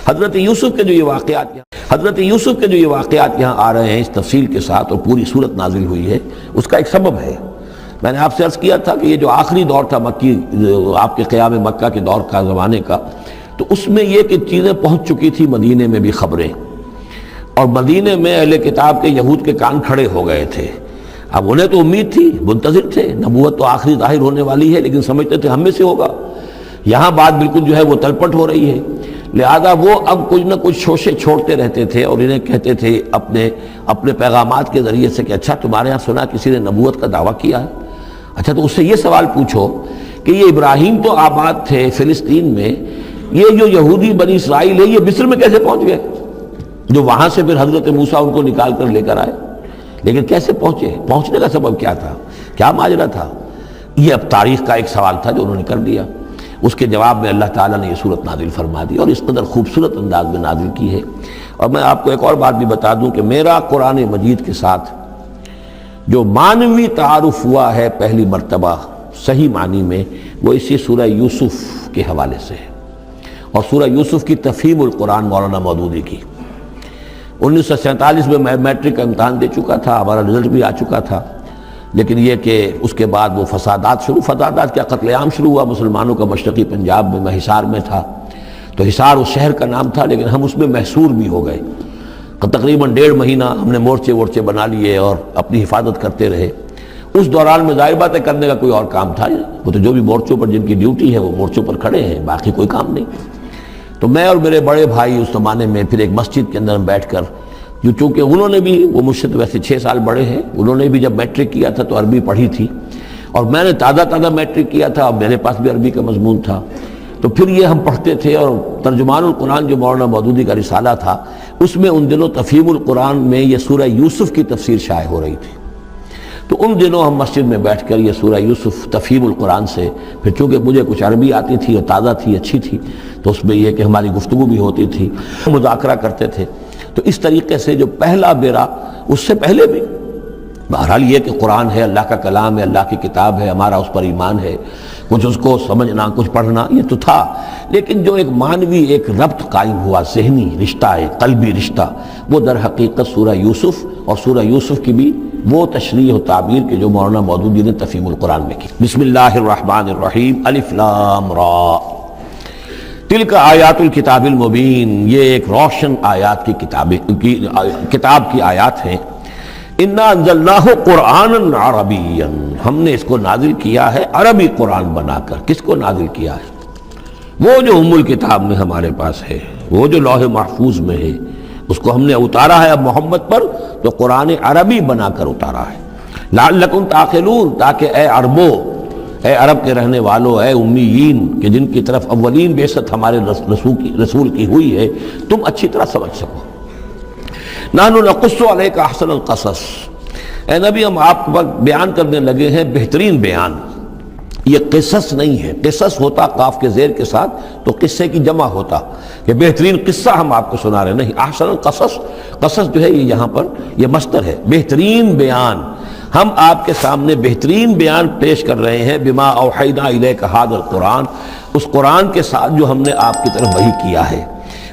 حضرت یوسف کے جو یہ واقعات یہاں آ رہے ہیں اس تفصیل کے ساتھ، اور پوری صورت نازل ہوئی ہے، اس کا ایک سبب ہے۔ میں نے آپ سے عرض کیا تھا کہ یہ جو آخری دور تھا مکی، آپ کے قیام مکہ کے دور کا، زمانے کا، تو اس میں یہ کہ چیزیں پہنچ چکی تھی مدینے میں بھی خبریں، اور مدینے میں اہل کتاب کے یہود کے کان کھڑے ہو گئے تھے۔ اب انہیں تو امید تھی، منتظر تھے، نبوت تو آخری ظاہر ہونے والی ہے، لیکن سمجھتے تھے ہم میں سے ہوگا۔ یہاں بات بالکل جو ہے وہ تلپٹ ہو رہی ہے، لہذا وہ اب کچھ نہ کچھ شوشے چھوڑتے رہتے تھے، اور انہیں کہتے تھے اپنے پیغامات کے ذریعے سے کہ اچھا تمہارے ہاں سنا کسی نے نبوت کا دعویٰ کیا ہے؟ اچھا تو اس سے یہ سوال پوچھو کہ یہ ابراہیم تو آباد تھے فلسطین میں، یہ جو یہودی بنی اسرائیل ہے یہ مصر میں کیسے پہنچ گئے؟ جو وہاں سے پھر حضرت موسیٰ ان کو نکال کر لے کر آئے، لیکن کیسے پہنچے؟ پہنچنے کا سبب کیا تھا؟ کیا ماجرا تھا؟ یہ اب تاریخ کا ایک سوال تھا جو انہوں نے کر دیا۔ اس کے جواب میں اللہ تعالیٰ نے یہ صورت نازل فرما دی، اور اس قدر خوبصورت انداز میں نازل کی ہے۔ اور میں آپ کو ایک اور بات بھی بتا دوں کہ میرا قرآن مجید کے ساتھ جو معنوی تعارف ہوا ہے پہلی مرتبہ صحیح معنی میں، وہ اسی سورہ یوسف کے حوالے سے ہے، اور سورہ یوسف کی تفہیم القرآن مولانا مودودی کی۔ 1947 میں میں میٹرک کا امتحان دے چکا تھا، ہمارا رزلٹ بھی آ چکا تھا، لیکن یہ کہ اس کے بعد وہ فسادات کیا قتل عام شروع ہوا مسلمانوں کا مشرقی پنجاب میں۔ میں حصار میں تھا، تو حصار اس شہر کا نام تھا، لیکن ہم اس میں محصور بھی ہو گئے۔ تقریباً 1.5 مہینہ ہم نے مورچے بنا لیے اور اپنی حفاظت کرتے رہے۔ اس دوران میں ظاہر بات ہے کرنے کا کوئی اور کام تھا، وہ تو جو بھی مورچوں پر جن کی ڈیوٹی ہے وہ مورچوں پر کھڑے ہیں، باقی کوئی کام نہیں۔ تو میں اور میرے بڑے بھائی اس زمانے میں پھر ایک مسجد کے اندر بیٹھ کر، چونکہ انہوں نے بھی، وہ مجھ سے تو ویسے 6 سال بڑے ہیں، انہوں نے بھی جب میٹرک کیا تھا تو عربی پڑھی تھی، اور میں نے تازہ میٹرک کیا تھا، اور میرے پاس بھی عربی کا مضمون تھا، تو پھر یہ ہم پڑھتے تھے۔ اور ترجمان القرآن جو مولانا مودودی کا رسالہ تھا، اس میں ان دنوں تفہیم القرآن میں یہ سورہ یوسف کی تفسیر شائع ہو رہی تھی، تو ان دنوں ہم مسجد میں بیٹھ کر یہ سورہ یوسف تفہیم القرآن سے، پھر چونکہ مجھے کچھ عربی آتی تھی اور تازہ تھی، اچھی تھی، تو اس میں یہ کہ ہماری گفتگو بھی ہوتی تھی، مذاکرہ کرتے تھے۔ تو اس طریقے سے جو پہلا بیرا، اس سے پہلے بھی بہرحال یہ کہ قرآن ہے، اللہ کا کلام ہے، اللہ کی کتاب ہے، ہمارا اس پر ایمان ہے، کچھ اس کو سمجھنا، کچھ پڑھنا، یہ تو تھا، لیکن جو ایک معنوی ایک ربط قائم ہوا، ذہنی رشتہ، ایک قلبی رشتہ، وہ در حقیقت سورہ یوسف، اور سورہ یوسف کی بھی وہ تشریح و تعبیر کے جو مولانا مودودی نے تفہیم القرآن میں کی۔ بسم اللہ الرحمن الرحیم، الف لام را، تلک آیات الکتاب المبین، یہ ایک روشن آیات کی کتاب کی آیات ہیں۔ انا انزلناہ قرآنا عربیا، ہم نے اس کو نازل کیا ہے عربی قرآن بنا کر۔ کس کو نازل کیا ہے؟ وہ جو ام الکتاب میں ہمارے پاس ہے، وہ جو لوح محفوظ میں ہے، اس کو ہم نے اتارا ہے اب محمد پر، تو قرآن عربی بنا کر اتارا ہے۔ لعلکم تعقلون، تاکہ اے عربو، اے عرب کے رہنے والوں، اے امیین کہ جن کی طرف اولین بعثت ہمارے رسول کی ہوئی ہے، تم اچھی طرح سمجھ سکو۔ نحن نقص علیک احسن القصص، اے نبی ہم آپ پر بیان کرنے لگے ہیں بہترین بیان۔ یہ قصص نہیں ہے، قصص ہوتا قاف کے زیر کے ساتھ تو قصے کی جمع ہوتا، کہ بہترین قصہ ہم آپ کو سنا رہے، نہیں، احسن القصص، قصص جو ہے یہ یہاں پر یہ مصدر ہے، بہترین بیان، ہم آپ کے سامنے بہترین بیان پیش کر رہے ہیں، بما اوحینا الیک ھذا القرآن، اس قرآن کے ساتھ جو ہم نے آپ کی طرف وحی کیا ہے۔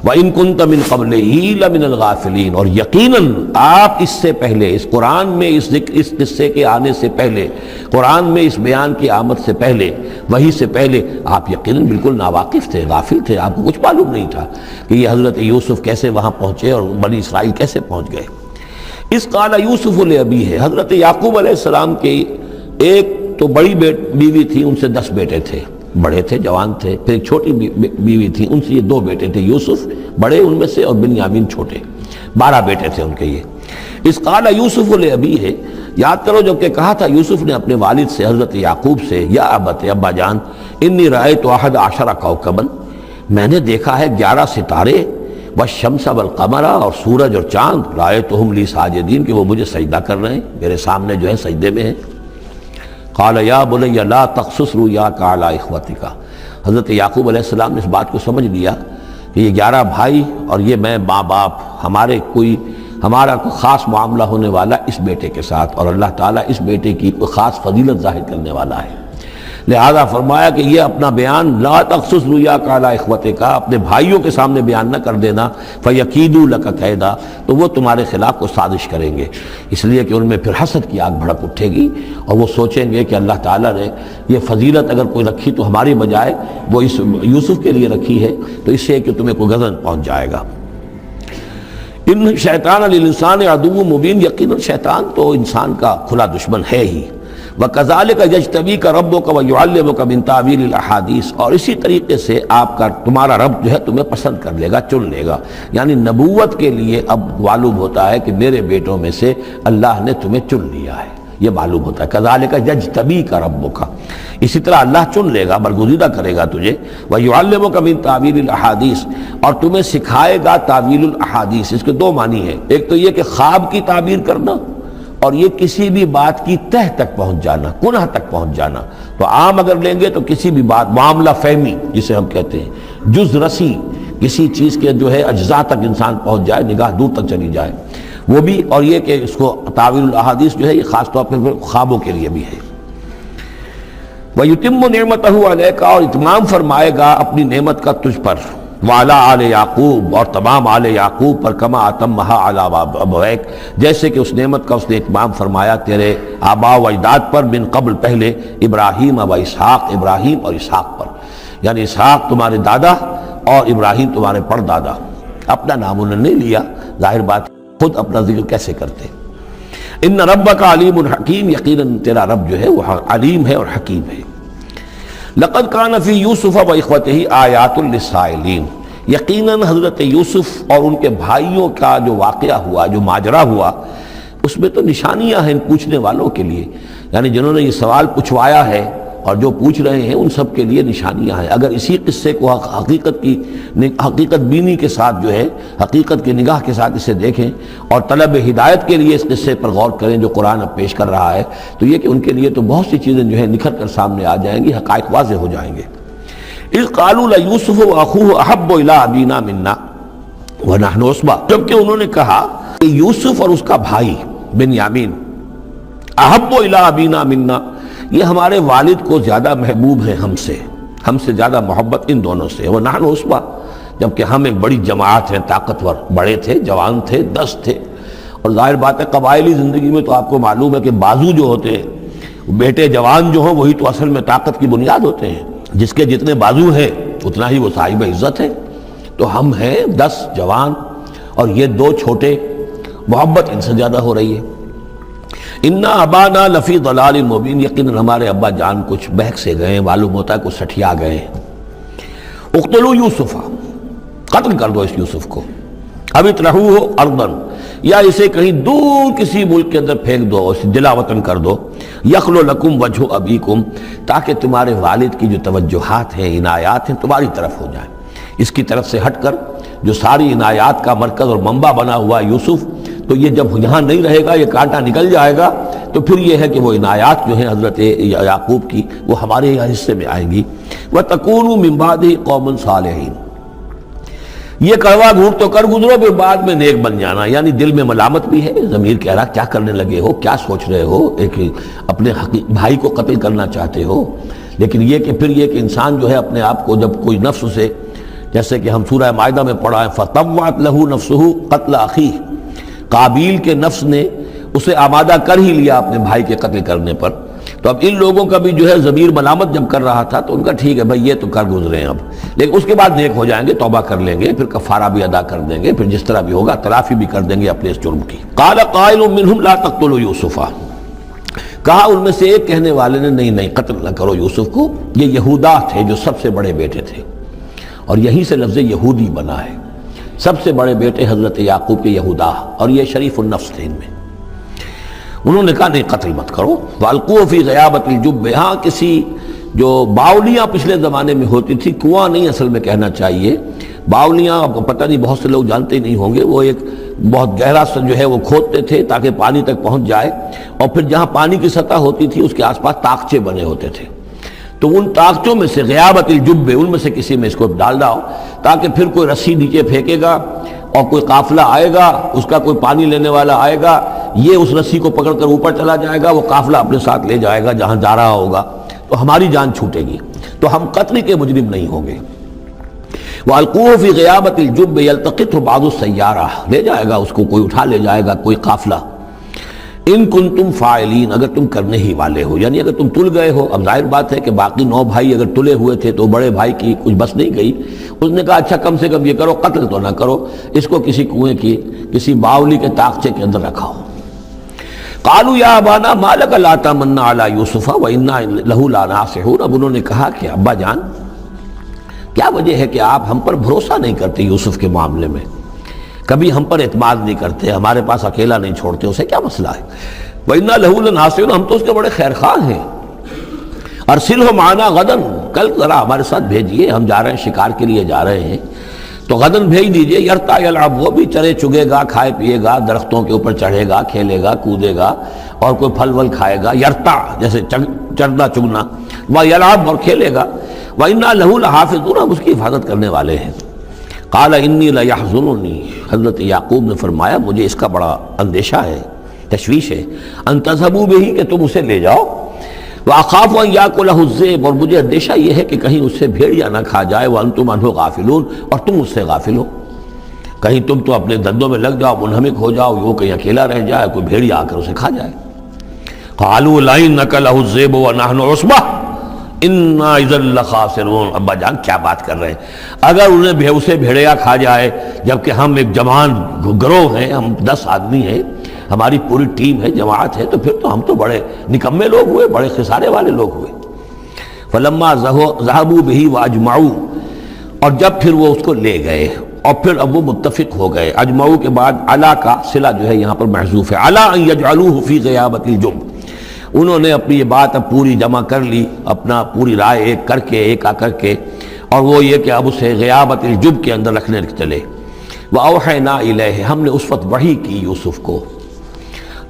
وَإِن كُنتَ مِن قَبْلِهِ لَمِنَ الْغَافِلِينَ، اور یقیناً آپ اس سے پہلے، اس قرآن میں اس قصے کے آنے سے پہلے، قرآن میں اس بیان کی آمد سے پہلے، وحی سے پہلے آپ یقیناً بالکل ناواقف تھے، غافل تھے، آپ کو کچھ معلوم نہیں تھا کہ یہ حضرت یوسف کیسے وہاں پہنچے اور بنی اسرائیل کیسے پہنچ گئے۔ اس قال یوسف لابیہ ہے، حضرت یعقوب علیہ السلام کی ایک تو بڑی بیوی تھی، ان سے 10 بیٹے تھے، بڑے تھے، جوان تھے، پھر ایک چھوٹی بیوی تھی، ان سے یہ 2 بیٹے تھے، یوسف بڑے ان میں سے اور بنیامین چھوٹے، 12 بیٹے تھے ان کے یہ۔ اس قال یوسف لابیہ ہے، یاد کرو جب کہ کہا تھا یوسف نے اپنے والد سے، حضرت یعقوب سے، یا ابت، ابا جان، انی رأیت 11 کوكبا، میں نے دیکھا ہے 11 ستارے، والشمس والقمر، اور سورج اور چاند، رأیتہم لی ساجدین، کہ وہ مجھے سجدہ کر رہے ہیں، میرے سامنے جو ہے سجدے میں ہیں۔ قال یا بنی لا تقصص رؤیاک علی اخوتک، حضرت یعقوب علیہ السلام نے اس بات کو سمجھ لیا کہ یہ 11 بھائی اور یہ میں ماں باپ، ہمارا کوئی خاص معاملہ ہونے والا اس بیٹے کے ساتھ، اور اللہ تعالیٰ اس بیٹے کی کوئی خاص فضیلت ظاہر کرنے والا ہے، لہذا فرمایا کہ یہ اپنا بیان لا تقصص رؤیاک علی اخوتک، اپنے بھائیوں کے سامنے بیان نہ کر دینا، فیکیدوا لک کیدا، تو وہ تمہارے خلاف کو سازش کریں گے، اس لیے کہ ان میں پھر حسد کی آگ بھڑک اٹھے گی اور وہ سوچیں گے کہ اللہ تعالیٰ نے یہ فضیلت اگر کوئی رکھی تو ہماری بجائے وہ اس یوسف کے لیے رکھی ہے، تو اس سے کہ تمہیں کوئی غضب پہنچ جائے گا۔ ان شیطان للانسان عدو مبین، یقیناً شیطان تو انسان کا کھلا دشمن ہے ہی، وَكَذَلِكَ يَجْتَبِيكَ رَبُّكَ وَيُعَلِّمُكَ مِن تَأْوِيلِ الْأَحَادِيثِ، اور اسی طریقے سے تمہارا رب جو ہے تمہیں پسند کر لے گا، چن لے گا، یعنی نبوت کے لیے اب معلوم ہوتا ہے کہ میرے بیٹوں میں سے اللہ نے تمہیں چن لیا ہے، یہ معلوم ہوتا ہے۔ كَذَلِكَ يَجْتَبِيكَ رَبُّكَ، اسی طرح اللہ چن لے گا، برگزیدہ کرے گا تجھے، وَيُعَلِّمُكَ مِن تَأْوِيلِ الْأَحَادِيثِ، اور تمہیں سکھائے گا تعویل الاحادیث۔ اس کے دو معنی ہیں، ایک تو یہ کہ خواب کی تعبیر کرنا، اور یہ کسی بھی بات کی تہ تک پہنچ جانا، کنہ تک پہنچ جانا۔ تو عام اگر لیں گے تو کسی بھی بات، معاملہ فہمی جسے ہم کہتے ہیں، جز رسی، کسی چیز کے جو ہے اجزاء تک انسان پہنچ جائے، نگاہ دور تک چلی جائے، وہ بھی، اور یہ کہ اس کو تعویل الاحادیث جو ہے یہ خاص طور پر خوابوں کے لیے بھی ہے۔ وَيُتِمُّ نِعْمَتَهُ عَلَيْكَ، اور اتمام فرمائے گا اپنی نعمت کا تجھ پر، وعلی آل یعقوب، اور تمام آل یعقوب پر، کما اتمھا علی ابویک، جیسے کہ اس نعمت کا اس نے اتمام فرمایا تیرے آباء و اجداد پر، من قبل پہلے، ابراہیم و اسحاق، ابراہیم اور اسحاق پر، یعنی اسحاق تمہارے دادا اور ابراہیم تمہارے پردادا۔ اپنا نام انہوں نے نہیں لیا، ظاہر بات خود اپنا ذکر کیسے کرتے۔ ان ربک علیم حکیم، یقیناً تیرا رب جو ہے وہ علیم ہے اور حکیم ہے۔ لقد کان فی یوسف و اخوتہ آیات للسائلین، یقیناً حضرت یوسف اور ان کے بھائیوں کا جو واقعہ ہوا، جو ماجرا ہوا، اس میں تو نشانیاں ہیں ان پوچھنے والوں کے لیے، یعنی جنہوں نے یہ سوال پوچھوایا ہے اور جو پوچھ رہے ہیں ان سب کے لیے نشانیاں ہیں۔ اگر اسی قصے کو حقیقت بینی کے ساتھ جو ہے، حقیقت کی نگاہ کے ساتھ اسے دیکھیں اور طلب ہدایت کے لیے اس قصے پر غور کریں جو قرآن اب پیش کر رہا ہے، تو یہ کہ ان کے لیے تو بہت سی چیزیں جو ہے نکھر کر سامنے آ جائیں گی، حقائق واضح ہو جائیں گے۔ اذ قالوا لیوسف واخوہ احب الی ابینا منا ونحن عصبہ، جبکہ انہوں نے کہا کہ یوسف اور اس کا بھائی بنیامین احب الی ابینا منا، یہ ہمارے والد کو زیادہ محبوب ہیں ہم سے زیادہ محبت ان دونوں سے، ونحن عصبہ، جبکہ ہم ایک بڑی جماعت ہیں، طاقتور، بڑے تھے، جوان تھے، 10 تھے، اور ظاہر بات ہے قبائلی زندگی میں تو آپ کو معلوم ہے کہ بازو جو ہوتے ہیں، بیٹے جوان جو ہوں وہی تو اصل میں طاقت کی بنیاد ہوتے ہیں، جس کے جتنے بازو ہیں اتنا ہی وہ صاحب عزت ہے۔ تو ہم ہیں 10 جوان اور یہ 2 چھوٹے، محبت ان سے زیادہ ہو رہی ہے۔ انا ابانا لفی ضلال مبین، یقیناً ہمارے ابا جان کچھ بہک سے گئے، معلوم ہوتا ہے کچھ سٹھیا گئے ہیں۔ اقتلوا یوسف، قتل کر دو اس یوسف کو، اب اطرحوہ ارضا، یا اسے کہیں دور کسی ملک کے اندر پھینک دو، اسے جلا وطن کر دو، یخلو لکم وجہ ابیکم، تاکہ تمہارے والد کی جو توجہات ہیں، عنایات ہیں، تمہاری طرف ہو جائیں۔ اس کی طرف سے ہٹ کر جو ساری عنایات کا مرکز اور منبع بنا ہوا یوسف، تو یہ جب یہاں نہیں رہے گا، یہ کانٹا نکل جائے گا، تو پھر یہ ہے کہ وہ عنایات جو ہیں حضرت یعقوب کی وہ ہمارے حصے میں آئیں گی۔ وَتَكُونُوا مِن بَعْدِهِ قَوْمًا صَالِحِينَ، یہ کڑوا گھونٹ تو کر گزرو پھر بعد میں نیک بن جانا، یعنی دل میں ملامت بھی ہے، ضمیر کہہ رہا کیا کرنے لگے ہو، کیا سوچ رہے ہو، ایک اپنے بھائی کو قتل کرنا چاہتے ہو، لیکن یہ کہ پھر یہ کہ انسان جو ہے اپنے آپ کو جب کوئی نفس سے، جیسے کہ ہم سورہ مائدہ میں پڑھا ہے فَطَوَّعَتْ لَهُ نَفْسُهُ قَتْلَ أَخِيهِ، قابیل کے نفس نے اسے آمادہ کر ہی لیا اپنے بھائی کے قتل کرنے پر۔ تو اب ان لوگوں کا بھی جو ہے ضمیر ملامت جب کر رہا تھا تو ان کا ٹھیک ہے بھائی یہ تو کر گزرے ہیں اب، لیکن اس کے بعد نیک ہو جائیں گے، توبہ کر لیں گے، پھر کفارہ بھی ادا کر دیں گے، پھر جس طرح بھی ہوگا تلافی بھی کر دیں گے اپنے اس جرم کی۔ قال قائل منہم لا تقتلوا یوسف، کہا ان میں سے ایک کہنے والے نے نہیں قتل نہ کرو یوسف کو، یہ یہودا تھے جو سب سے بڑے بیٹے تھے، اور یہیں سے لفظ یہودی بنا ہے، سب سے بڑے بیٹے حضرت یعقوب کے یہودا، اور یہ شریف النفس تھے ان میں۔ انہوں نے کہا نہیں قتل مت کرو، وَالْقُوهُ فِي غَيَابَةِ الْجُبِّ، ہاں کسی جو باولیاں پچھلے زمانے میں ہوتی تھی، کنواں نہیں اصل میں کہنا چاہیے، باولیاں آپ کو پتہ نہیں، بہت سے لوگ جانتے نہیں ہوں گے، وہ ایک بہت گہرا سا جو ہے وہ کھودتے تھے تاکہ پانی تک پہنچ جائے، اور پھر جہاں پانی کی سطح ہوتی تھی اس کے آس پاس طاقچے بنے ہوتے تھے، تو ان طاقچوں میں سے غیابت الجب، ان میں سے کسی میں اس کو ڈال ڈاؤ تاکہ پھر کوئی رسی نیچے پھینکے گا اور کوئی قافلہ آئے گا، اس کا کوئی پانی لینے والا آئے گا، یہ اس رسی کو پکڑ کر اوپر چلا جائے گا، وہ قافلہ اپنے ساتھ لے جائے گا جہاں جا رہا ہوگا، تو ہماری جان چھوٹے گی، تو ہم قتل کے مجرم نہیں ہوں گے۔ وَأَلْقُوهُ فِي غِيَابَةِ الْجُبِّ يَلْتَقِطْهُ بَعْضُ السَّيَّارَةِ، لے جائے گا اس کو، کوئی اٹھا لے جائے گا، کوئی قافلہ۔ ان کنتم فاعلین، اگر تم کرنے ہی والے ہو، یعنی اگر تم تل گئے ہو۔ اب ظاہر بات ہے کہ باقی 9 بھائی اگر تلے ہوئے تھے تو بڑے بھائی کی کچھ بس نہیں گئی، اس نے کہا اچھا کم سے کم یہ کرو، قتل تو نہ کرو، اس کو کسی کنویں کی کسی باولی کے طاقچے کے اندر رکھاؤ۔ قالوا یا ابانا ما لک لا تمنا علی یوسف وانا لہ لناصحون، اب انہوں نے کہا کہ ابا جان کیا وجہ ہے کہ آپ ہم پر بھروسہ نہیں کرتے یوسف کے معاملے میں، کبھی ہم پر اعتماد نہیں کرتے، ہمارے پاس اکیلا نہیں چھوڑتے، اسے کیا مسئلہ ہے؟ وَإِنَّا لَهُ لَنَاصِحُونَ، ہم تو اس کے بڑے خیرخواہ ہیں۔ أَرْسِلْهُ مَعَنَا غَدًا، کل ذرا ہمارے ساتھ بھیجئے، ہم جا رہے ہیں، شکار کے لیے جا رہے ہیں، تو غدن بھیج دیجئے، یرتا یلعب، وہ بھی چرے چگے گا، کھائے پیے گا، درختوں کے اوپر چڑھے گا، کھیلے گا، کودے گا، اور کوئی پھل ول کھائے گا، یرتا جیسے چرنا چگنا، وَيَلْعَبْ، اور کھیلے گا، وَإِنَّا لَهُ لَحَافِظُونَ، ہم اس کی حفاظت کرنے والے ہیں۔ قال انی لیحزننی، حضرت یعقوب نے فرمایا مجھے اس کا بڑا اندیشہ ہے، تشویش ہے، ان تذهبوا به، کہ تم اسے لے جاؤ، واخاف ان یاکلہ الذئب، اور مجھے اندیشہ یہ ہے کہ کہیں اس سے بھیڑیا نہ کھا جائے، وانتم عنہ غافلون، اور تم اس سے غافل ہو، کہیں تم تو اپنے دندوں میں لگ جاؤ، منہمک ہو جاؤ، وہ کہیں اکیلا رہ جائے، کوئی بھیڑیا آ کر اسے کھا جائے۔ قالوا لئن نکلہ الذئب ونحن عصبہ انا اذا لخاسرون، ابا جان کیا بات کر رہے ہیں، اگر انہیں اسے بھیڑیا کھا جائے جبکہ ہم ایک جوان گروہ ہیں، ہم 10 آدمی ہیں، ہماری پوری ٹیم ہے، جماعت ہے، تو پھر تو ہم تو بڑے نکمے لوگ ہوئے، بڑے خسارے والے لوگ ہوئے۔ فلما ذهبوا به واجمعوا، اور جب پھر وہ اس کو لے گئے اور پھر اب وہ متفق ہو گئے، اجمعوا کے بعد علا کا صلہ جو ہے یہاں پر محذوف ہے، علا ان یجعلوه فی غیابۃ الجب، انہوں نے اپنی یہ بات اب پوری جمع کر لی، اپنا پوری رائے ایک کر کے، ایک آ کر کے، اور وہ یہ کہ اب اسے غیابت الجب کے اندر رکھنے چلے۔ وَأَوْحَيْنَا إِلَيْهِ، ہم نے اس وقت وحی کی یوسف کو،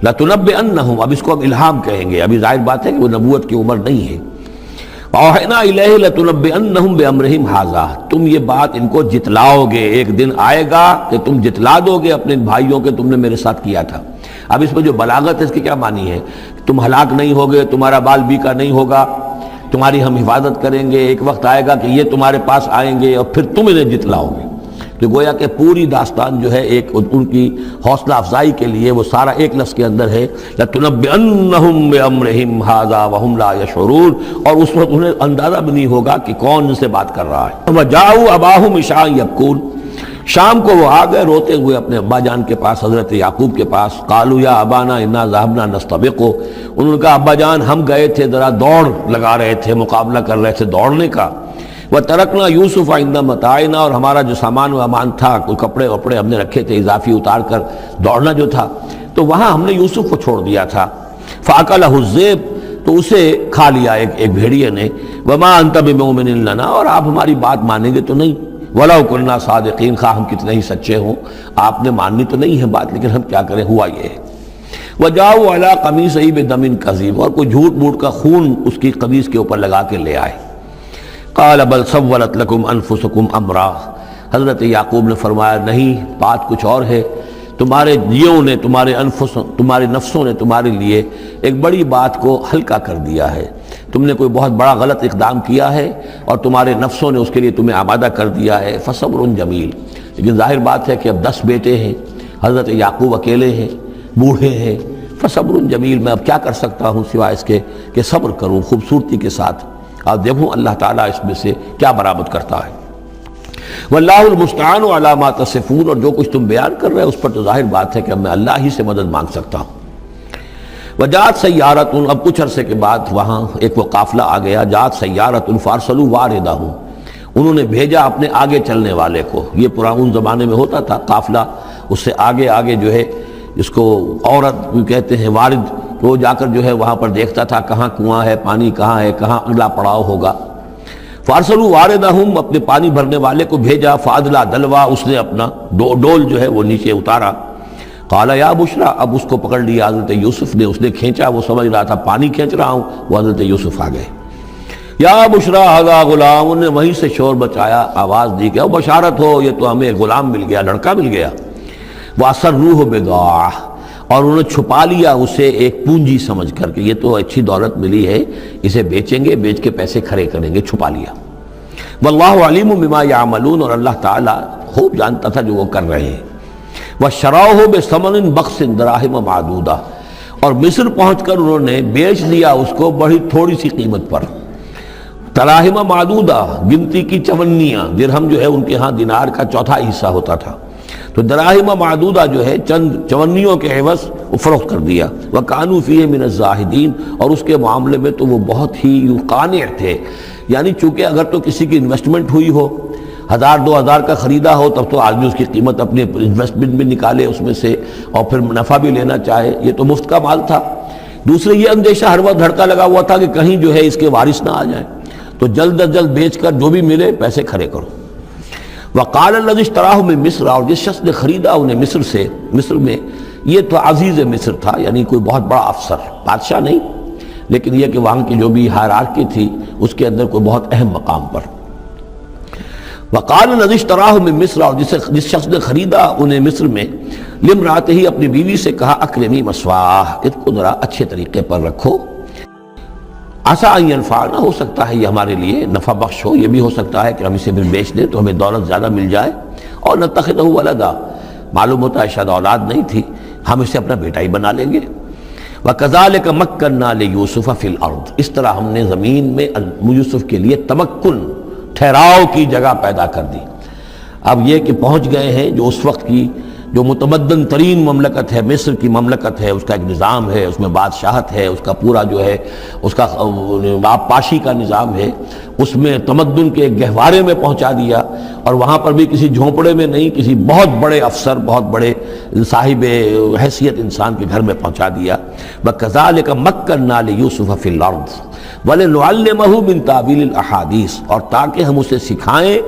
لَتُنَبِّئَنَّهُمْ، اب اس کو ہم الہام کہیں گے، ابھی ظاہر بات ہے کہ وہ نبوت کی عمر نہیں ہے۔ وَأَوْحَيْنَا إِلَيْهِ لَتُنَبِّئَنَّهُمْ بِأَمْرِهِمْ هَذَا، تم یہ بات ان کو جتلاؤ گے، ایک دن آئے گا کہ تم جتلا دو گے اپنے بھائیوں کے تم نے میرے ساتھ کیا تھا۔ اب اس میں جو بلاغت ہے اس کی کیا معنی ہے، تم ہلاک نہیں ہوگے، تمہارا بال بیکا نہیں ہوگا، تمہاری ہم حفاظت کریں گے، ایک وقت آئے گا کہ یہ تمہارے پاس آئیں گے اور پھر تم انہیں جتلاؤ گے۔ تو گویا کہ پوری داستان جو ہے ایک ان کی حوصلہ افزائی کے لیے وہ سارا ایک لفظ کے اندر ہے، لَتُنَبِّئَنَّهُمْ بِأَمْرِهِمْ هَذَا وَهُمْ لَا يَشْعُرُونَ، اور اس وقت انہیں اندازہ بھی نہیں ہوگا کہ کون ان سے بات کر رہا ہے۔ وَجَاءُوا أَبَاهُمْ عِشَاءً يَبْكُونَ، شام کو وہ آ گئے روتے ہوئے اپنے ابا جان کے پاس، حضرت یعقوب کے پاس۔ قالوا یا ابانا انا ذهبنا نستبق، انہوں نے کہا ابا جان ہم گئے تھے ذرا دوڑ لگا رہے تھے، مقابلہ کر رہے تھے دوڑنے کا۔ وترکنا یوسف عند متاعنا، اور ہمارا جو سامان و امان تھا، کوئی کپڑے وپڑے ہم نے رکھے تھے اضافی اتار کر دوڑنا جو تھا، تو وہاں ہم نے یوسف کو چھوڑ دیا تھا۔ فاکلہ الذئب، تو اسے کھا لیا ایک بھیڑیے نے۔ وما انت بمؤمن لنا، اور آپ ہماری بات مانیں گے تو نہیں۔ وَلَوْ كُنَّا صَادِقِينَ، خواہ ہم کتنے ہی سچے ہوں، آپ نے ماننی تو نہیں ہے بات، لیکن ہم کیا کریں، ہوا یہ ہے۔ وَجَاءُوا عَلَىٰ قَمِيصِهِ بِدَمٍ كَذِيبٍ، اور کوئی جھوٹ موٹ کا خون اس کی قمیص کے اوپر لگا کے لے آئے۔ قَالَ بَلْ سَوَّلَتْ لَكُمْ أَنفُسُكُمْ أَمْرًا، حضرت یعقوب نے فرمایا نہیں، بات کچھ اور ہے، تمہارے جیوں نے، تمہارے نفسوں نے تمہارے لیے ایک بڑی بات کو ہلکا کر دیا ہے، تم نے کوئی بہت بڑا غلط اقدام کیا ہے اور تمہارے نفسوں نے اس کے لیے تمہیں آمادہ کر دیا ہے۔ فصبر جمیل، لیکن ظاہر بات ہے کہ اب 10 بیٹے ہیں، حضرت یعقوب اکیلے ہیں، بوڑھے ہیں، فصبر جمیل، میں اب کیا کر سکتا ہوں سوائے اس کے کہ صبر کروں خوبصورتی کے ساتھ، اور دیکھوں اللہ تعالیٰ اس میں سے کیا برآمد کرتا ہے۔ واللہ المستعان علی ما تصفون، اور جو کچھ تم بیان کر رہے ہیں اس پر تو ظاہر بات ہے کہ اب میں اللہ ہی سے مدد مانگ سکتا ہوں۔ وجاءت سیارۃ، اب کچھ عرصے کے بعد وہاں ایک وہ قافلہ آ گیا، جاءت سیارۃ فارسلوا واردہم، انہوں نے بھیجا اپنے آگے چلنے والے کو۔ یہ پرانے زمانے میں ہوتا تھا قافلہ، اس سے آگے آگے جو ہے، جس کو عورت کہتے ہیں وارد، تو وہ جا کر جو ہے وہاں پر دیکھتا تھا کہاں کنواں ہے، پانی کہاں ہے، کہاں اگلا پڑاؤ ہوگا۔ فارسلوا واردہم، اپنے پانی بھرنے والے کو بھیجا، فادلا دلوا، اس نے اپنا ڈول جو ہے وہ نیچے اتارا۔ قال یا بشرا، اب اس کو پکڑ لیا حضرت یوسف نے، اس نے کھینچا، وہ سمجھ رہا تھا پانی کھینچ رہا ہوں، وہ حضرت یوسف آ گئے۔ یا بشرا ھذا غلام، انہوں نے وہیں سے شور بچایا، آواز دی کہ بشارت ہو، یہ تو ہمیں غلام مل گیا، لڑکا مل گیا۔ وَأَسَرُّوهُ بِضَاعَةً، اور انہوں نے چھپا لیا اسے ایک پونجی سمجھ کر کہ یہ تو اچھی دولت ملی ہے، اسے بیچیں گے، بیچ کے پیسے کھڑے کریں گے، چھپا لیا۔ واللہ علیم بما یعملون، اور اللہ تعالیٰ خوب جانتا تھا جو وہ کر رہے ہیں۔ وَشَرَوْهُ بِثَمَنٍ بَخْسٍ دَرَاهِمَ مَعْدُودَةٍ، اور مصر پہنچ کر انہوں نے بیچ دیا اس کو بڑی تھوڑی سی قیمت پر، دراہم معدودہ، گنتی کی چونیاں، درہم جو ہے ان کے ہاں دینار کا چوتھا حصہ ہوتا تھا، تو دراہم معدودہ جو ہے چند چونیوں کے عوض وہ فروخت کر دیا۔ وَكَانُوا فِيهِ مِنَ الزَّاهِدِينَ، اور اس کے معاملے میں تو وہ بہت ہی قانع تھے، یعنی چونکہ اگر تو کسی کی انویسٹمنٹ ہوئی ہو، 1000-2000 کا خریدا ہو، تب تو آدمی اس کی قیمت اپنی انویسٹمنٹ بھی نکالے اس میں سے اور پھر منافع بھی لینا چاہے، یہ تو مفت کا مال تھا۔ دوسرے یہ اندیشہ ہر وقت دھڑکا لگا ہوا تھا کہ کہیں جو ہے اس کے وارث نہ آ جائیں، تو جلد از جلد بیچ کر جو بھی ملے پیسے کھڑے کرو۔ وقال الذی اشتراہ من مصر، اور جس شخص نے خریدا انہیں مصر سے، مصر میں یہ تو عزیز مصر تھا، یعنی کوئی بہت بڑا افسر، بادشاہ نہیں، لیکن یہ کہ وہاں کی جو بھی ہائرارکی تھی اس کے اندر کوئی بہت اہم مقام پر۔ وقال الذی اشتراہ من مصر، اور جس شخص نے خریدا انہیں مصر میں، لامرأتہ، اپنی بیوی سے کہا، اکرمی مثواہ، اس کو ذرا اچھے طریقے پر رکھو، عسیٰ ان ینفعنا، ہو سکتا ہے یہ ہمارے لیے نفع بخش ہو، یہ بھی ہو سکتا ہے کہ ہم اسے پھر بیچ دیں تو ہمیں دولت زیادہ مل جائے، اور نتخذہ ولدا، معلوم ہوتا ہے شاید اولاد نہیں تھی، ہم اسے اپنا بیٹا ہی بنا لیں گے۔ وَكَذَلِكَ مَكَّنَّا لِيُوسُفَ فِي الْأَرْضِ، اس طرح ہم نے زمین میں یوسف کے لیے تمکن، ٹھہراؤ کی جگہ پیدا کر دی۔ اب یہ کہ پہنچ گئے ہیں جو اس وقت کی جو متمدن ترین مملکت ہے، مصر کی مملکت ہے، اس کا ایک نظام ہے، اس میں بادشاہت ہے، اس کا پورا جو ہے اس کا آبپاشی کا نظام ہے، اس میں تمدن کے ایک گہوارے میں پہنچا دیا، اور وہاں پر بھی کسی جھونپڑے میں نہیں، کسی بہت بڑے افسر، بہت بڑے صاحب حیثیت انسان کے گھر میں پہنچا دیا۔ وَكَذَلِكَ مَكَّنَّا لِيُوسُفَ فِي الْأَرْضِ وَلِنُعَلِّمَهُ مِن تَأْوِيلِ الْأَحَادِيثِ، اور تاکہ ہم اسے سکھائیں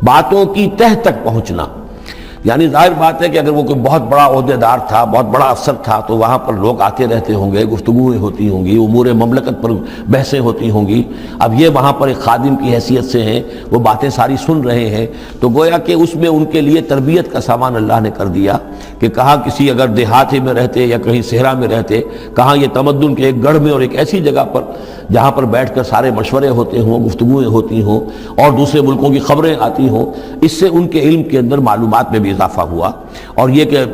باتوں کی تہ تک پہنچنا۔ یعنی ظاہر بات ہے کہ اگر وہ کوئی بہت بڑا عہدیدار تھا، بہت بڑا افسر تھا، تو وہاں پر لوگ آتے رہتے ہوں گے، گفتگویں ہوتی ہوں گی، امور مملکت پر بحثیں ہوتی ہوں گی۔ اب یہ وہاں پر ایک خادم کی حیثیت سے ہیں، وہ باتیں ساری سن رہے ہیں، تو گویا کہ اس میں ان کے لیے تربیت کا سامان اللہ نے کر دیا کہ کہاں کسی اگر دیہاتی میں رہتے یا کہیں صحرا میں رہتے، کہاں یہ تمدن کے ایک گڑھ میں اور ایک ایسی جگہ پر جہاں پر بیٹھ کر سارے مشورے ہوتے ہوں، گفتگویں ہوتی ہوں، اور دوسرے ملکوں کی خبریں آتی ہوں، اس سے ان کے علم کے اندر معلومات میں بھی اضافہ ہوا، اور یہ کہ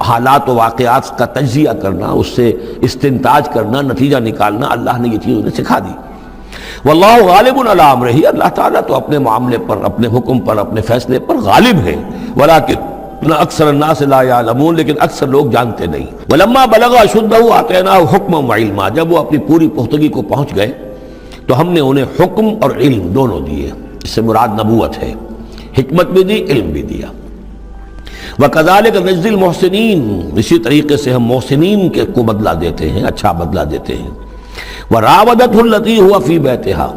حالات و واقعات کا تجزیہ کرنا، اس سے استنتاج کرنا، نتیجہ نکالنا، اللہ نے یہ چیز انہیں سکھا دی۔ واللہ غالب علی امرہ، اللہ تعالیٰ تو اپنے معاملے پر، اپنے حکم پر، اپنے فیصلے پر غالب ہے، ولکن اکثر الناس لا یعلمون، لیکن اکثر لوگ جانتے نہیں۔ ولما بلغ اشدہ آتیناہ حکما وعلما، جب وہ اپنی پوری پختگی کو پہنچ گئے تو ہم نے انہیں حکم اور علم دونوں دیے، اس سے مراد نبوت ہے، حکمت بھی دی، علم بھی دیا۔ وَكَذَلِكَ نَجْزِي الْمُحْسِنِينَ، اسی طریقے سے ہم محسنین کو بدلہ دیتے ہیں، اچھا بدلہ دیتے ہیں۔ وَرَاوَدَتْهُ الَّتِي هُوَ فِي بَيْتِهَا،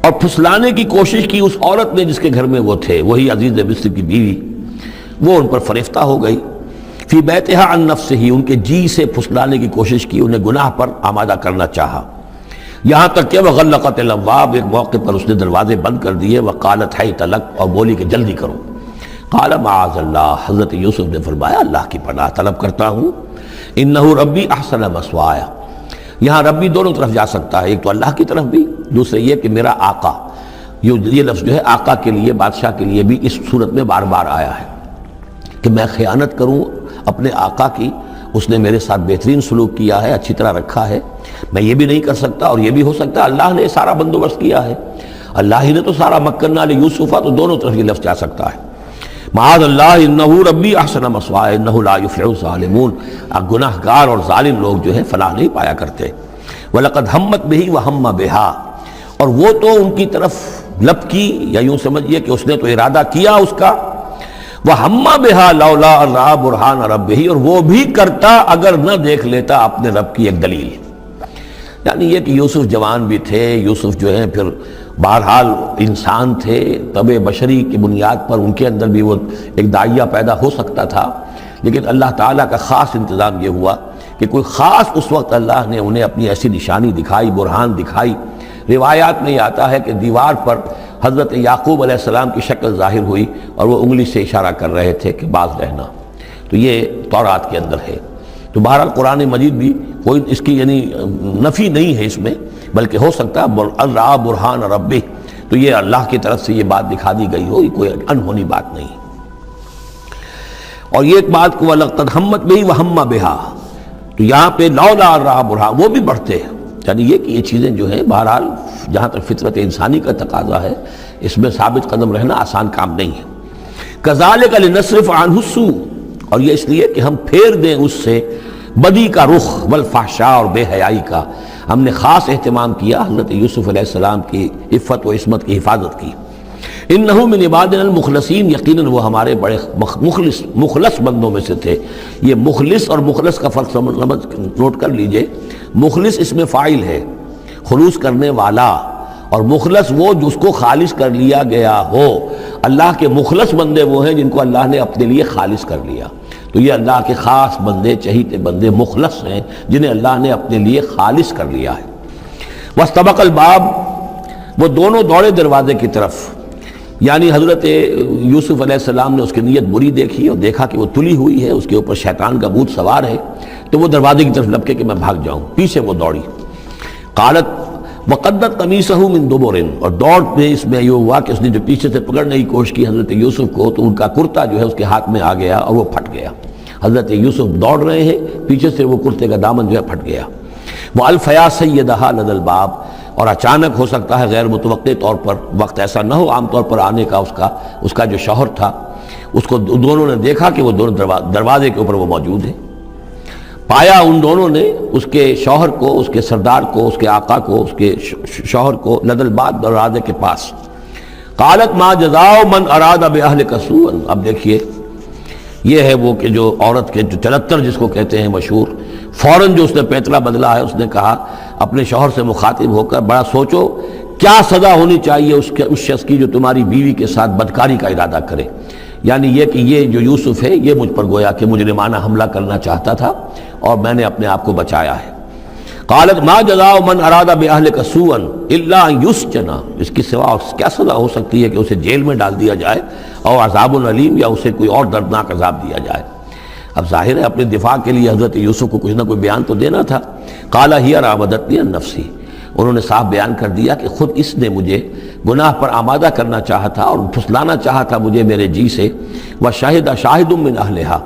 اور پھسلانے کی کوشش کی اس عورت نے جس کے گھر میں وہ تھے، وہی عزیز مصر کی بیوی، وہ ان پر فریفتہ ہو گئی۔ فی بیتہا عن نفسہ، ان کے جی سے پھسلانے کی کوشش کی، انہیں گناہ پر آمادہ کرنا چاہا، یہاں تک کہ وغلقت الابواب، ایک موقع پر اس نے دروازے بند کر دیے، وقالت حیت لک، اور بولی کہ جلدی کرو۔ قال معاذ اللہ، حضرت یوسف نے فرمایا اللہ کی پناہ طلب کرتا ہوں، انہ ربی احسن مثوایا، یہاں ربی دونوں طرف جا سکتا ہے، ایک تو اللہ کی طرف بھی، دوسرے یہ کہ میرا آقا، یہ لفظ جو ہے آقا کے لیے، بادشاہ کے لیے بھی اس صورت میں بار بار آیا ہے کہ میں خیانت کروں اپنے آقا کی، اس نے میرے ساتھ بہترین سلوک کیا ہے، اچھی طرح رکھا ہے، میں یہ بھی نہیں کر سکتا، اور یہ بھی ہو سکتا ہے اللہ نے سارا بندوبست کیا ہے، اللہ ہی نے تو سارا مکننا لیوسف، تو دونوں طرف یہ لفظ جا سکتا ہے۔ معاذ اللہ انہ ربی احسن مثوایا انہ لا یفلح الظالمون، گناہ گار اور ظالم لوگ جو ہے فلاح نہیں پایا کرتے۔ وَلَقَدْ هَمَّتْ بِهِ وَهَمَّ بِهَا، اور وہ تو ان کی طرف لپ کی، یا یوں سمجھیے کہ اس نے تو ارادہ کیا اس کا، وَهَمَّ بِهَا لَوْلَا أَن رَأَىٰ بُرْهَانَ رَبِّهِ، اور وہ بھی کرتا اگر نہ دیکھ لیتا اپنے رب کی ایک دلیل۔ یعنی یہ کہ یوسف جوان بھی تھے، یوسف جو ہیں پھر بہرحال انسان تھے، طبع بشری کی بنیاد پر ان کے اندر بھی وہ ایک داعیہ پیدا ہو سکتا تھا، لیکن اللہ تعالیٰ کا خاص انتظام یہ ہوا کہ کوئی خاص اس وقت اللہ نے انہیں اپنی ایسی نشانی دکھائی، برہان دکھائی۔ روایات میں یہ آتا ہے کہ دیوار پر حضرت یعقوب علیہ السلام کی شکل ظاہر ہوئی اور وہ انگلی سے اشارہ کر رہے تھے کہ باز رہنا، تو یہ تورات کے اندر ہے۔ تو بہرحال قرآن مجید بھی کوئی اس کی یعنی نفی نہیں ہے اس میں، بلکہ ہو سکتا ہے رَأَىٰ بُرْهَانَ رَبِّهِ، تو یہ اللہ کی طرف سے یہ بات دکھا دی گئی ہو، یہ کوئی انہونی بات نہیں۔ اور یہ ایک بات کو وَلَقَدْ هَمَّتْ بِهِ وَهَمَّ بِهَا، تو یہاں پہ لولا رَأَىٰ بُرْهَانَ، وہ بھی بڑھتے ہیں، یعنی یہ کہ یہ چیزیں جو ہیں بہرحال جہاں تک فطرت انسانی کا تقاضا ہے اس میں ثابت قدم رہنا آسان کام نہیں ہے۔ كَذَلِكَ لِنَصْرِفَ عَنْهُ السُّوءَ، اور یہ اس لیے کہ ہم پھیر دیں اس سے بدی کا رخ، والفحشاء، اور بے حیائی کا۔ ہم نے خاص اہتمام کیا حضرت یوسف علیہ السلام کی عفت و عصمت کی حفاظت کی۔ انہو من عبادنا المخلصین، یقیناً وہ ہمارے بڑے مخلص بندوں میں سے تھے۔ یہ مخلص اور مخلص کا فرق نوٹ کر لیجئے۔ مخلص اس میں فاعل ہے، خلوص کرنے والا، اور مخلص وہ جس کو خالص کر لیا گیا ہو۔ اللہ کے مخلص بندے وہ ہیں جن کو اللہ نے اپنے لیے خالص کر لیا، تو یہ اللہ کے خاص بندے، چہیتے بندے مخلص ہیں جنہیں اللہ نے اپنے لیے خالص کر لیا ہے۔ واستبق الباب، وہ دونوں دوڑے دروازے کی طرف، یعنی حضرت یوسف علیہ السلام نے اس کی نیت بری دیکھی اور دیکھا کہ وہ تلی ہوئی ہے، اس کے اوپر شیطان کا بھوت سوار ہے، تو وہ دروازے کی طرف لپکے کہ میں بھاگ جاؤں، پیچھے وہ دوڑی۔ قالت وقدت قمیصہ من دبر، اور دوڑ میں اس میں یہ ہوا کہ اس نے جو پیچھے سے پکڑنے کی کوشش کی حضرت یوسف کو، تو ان کا کرتا جو ہے اس کے ہاتھ میں آ گیا اور وہ پھٹ گیا۔ حضرت یوسف دوڑ رہے ہیں، پیچھے سے وہ کرتے کا دامن جو ہے پھٹ گیا۔ وَأَلْفَيَا سَيِّدَهَا لَدَى الْبَابِ، اور اچانک ہو سکتا ہے غیر متوقع طور پر، وقت ایسا نہ ہو عام طور پر آنے کا اس کا جو شوہر تھا، اس کو دونوں نے دیکھا کہ وہ دونوں دروازے کے اوپر وہ موجود ہیں۔ پایا ان دونوں نے اس کے شوہر کو، اس کے سردار کو، اس کے آقا کو، اس کے شوہر کو لدى الباب، دروازے کے پاس۔ قالت ما جزاء من اراد باهلك سوءا، اب دیکھیے یہ ہے وہ کہ جو عورت کے جو چلتر جس کو کہتے ہیں مشہور، فوراً جو اس نے پیتلا بدلا ہے، اس نے کہا اپنے شوہر سے مخاطب ہو کر، بڑا سوچو کیا سزا ہونی چاہیے اس شخص کی جو تمہاری بیوی کے ساتھ بدکاری کا ارادہ کرے، یعنی یہ کہ یہ جو یوسف ہے یہ مجھ پر گویا کہ مجرمانہ حملہ کرنا چاہتا تھا اور میں نے اپنے آپ کو بچایا ہے۔ قالت ما جزاء من اراد باهلك سوءا الا ان يسجن، اس کی سوا کیا سزا ہو سکتی ہے کہ اسے جیل میں ڈال دیا جائے، اور عذاب علیم، یا اسے کوئی اور دردناک عذاب دیا جائے۔ اب ظاہر ہے اپنے دفاع کے لیے حضرت یوسف کو کچھ نہ کوئی بیان تو دینا تھا۔ قال هي راودتني عن نفسي، انہوں نے صاف بیان کر دیا کہ خود اس نے مجھے گناہ پر آمادہ کرنا چاہا تھا اور پھسلانا چاہا تھا مجھے میرے جی سے۔ وشاہد شاہد من اہلہا،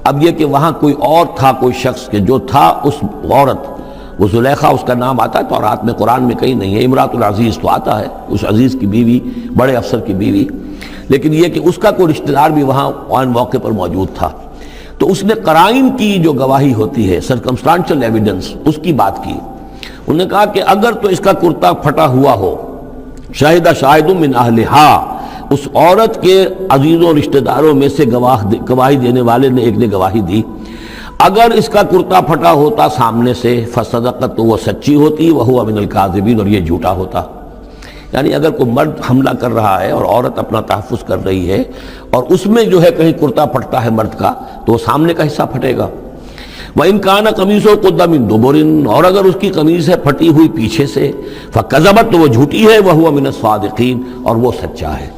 اب یہ کہ وہاں کوئی اور تھا، کوئی شخص کہ جو تھا اس عورت، وہ زلیخا اس کا نام آتا ہے تورات میں، قرآن میں کہیں نہیں ہے، امراۃ العزیز تو آتا ہے، اس عزیز کی بیوی، بڑے افسر کی بیوی، لیکن یہ کہ اس کا کوئی رشتہ دار بھی وہاں آن موقع پر موجود تھا، تو اس نے قرائن کی جو گواہی ہوتی ہے، سرکمسٹانشل ایویڈنس، اس کی بات کی۔ انہوں نے کہا کہ اگر تو اس کا کرتا پھٹا ہوا ہو، شاہدہ شاہد من اہلہا، اس عورت کے عزیزوں رشتہ داروں میں سے گواہی دینے والے نے ایک نے گواہی دی، اگر اس کا کرتا پھٹا ہوتا سامنے سے، فصدقت، تو وہ سچی ہوتی، وہو من الکاذبین، اور یہ جھوٹا ہوتا۔ یعنی اگر کوئی مرد حملہ کر رہا ہے اور عورت اپنا تحفظ کر رہی ہے اور اس میں جو ہے کہیں کرتا پھٹتا ہے مرد کا، تو وہ سامنے کا حصہ پھٹے گا۔ وَإِن كَانَ قَمِيصُهُ قُدَّ مِن دُبُرٍ، اور اگر اس کی قمیص ہے پھٹی ہوئی پیچھے سے، فَكَذَبَتْ، تو وہ جھوٹی ہے، وَهُوَ مِنَ الصَّادِقِينَ، اور وہ سچا ہے۔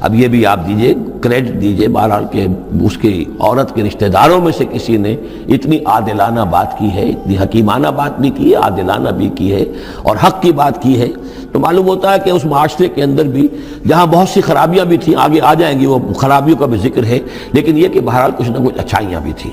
اب یہ بھی آپ دیجئے، کریڈٹ دیجئے بہرحال کہ اس کی عورت کے رشتہ داروں میں سے کسی نے اتنی عادلانہ بات کی ہے، اتنی حکیمانہ بات بھی کی ہے، عادلانہ بھی کی ہے اور حق کی بات کی ہے، تو معلوم ہوتا ہے کہ اس معاشرے کے اندر بھی جہاں بہت سی خرابیاں بھی تھیں، آگے آ جائیں گی وہ خرابیوں کا بھی ذکر ہے، لیکن یہ کہ بہرحال کچھ نہ کچھ اچھائیاں بھی تھیں۔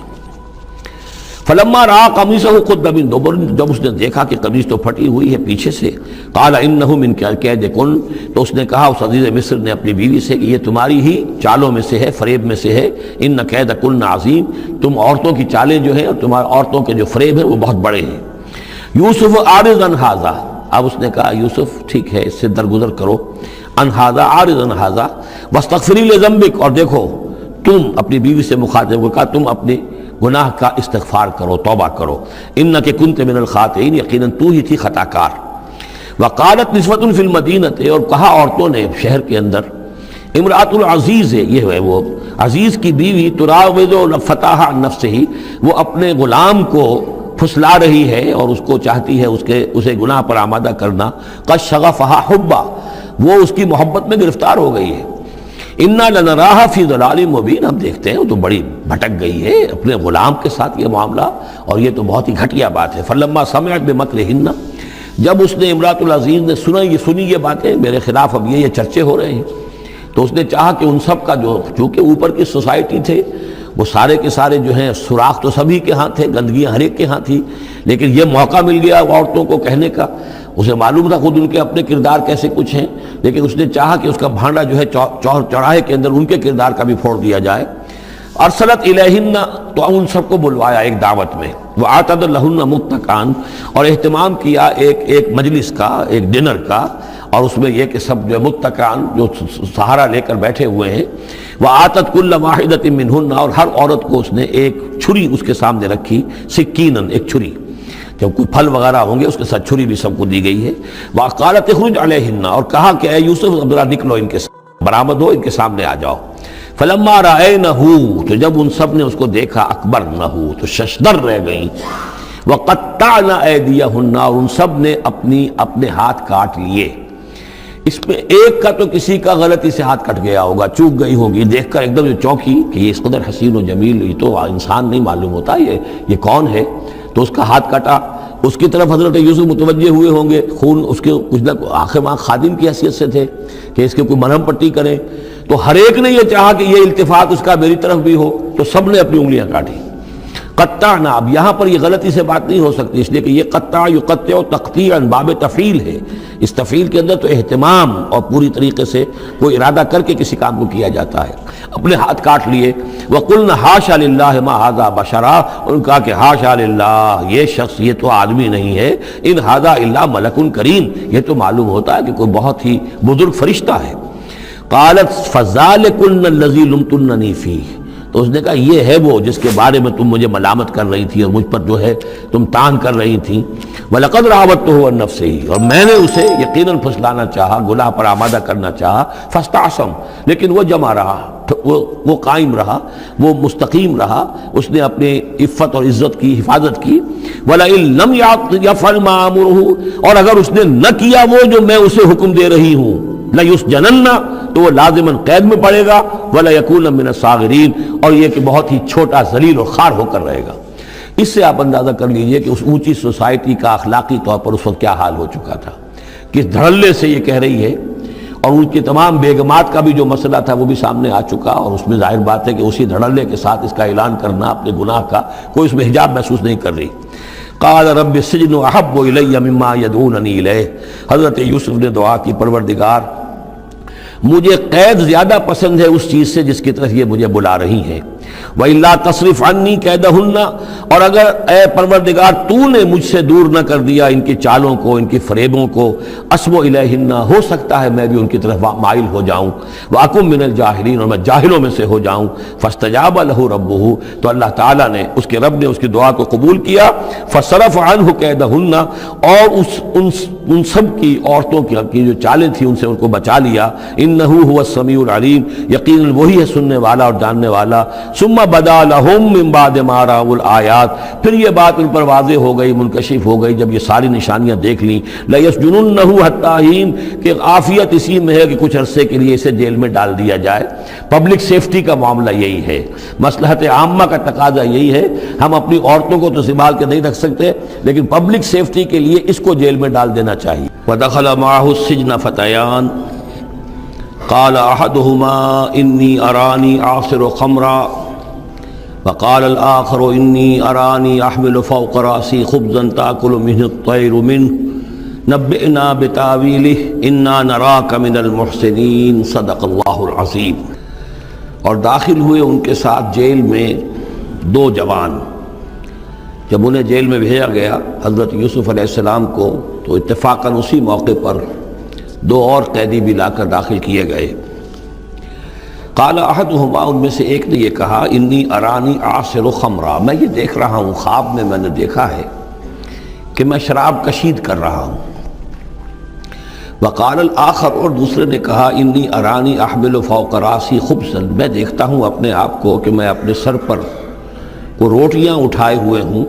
فلما رأى قميصه قد من دبر، جب اس نے دیکھا کہ قمیص تو پھٹی ہوئی ہے پیچھے سے، قال انه من کیدکن، تو اس نے کہا اس عزیز مصر نے اپنی بیوی سے کہ یہ تمہاری ہی چالوں میں سے ہے، فریب میں سے ہے، ان کیدکن عظیم، تم عورتوں کی چالیں جو ہیں اور تمہارے عورتوں کے جو فریب ہیں وہ بہت بڑے ہیں۔ یوسف اعرض عن ھذا، اب اس نے کہا یوسف ٹھیک ہے اس سے درگزر کرو، عن ھذا، اعرض عن ھذا، واستغفری لذنبک، اور دیکھو تم اپنی بیوی سے مخاطب کو کہا تم اپنے گناہ کا استغفار کرو، توبہ کرو، انک کنت من الخاطئین، یقیناً تو ہی تھی خطا کار۔ وقالت نسوۃ فی المدینۃ، اور کہا عورتوں نے شہر کے اندر، امرأۃ العزیز ہے، یہ ہے وہ عزیز کی بیوی، تراود فتاح عن نفسہ، وہ اپنے غلام کو پھسلا رہی ہے اور اس کو چاہتی ہے اسے گناہ پر آمادہ کرنا، قد شغفہا حبا، وہ اس کی محبت میں گرفتار ہو گئی ہے، انا لنراہا فی ضلال مبین، ہم دیکھتے ہیں وہ تو بڑی بھٹک گئی ہے اپنے غلام کے ساتھ یہ معاملہ، اور یہ تو بہت ہی گھٹیا بات ہے۔ فلما سمعت بمکرہن، جب اس نے امرأۃ العزیز نے سنی یہ باتیں میرے خلاف، اب یہ چرچے ہو رہے ہیں، تو اس نے چاہا کہ ان سب کا جو چونکہ اوپر کی سوسائٹی تھے وہ سارے کے سارے جو ہیں سوراخ تو سبھی کے ہاں تھے، گندگیاں ہر ایک کے ہاں تھی، لیکن یہ موقع مل گیا عورتوں کو کہنے کا، اسے معلوم تھا خود ان کے اپنے کردار کیسے کچھ ہیں، لیکن اس نے چاہا کہ اس کا بھانڈا جو ہے چوراہے کے اندر ان کے کردار کا بھی پھوڑ دیا جائے۔ ارسلت الیہن، تو ان سب کو بلوایا ایک دعوت میں، وَأَعْتَدَ لَهُنَّ مُتَّكَئًا، اور اہتمام کیا ایک مجلس کا، ایک ڈنر کا، اور اس میں یہ کہ سب جو متکئان جو سہارا لے کر بیٹھے ہوئے ہیں، وَآتَتْ كُلَّ وَاحِدَةٍ مِّنْهُنَّ، اور ہر عورت کو اس نے ایک چھری اس کے سامنے رکھی، سکیناً، ایک چھری، جب کوئی پھل وغیرہ ہوں گے اس کے ساتھ چھری بھی سب کو دی گئی ہے، وَقَالَتِ اخْرُجْ عَلَيْهِنَّ، اور کہا کہ اے یوسف ذرا نکلو ان کے ساتھ، برآمد ہو، ان کے سامنے آ جاؤ۔ فلما رأینہ، تو جب ان سب نے اس کو دیکھا، اکبرنہ، تو ششدر رہ گئیں، وقطعن ایدیہن، اور ان سب نے اپنے ہاتھ کاٹ لیے۔ اس میں ایک کا تو کسی کا غلطی سے ہاتھ کٹ گیا ہوگا، چوک گئی ہوگی، دیکھ کر ایک دم چونکی کہ یہ اس قدر حسین و جمیل، یہ تو انسان نہیں معلوم ہوتا یہ کون ہے، تو اس کا ہاتھ کٹا۔ اس کی طرف حضرت یوسف متوجہ ہوئے ہوں گے، خون اس کے کچھ نہ آخر وہاں خادم کی حیثیت سے تھے کہ اس کے کوئی مرہم پٹی کریں، تو ہر ایک نے یہ چاہا کہ یہ التفات اس کا میری طرف بھی ہو، تو سب نے اپنی انگلیاں کاٹی۔ قطعنا، اب یہاں پر یہ غلطی سے بات نہیں ہو سکتی، اس لیے کہ یہ قطع یقطع تقطیعا باب تفعیل ہے، اس تفعیل کے اندر تو اہتمام اور پوری طریقے سے کوئی ارادہ کر کے کسی کام کو کیا جاتا ہے۔ اپنے ہاتھ کاٹ لیے، وقلنا حاشا للہ ما ھذا بشرا، ان کہا کہ حاشا للہ، یہ شخص، یہ تو آدمی نہیں ہے، ان ھذا الا ملک کریم، یہ تو معلوم ہوتا ہے کہ کوئی بہت ہی بزرگ فرشتہ ہے۔ قالت فذلکن الذی لمتننی فیہ، تو اس نے کہا یہ ہے وہ جس کے بارے میں تم مجھے ملامت کر رہی تھی اور مجھ پر جو ہے تم تان کر رہی تھی۔ وَلَقَدْ رَاوَدتُّهُ عَن نَفْسِهِ، اور میں نے اسے یقیناً پھسلانا چاہا، گناہ پر آمادہ کرنا چاہا، فاستعصم، لیکن وہ جمع رہا، وہ قائم رہا، وہ مستقیم رہا، اس نے اپنی عفت اور عزت کی حفاظت کی۔ وَلَئِن لَّمْ يَفْعَلْ مَا آمُرُهُ، اور اگر اس نے نہ کیا وہ جو میں اسے حکم دے رہی ہوں، لَيُسْجَنَنَّ، تو وہ لازماً قید میں پڑے گا، وَلَيَكُونَ مِنَ الصَّاغِرِينَ، اور یہ کہ بہت ہی چھوٹا ذلیل اور خوار ہو کر رہے گا۔ اس سے آپ اندازہ کر لیجئے کہ اس اونچی سوسائٹی کا اخلاقی طور پر اس وقت کیا حال ہو چکا تھا، کس دھڑلے سے یہ کہہ رہی ہے، اور ان کی تمام بیگمات کا بھی جو مسئلہ تھا وہ بھی سامنے آ چکا، اور اس میں ظاہر بات ہے کہ اسی دھڑلے کے ساتھ اس کا اعلان کرنا اپنے گناہ کا، کوئی اس میں حجاب محسوس نہیں کر رہی۔ قال رب السجن احب الی مما یدعوننی الیہ، حضرت یوسف نے دعا کی، پروردگار مجھے قید زیادہ پسند ہے اس چیز سے جس کی طرف یہ مجھے بلا رہی ہیں۔ وَإِلَّا تَصْرِفْ عَنِّي كَيْدَهُنَّ، اور اگر اے پروردگار تو نے مجھ سے دور نہ کر دیا ان کی چالوں کو، ان کی فریبوں کو، أَصْبُ إِلَيْهِنَّ، ہو سکتا ہے میں بھی ان کی طرف مائل ہو جاؤں، وَأَكُن مِّنَ الْجَاهِلِينَ، اور میں جاہلوں میں سے ہو جاؤں۔ فَاسْتَجَابَ لَهُ رَبُّهُ، تو اللہ تعالیٰ نے، اس کے رب نے اس کی دعا کو قبول کیا۔ فَصَرَفَ عَنْهُ كَيْدَهُنَّ، اور ان سب کی عورتوں کی جو چالیں تھیں ان سے ان کو بچا لیا۔ إِنَّهُ هُوَ السَّمِيعُ الْعَلِيمُ، یقیناً وہی ہے سننے والا اور جاننے والا۔ ثم بدا لهم من بعد ما رأوا الآیات، پھر یہ بات ان پر واضح ہو گئی، منکشف ہو گئی جب یہ ساری نشانیاں دیکھ لیں۔ لَيَسْجُنُنَّهُ حَتَّىٰ حِينٍ، کہ عافیت اسی میں ہے کہ کچھ عرصے کے لیے اسے جیل میں ڈال دیا جائے۔ پبلک سیفٹی کا معاملہ یہی ہے، مصلحت عامہ کا تقاضا یہی ہے، ہم اپنی عورتوں کو تو سنبھال کے نہیں رکھ سکتے، لیکن پبلک سیفٹی کے لیے اس کو جیل میں ڈال دینا چاہیے۔ وَدَخَلَ مَعَهُ السِّجْنَ فَتَيَانِ قال احدهما انی ارانی اعصر خمرا وقال الآخر انی ارانی احمل فوق رأسی خبزا تأکل منه الطیر منه نبئنا بتاویلہ انا نراک من المحسنین صدق اللہ العظیم۔ اور داخل ہوئے ان کے ساتھ جیل میں دو جوان۔ جب انہیں جیل میں بھیجا گیا حضرت یوسف علیہ السلام کو، تو اتفاقاً اسی موقع پر دو اور قیدی بھی لا کر داخل کیے گئے۔ قال احدہما، ان میں سے ایک نے یہ کہا، انی ارانی اعصر خمرا، میں یہ دیکھ رہا ہوں، خواب میں نے دیکھا ہے کہ میں شراب کشید کر رہا ہوں۔ وقال الآخر، اور دوسرے نے کہا، انی ارانی احمل فوق راسی خبزا، میں دیکھتا ہوں اپنے آپ کو کہ میں اپنے سر پر وہ روٹیاں اٹھائے ہوئے ہوں،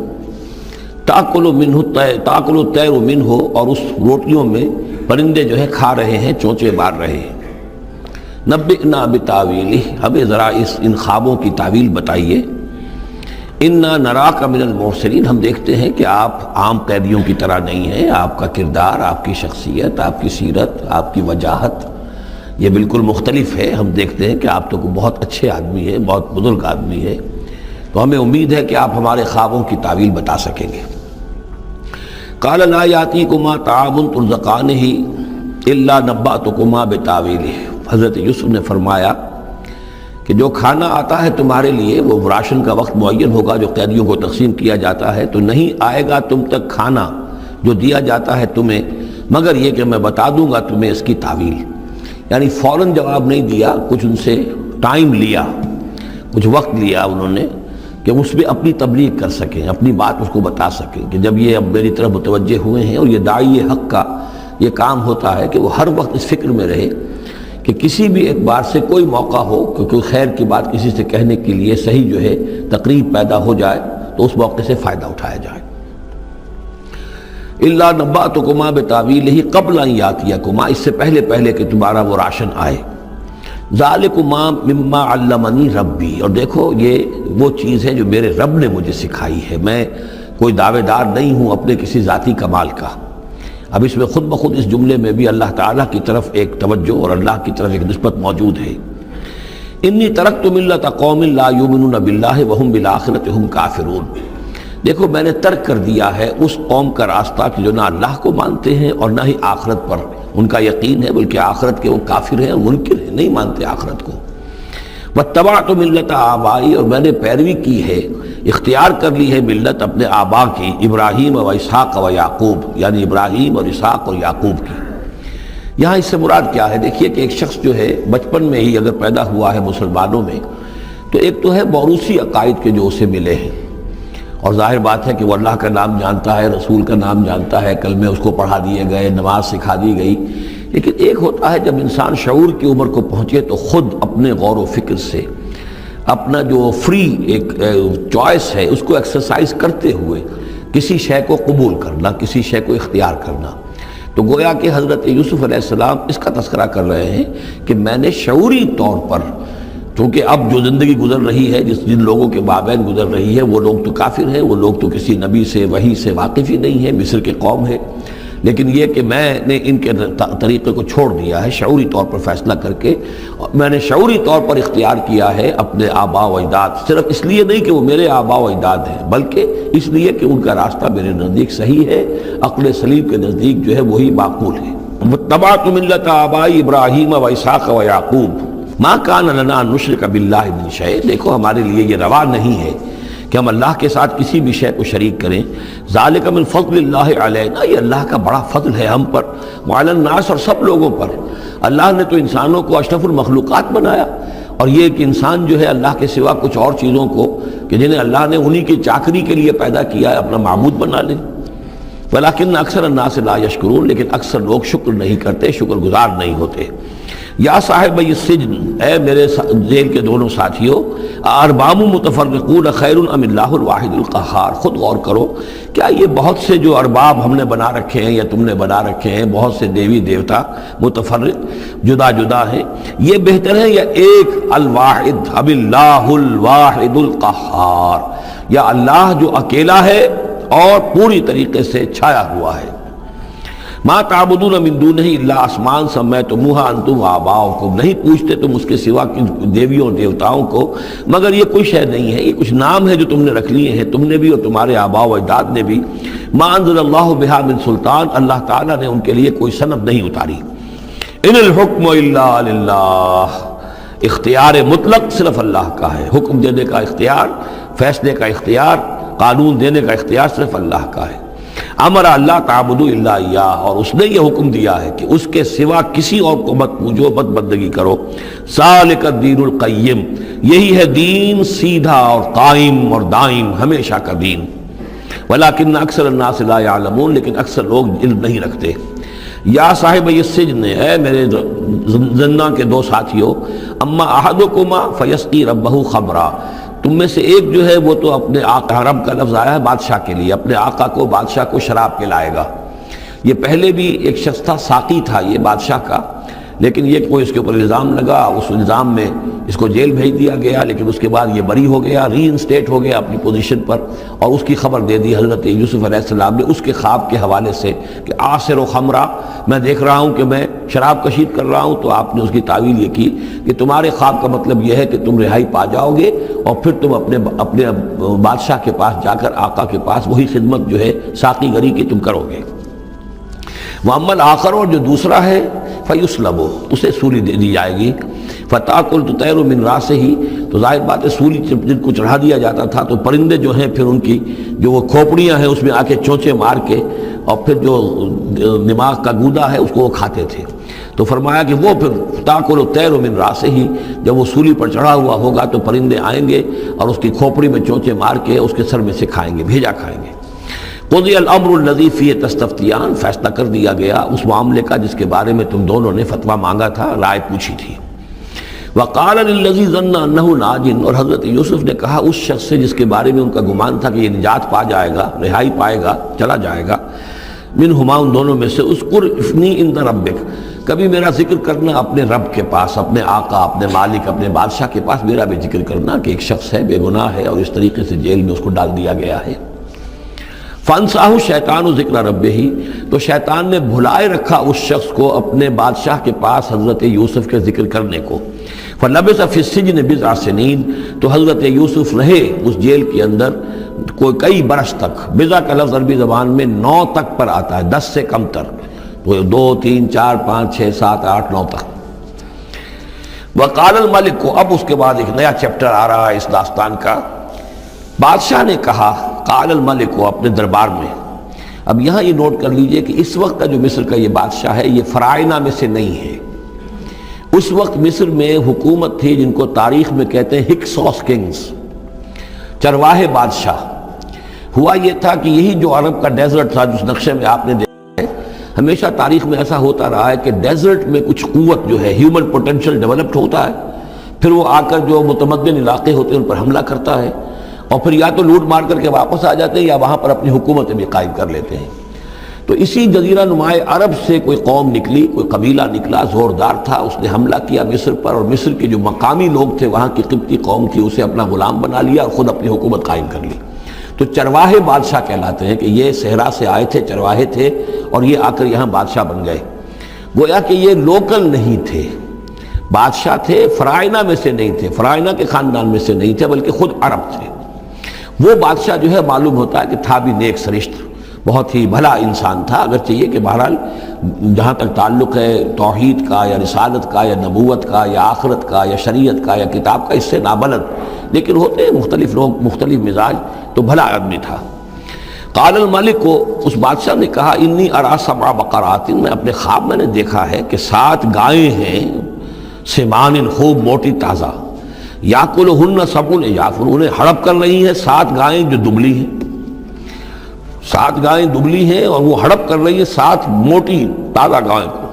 تاکل الطیر منہ، اور اس روٹیوں میں پرندے جو ہے کھا رہے ہیں، چونچے مار رہے ہیں۔ نبئنا بتاویلہ، ہمیں ذرا ان خوابوں کی تعویل بتائیے۔ انا نراک من المحسنین، ہم دیکھتے ہیں کہ آپ عام قیدیوں کی طرح نہیں ہیں، آپ کا کردار، آپ کی شخصیت، آپ کی سیرت، آپ کی وجاہت یہ بالکل مختلف ہے۔ ہم دیکھتے ہیں کہ آپ تو بہت اچھے آدمی ہیں، بہت بزرگ آدمی ہے، تو ہمیں امید ہے کہ آپ ہمارے خوابوں کی تعویل بتا سکیں گے۔ قال لا یاتیکما طعام ترزقانہ الا نبأتکما بتاویلہ، حضرت یوسف نے فرمایا کہ جو کھانا آتا ہے تمہارے لیے، وہ راشن کا وقت معین ہوگا جو قیدیوں کو تقسیم کیا جاتا ہے، تو نہیں آئے گا تم تک کھانا جو دیا جاتا ہے تمہیں، مگر یہ کہ میں بتا دوں گا تمہیں اس کی تعویل۔ یعنی فوراً جواب نہیں دیا، کچھ ان سے ٹائم لیا، کچھ وقت لیا انہوں نے کہ اس پہ اپنی تبلیغ کر سکیں، اپنی بات اس کو بتا سکیں کہ جب یہ اب میری طرف متوجہ ہوئے ہیں، اور یہ داعی حق کا یہ کام ہوتا ہے کہ وہ ہر وقت اس فکر میں رہے کہ کسی بھی اعتبار سے کوئی موقع ہو کہ کوئی خیر کی بات کسی سے کہنے کے لیے صحیح جو ہے تقریب پیدا ہو جائے تو اس موقع سے فائدہ اٹھایا جائے۔ الا نبأتکما بتاویلہ قبل ان یاتیکما، اس سے پہلے کہ تمہارا وہ راشن آئے۔ ذالکما مما علمنی ربی، اور دیکھو یہ وہ چیز ہے جو میرے رب نے مجھے سکھائی ہے، میں کوئی دعوے دار نہیں ہوں اپنے کسی ذاتی کمال کا۔ اب اس میں خود بخود اس جملے میں بھی اللہ تعالیٰ کی طرف ایک توجہ اور اللہ کی طرف ایک نسبت موجود ہے۔ انی ترکت ملت قوم لا یؤمنون باللہ وہم بالآخرۃ ہم کافرون، دیکھو میں نے ترک کر دیا ہے اس قوم کا راستہ کہ جو نہ اللہ کو مانتے ہیں اور نہ ہی آخرت پر ان کا یقین ہے، بلکہ آخرت کے وہ کافر ہیں، منکر ہیں، نہیں مانتے آخرت کو۔ واتبعت ملت آبائی، اور میں نے پیروی کی ہے، اختیار کر لی ہے ملت اپنے آبا کی، ابراہیم و اسحاق و یعقوب، یعنی ابراہیم اور اسحاق اور یعقوب کی۔ یہاں اس سے مراد کیا ہے؟ دیکھیے کہ ایک شخص جو ہے بچپن میں ہی اگر پیدا ہوا ہے مسلمانوں میں، تو ایک تو ہے موروثی عقائد کے جو اسے ملے ہیں، اور ظاہر بات ہے کہ وہ اللہ کا نام جانتا ہے، رسول کا نام جانتا ہے، کلمے اس کو پڑھا دیے گئے، نماز سکھا دی گئی۔ لیکن ایک ہوتا ہے جب انسان شعور کی عمر کو پہنچے تو خود اپنے غور و فکر سے اپنا جو فری ایک چوائس ہے اس کو ایکسرسائز کرتے ہوئے کسی شے کو قبول کرنا، کسی شے کو اختیار کرنا۔ تو گویا کہ حضرت یوسف علیہ السلام اس کا تذکرہ کر رہے ہیں کہ میں نے شعوری طور پر، چونکہ اب جو زندگی گزر رہی ہے، جن لوگوں کے مابین گزر رہی ہے، وہ لوگ تو کافر ہیں، وہ لوگ تو کسی نبی سے وحی سے واقف ہی نہیں ہے، مصر کی قوم ہے، لیکن یہ کہ میں نے ان کے طریقے کو چھوڑ دیا ہے شعوری طور پر فیصلہ کر کے، میں نے شعوری طور پر اختیار کیا ہے اپنے آبا و اجداد، صرف اس لیے نہیں کہ وہ میرے آبا و اجداد ہیں، بلکہ اس لیے کہ ان کا راستہ میرے نزدیک صحیح ہے، عقل سلیم کے نزدیک جو ہے وہی معقول ہے۔ واتبعت ملت آبائی ابراہیم و اسحاق و یعقوب ما کان لنا ان نشرک باللہ من شیء، دیکھو ہمارے لیے یہ روا نہیں ہے کہ ہم اللہ کے ساتھ کسی بھی شے کو شریک کریں۔ ذالک من فضل اللہ علینا، یہ اللہ کا بڑا فضل ہے ہم پر، وعلی الناس، اور سب لوگوں پر۔ اللہ نے تو انسانوں کو اشرف المخلوقات بنایا، اور یہ کہ انسان جو ہے اللہ کے سوا کچھ اور چیزوں کو کہ جنہیں اللہ نے انہی کی چاکری کے لیے پیدا کیا ہے اپنا معبود بنا لے۔ ولیکن اکثر الناس لا یشکرون، لیکن اکثر لوگ شکر نہیں کرتے، شکر گزار نہیں ہوتے۔ یا صاحب السجن، اے میرے جیل کے دونوں ساتھیوں، ارباب متفرقون خیر ام اللہ الواحد القہار، خود غور کرو، کیا یہ بہت سے جو ارباب ہم نے بنا رکھے ہیں یا تم نے بنا رکھے ہیں، بہت سے دیوی دیوتا متفرق جدا جدا ہیں، یہ بہتر ہے یا ایک الواحد ام اللہ الواحد القہار، یا اللہ جو اکیلا ہے اور پوری طریقے سے چھایا ہوا ہے۔ ما تعبدون من دونہ الا اسماء سمیتموها انتم وآباؤکم، نہیں پوچھتے تم اس کے سوا دیویوں اور دیوتاؤں کو مگر یہ کوئی شے نہیں ہے، یہ کچھ نام ہے جو تم نے رکھ لیے ہیں، تم نے بھی اور تمہارے آباء و اجداد نے بھی۔ ما انزل اللہ بہا من سلطان، اللہ تعالیٰ نے ان کے لیے کوئی سند نہیں اتاری۔ ان الحکم الا للہ، اختیار مطلق صرف اللہ کا ہے، حکم دینے کا اختیار، فیصلے کا اختیار، قانون دینے کا اختیار صرف اللہ کا ہے۔ امر اللہ تعبدوا الا اياه، اور اس نے یہ حکم دیا ہے کہ اس کے سوا کسی اور کو مت پوجو، مت بندگی کرو. ذالک الدین القیم، یہی ہے دین سیدھا اور قائم اور دائم، ہمیشہ کا دین. ولکن اکثر الناس لا يعلمون، لیکن اکثر لوگ علم نہیں رکھتے. یا صاحب السجن، اے میرے زندان کے دو ساتھیوں، اما احدکما فیسقی ربہ خمرا، تم میں سے ایک جو ہے وہ تو اپنے آقا، رب کا لفظ آیا ہے بادشاہ کے لیے، اپنے آقا کو، بادشاہ کو شراب پلائے گا. یہ پہلے بھی ایک شخص تھا، ساقی تھا یہ بادشاہ کا، لیکن یہ کوئی اس کے اوپر الزام لگا، اس الزام میں اس کو جیل بھیج دیا گیا، لیکن اس کے بعد یہ بری ہو گیا، ری انسٹیٹ ہو گیا اپنی پوزیشن پر، اور اس کی خبر دے دی حضرت یوسف علیہ السلام نے اس کے خواب کے حوالے سے کہ آصر و خمرہ، میں دیکھ رہا ہوں کہ میں شراب کشید کر رہا ہوں. تو آپ نے اس کی تعویل یہ کی کہ تمہارے خواب کا مطلب یہ ہے کہ تم رہائی پا جاؤ گے، اور پھر تم اپنے بادشاہ کے پاس جا کر، آقا کے پاس وہی خدمت جو ہے ساقی گری کی تم کرو گے. وَأَمَّا الْآخَرُ، اور جو دوسرا ہے فَيُسْلَبُ، اسے سولی دے دی جائے گی. فَتَأْكُلُ الطَّيْرُ مِنْ رَأْسِهِ، تو ظاہر بات ہے سولی جن کو چڑھا دیا جاتا تھا تو پرندے جو ہیں پھر ان کی جو وہ کھوپڑیاں ہیں اس میں آ کے چونچے مار کے، اور پھر جو دماغ کا گودا ہے اس کو وہ کھاتے تھے. تو فرمایا کہ وہ پھر تَأْكُلُ الطَّيْرُ مِنْ رَأْسِهِ، جب وہ سولی پر چڑھا ہوا ہوگا تو پرندے آئیں گے اور اس کی کھوپڑی میں چونچے مار کے اس کے سر میں سے کھائیں گے، بھیجا کھائیں گے. قضی الامر الذی فیہ تستفتیان، فیصلہ کر دیا گیا اس معاملے کا جس کے بارے میں تم دونوں نے فتویٰ مانگا تھا، رائے پوچھی تھی. وقال للذی ظن انہ ناج، اور حضرت یوسف نے کہا اس شخص سے جس کے بارے میں ان کا گمان تھا کہ یہ نجات پا جائے گا، رہائی پائے گا، چلا جائے گا، منہما، ان دونوں میں سے، اذکر افنی عند ربک، کبھی میرا ذکر کرنا اپنے رب کے پاس، اپنے آقا، اپنے مالک، اپنے بادشاہ کے پاس میرا بھی ذکر کرنا کہ ایک شخص ہے، بے گناہ ہے، اور اس طریقے سے جیل میں اس کو ڈال دیا گیا ہے. فَأَنْسَاهُ الشَّيْطَانُ ذِكْرَ رَبِّهِ، تو شیطان نے بھلائے رکھا اس شخص کو اپنے بادشاہ کے پاس حضرت یوسف کے ذکر کرنے کو. فَلَبِثَ فِي السِّجْنِ بِضْعَ سِنِينَ، تو حضرت یوسف رہے اس جیل کے اندر کئی برس تک. بضع کا لفظ عربی زبان میں 9 تک پر آتا ہے، 10 سے کم تر، تو 2 3 4 5 6 7 8 9 تک. وقال الملک کو، اب اس کے بعد ایک نیا چیپٹر آ رہا ہے اس داستان کا. بادشاہ نے کہا، قال الملک کو، اپنے دربار میں. اب یہاں یہ نوٹ کر لیجئے کہ اس وقت کا جو مصر کا یہ بادشاہ ہے یہ فرائنہ میں سے نہیں ہے. اس وقت مصر میں حکومت تھی جن کو تاریخ میں کہتے ہیں ہکسوس کنگز، چرواہے بادشاہ. ہوا یہ تھا کہ یہی جو عرب کا ڈیزرٹ تھا جس نقشے میں آپ نے دیکھا ہے، ہمیشہ تاریخ میں ایسا ہوتا رہا ہے کہ ڈیزرٹ میں کچھ قوت جو ہے، ہیومن پوٹینشل ڈیولپڈ ہوتا ہے، پھر وہ آ کر جو متمدن علاقے ہوتے ہیں ان پر حملہ کرتا ہے، اور پھر یا تو لوٹ مار کر کے واپس آ جاتے ہیں یا وہاں پر اپنی حکومتیں بھی قائم کر لیتے ہیں. تو اسی جزیرہ نماء عرب سے کوئی قوم نکلی، کوئی قبیلہ نکلا، زوردار تھا، اس نے حملہ کیا مصر پر، اور مصر کے جو مقامی لوگ تھے، وہاں کی قبطی قوم تھی، اسے اپنا غلام بنا لیا اور خود اپنی حکومت قائم کر لی. تو چرواہے بادشاہ کہلاتے ہیں کہ یہ صحرا سے آئے تھے، چرواہے تھے، اور یہ آ کر یہاں بادشاہ بن گئے. گویا کہ یہ لوکل نہیں تھے، بادشاہ تھے، فرائنہ میں سے نہیں تھے، فرائنہ کے خاندان میں سے نہیں تھے، بلکہ خود عرب تھے. وہ بادشاہ جو ہے معلوم ہوتا ہے کہ تھا بھی نیک سرشت، بہت ہی بھلا انسان تھا، اگرچہ یہ کہ بہرحال جہاں تک تعلق ہے توحید کا یا رسالت کا یا نبوت کا یا آخرت کا یا شریعت کا یا کتاب کا، اس سے نابلد، لیکن ہوتے ہیں مختلف لوگ، مختلف مزاج، تو بھلا آدمی تھا. قال الملک کو، اس بادشاہ نے کہا، انی ارا سبع بقرات، میں اپنے خواب میں نے دیکھا ہے کہ 7 گائیں ہیں، سمان، خوب موٹی تازہ، یاکلہن سبع عجاف، انہیں ہڑپ کر رہی ہیں 7 گائیں جو دبلی ہیں، 7 گائیں دبلی ہیں اور وہ ہڑپ کر رہی ہیں 7 موٹی تازہ گائیں کو.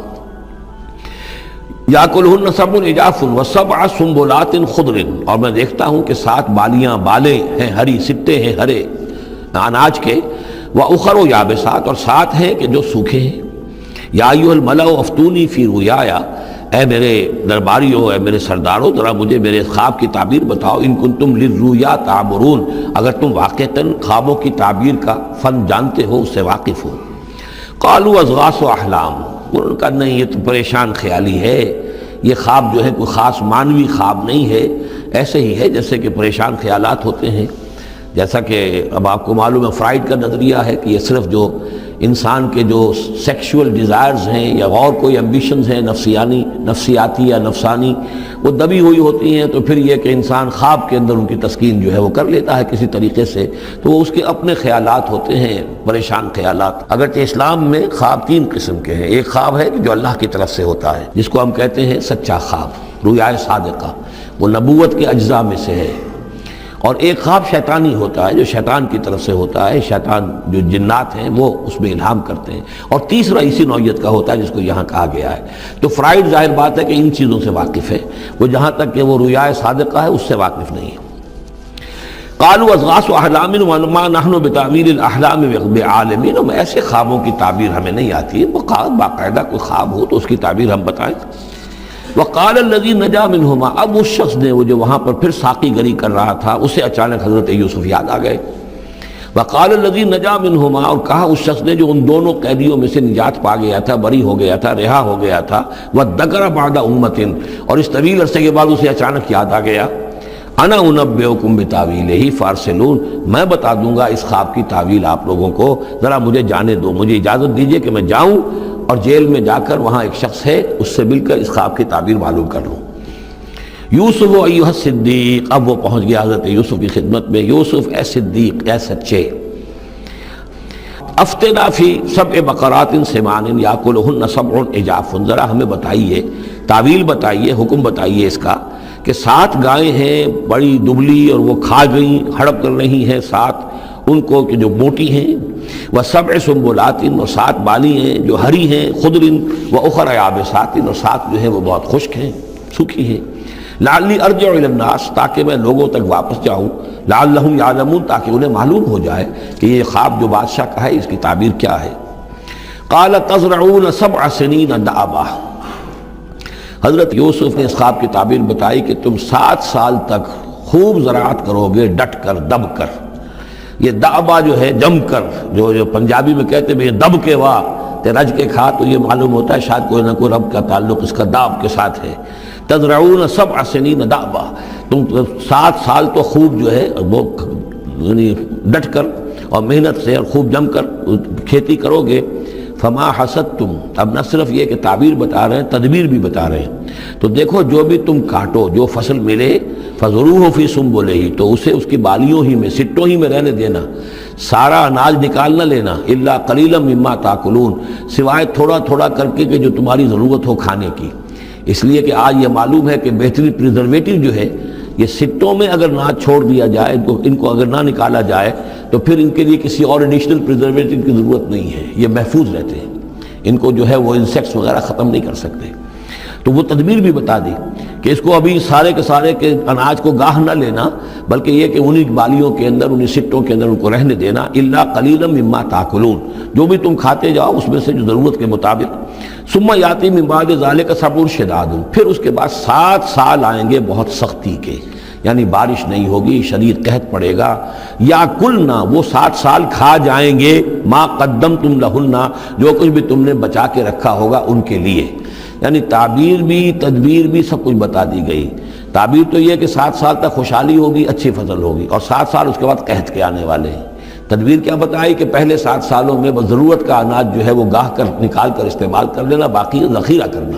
یاکلہن سبع عجاف وسبع سنبلات خضر، اور میں دیکھتا ہوں کہ 7 بالیاں، بالیں ہیں ہری، سٹے ہیں ہرے اناج کے، واخر یابسات، اور 7 ہیں کہ جو سوکھے ہیں. یا ایھا الملأ افتونی فی رؤیایا، اے میرے درباریوں، اے میرے سرداروں، ذرا مجھے میرے خواب کی تعبیر بتاؤ. ان کنتم للرؤیا تعبرون، اگر تم واقعتاً خوابوں کی تعبیر کا فن جانتے ہو، اس سے واقف ہو. قالوا اضغاث احلام، انہوں نے کہا نہیں، یہ تو پریشان خیالی ہے، یہ خواب جو ہے کوئی خاص معنوی خواب نہیں ہے، ایسے ہی ہے جیسے کہ پریشان خیالات ہوتے ہیں. جیسا کہ اب آپ کو معلوم ہے فرائڈ کا نظریہ ہے کہ یہ صرف جو انسان کے جو سیکشول ڈیزائرز ہیں یا اور کوئی ایمبیشنز ہیں نفسیاتی یا نفسانی، وہ دبی ہوئی ہوتی ہیں، تو پھر یہ کہ انسان خواب کے اندر ان کی تسکین جو ہے وہ کر لیتا ہے کسی طریقے سے، تو وہ اس کے اپنے خیالات ہوتے ہیں، پریشان خیالات۔ اگرچہ اسلام میں خواب 3 قسم کے ہیں۔ ایک خواب ہے جو اللہ کی طرف سے ہوتا ہے، جس کو ہم کہتے ہیں سچا خواب، رؤیا صادقہ، وہ نبوت کے اجزاء میں سے ہے۔ اور ایک خواب شیطانی ہوتا ہے جو شیطان کی طرف سے ہوتا ہے، شیطان جو جنات ہیں وہ اس میں الہام کرتے ہیں۔ اور تیسرا اسی نوعیت کا ہوتا ہے جس کو یہاں کہا گیا ہے۔ تو فرائڈ ظاہر بات ہے کہ ان چیزوں سے واقف ہے، وہ جہاں تک کہ وہ رؤیا صادقہ ہے اس سے واقف نہیں ہے۔ قالوا اضغاث احلام وما نحن بتاویل الاحلام بعالمین، ہم ایسے خوابوں کی تعبیر ہمیں نہیں آتی ہے، وہ باقاعدہ کوئی خواب ہو تو اس کی تعبیر ہم بتائیں۔ وقال الذی نجا منہما، اب اس شخص نے، وہ جو وہاں پر پھر ساقی گری کر رہا تھا، اسے اچانک حضرت یوسف یاد آ گئے۔ وقال الذی نجا منہما، اور کہا اس شخص نے جو ان دونوں قیدیوں میں سے نجات پا گیا تھا، بری ہو گیا تھا، رہا ہو گیا تھا، وذکر بعد امۃ، اور اس طویل عرصے کے بعد اسے اچانک یاد آ گیا، انا انبئکم بتاویلہ فارسلون، میں بتا دوں گا اس خواب کی تعویل آپ لوگوں کو، ذرا مجھے جانے دو، مجھے اجازت دیجئے کہ میں جاؤں اور جیل میں جا کر وہاں ایک شخص ہے اس سے مل کر اس خواب کی تعبیر معلوم کر لوں۔ یوسف ایھا الصدیق، اب وہ پہنچ گیا حضرت یوسف کی خدمت میں۔ یوسف اے صدیق، اے سچے، افتنا فی سبع بقرات سمان یاکلہن سبع عجاف، ذرا ہمیں بتائیے، تعویل بتائیے، حکم بتائیے اس کا کہ 7 گائیں ہیں بڑی دبلی اور وہ کھا گئیں، ہڑپ کر رہی ہیں، 7 ان کو کہ جو موٹی ہیں، وسبع سنبلات، اور 7 بالی ہیں جو ہری ہیں، خضر واخر یابسات، اور 7 جو ہیں وہ بہت خشک ہیں، سوکھی ہیں، لعلی ارجع الی الناس، تاکہ میں لوگوں تک واپس جاؤں، لعلہم یعلمون، تاکہ انہیں معلوم ہو جائے کہ یہ خواب جو بادشاہ کا ہے اس کی تعبیر کیا ہے۔ قال تزرعون 7 سنین دأبا، حضرت یوسف نے اس خواب کی تعبیر بتائی کہ تم 7 سال تک خوب زراعت کرو گے، ڈٹ کر، دب کر۔ یہ دأبا جو ہے جم کر، جو پنجابی میں کہتے ہیں دب کے واہ تے رج کے کھا، تو یہ معلوم ہوتا ہے شاید کوئی نہ کوئی رب کا تعلق اس کا داب کے ساتھ ہے۔ تزرعون 7 سنین دأبا، تم 7 سال تو خوب جو ہے وہ یعنی ڈٹ کر اور محنت سے اور خوب جم کر کھیتی کرو گے۔ فما حصدتم، اب نہ صرف یہ کہ تعبیر بتا رہے ہیں، تدبیر بھی بتا رہے ہیں، تو دیکھو جو بھی تم کاٹو، جو فصل ملے، فذروہ فی سنبلہ، تو اسے اس کی بالیوں ہی میں، سٹوں ہی میں رہنے دینا، سارا اناج نکال نہ لینا، الا قلیلا مما تاکلون، سوائے تھوڑا تھوڑا کر کے کہ جو تمہاری ضرورت ہو کھانے کی۔ اس لیے کہ آج یہ معلوم ہے کہ بہترین پریزرویٹو جو ہے یہ سٹوں میں اگر نہ چھوڑ دیا جائے، ان کو اگر نہ نکالا جائے تو پھر ان کے لیے کسی اور ایڈیشنل پریزرویٹو کی ضرورت نہیں ہے، یہ محفوظ رہتے ہیں، ان کو جو ہے وہ انسیکٹس وغیرہ ختم نہیں کر سکتے۔ تو وہ تدبیر بھی بتا دی کہ اس کو ابھی سارے کے سارے کے اناج کو گاہ نہ لینا، بلکہ یہ کہ انہی بالیوں کے اندر، انہی سٹوں کے اندر ان کو رہنے دینا، الا قلیلا مما تاکلون، جو بھی تم کھاتے جاؤ اس میں سے جو ضرورت کے مطابق۔ ثم یاتی من بعد ذلک صبر شداد، پھر اس کے بعد 7 سال آئیں گے بہت سختی کے، یعنی بارش نہیں ہوگی، شدید قحط پڑے گا، یا کلنا، وہ 7 سال کھا جائیں گے، ما قدمتم لہن، جو کچھ بھی تم نے بچا کے رکھا ہوگا ان کے لیے۔ یعنی تعبیر بھی، تدبیر بھی، سب کچھ بتا دی گئی۔ تعبیر تو یہ کہ 7 سال تک خوشحالی ہوگی، اچھی فصل ہوگی، اور 7 سال اس کے بعد قحط کے آنے والے ہیں۔ تدبیر کیا بتائی کہ پہلے 7 سالوں میں بس ضرورت کا اناج جو ہے وہ گاہ کر نکال کر استعمال کر لینا، باقی ذخیرہ کرنا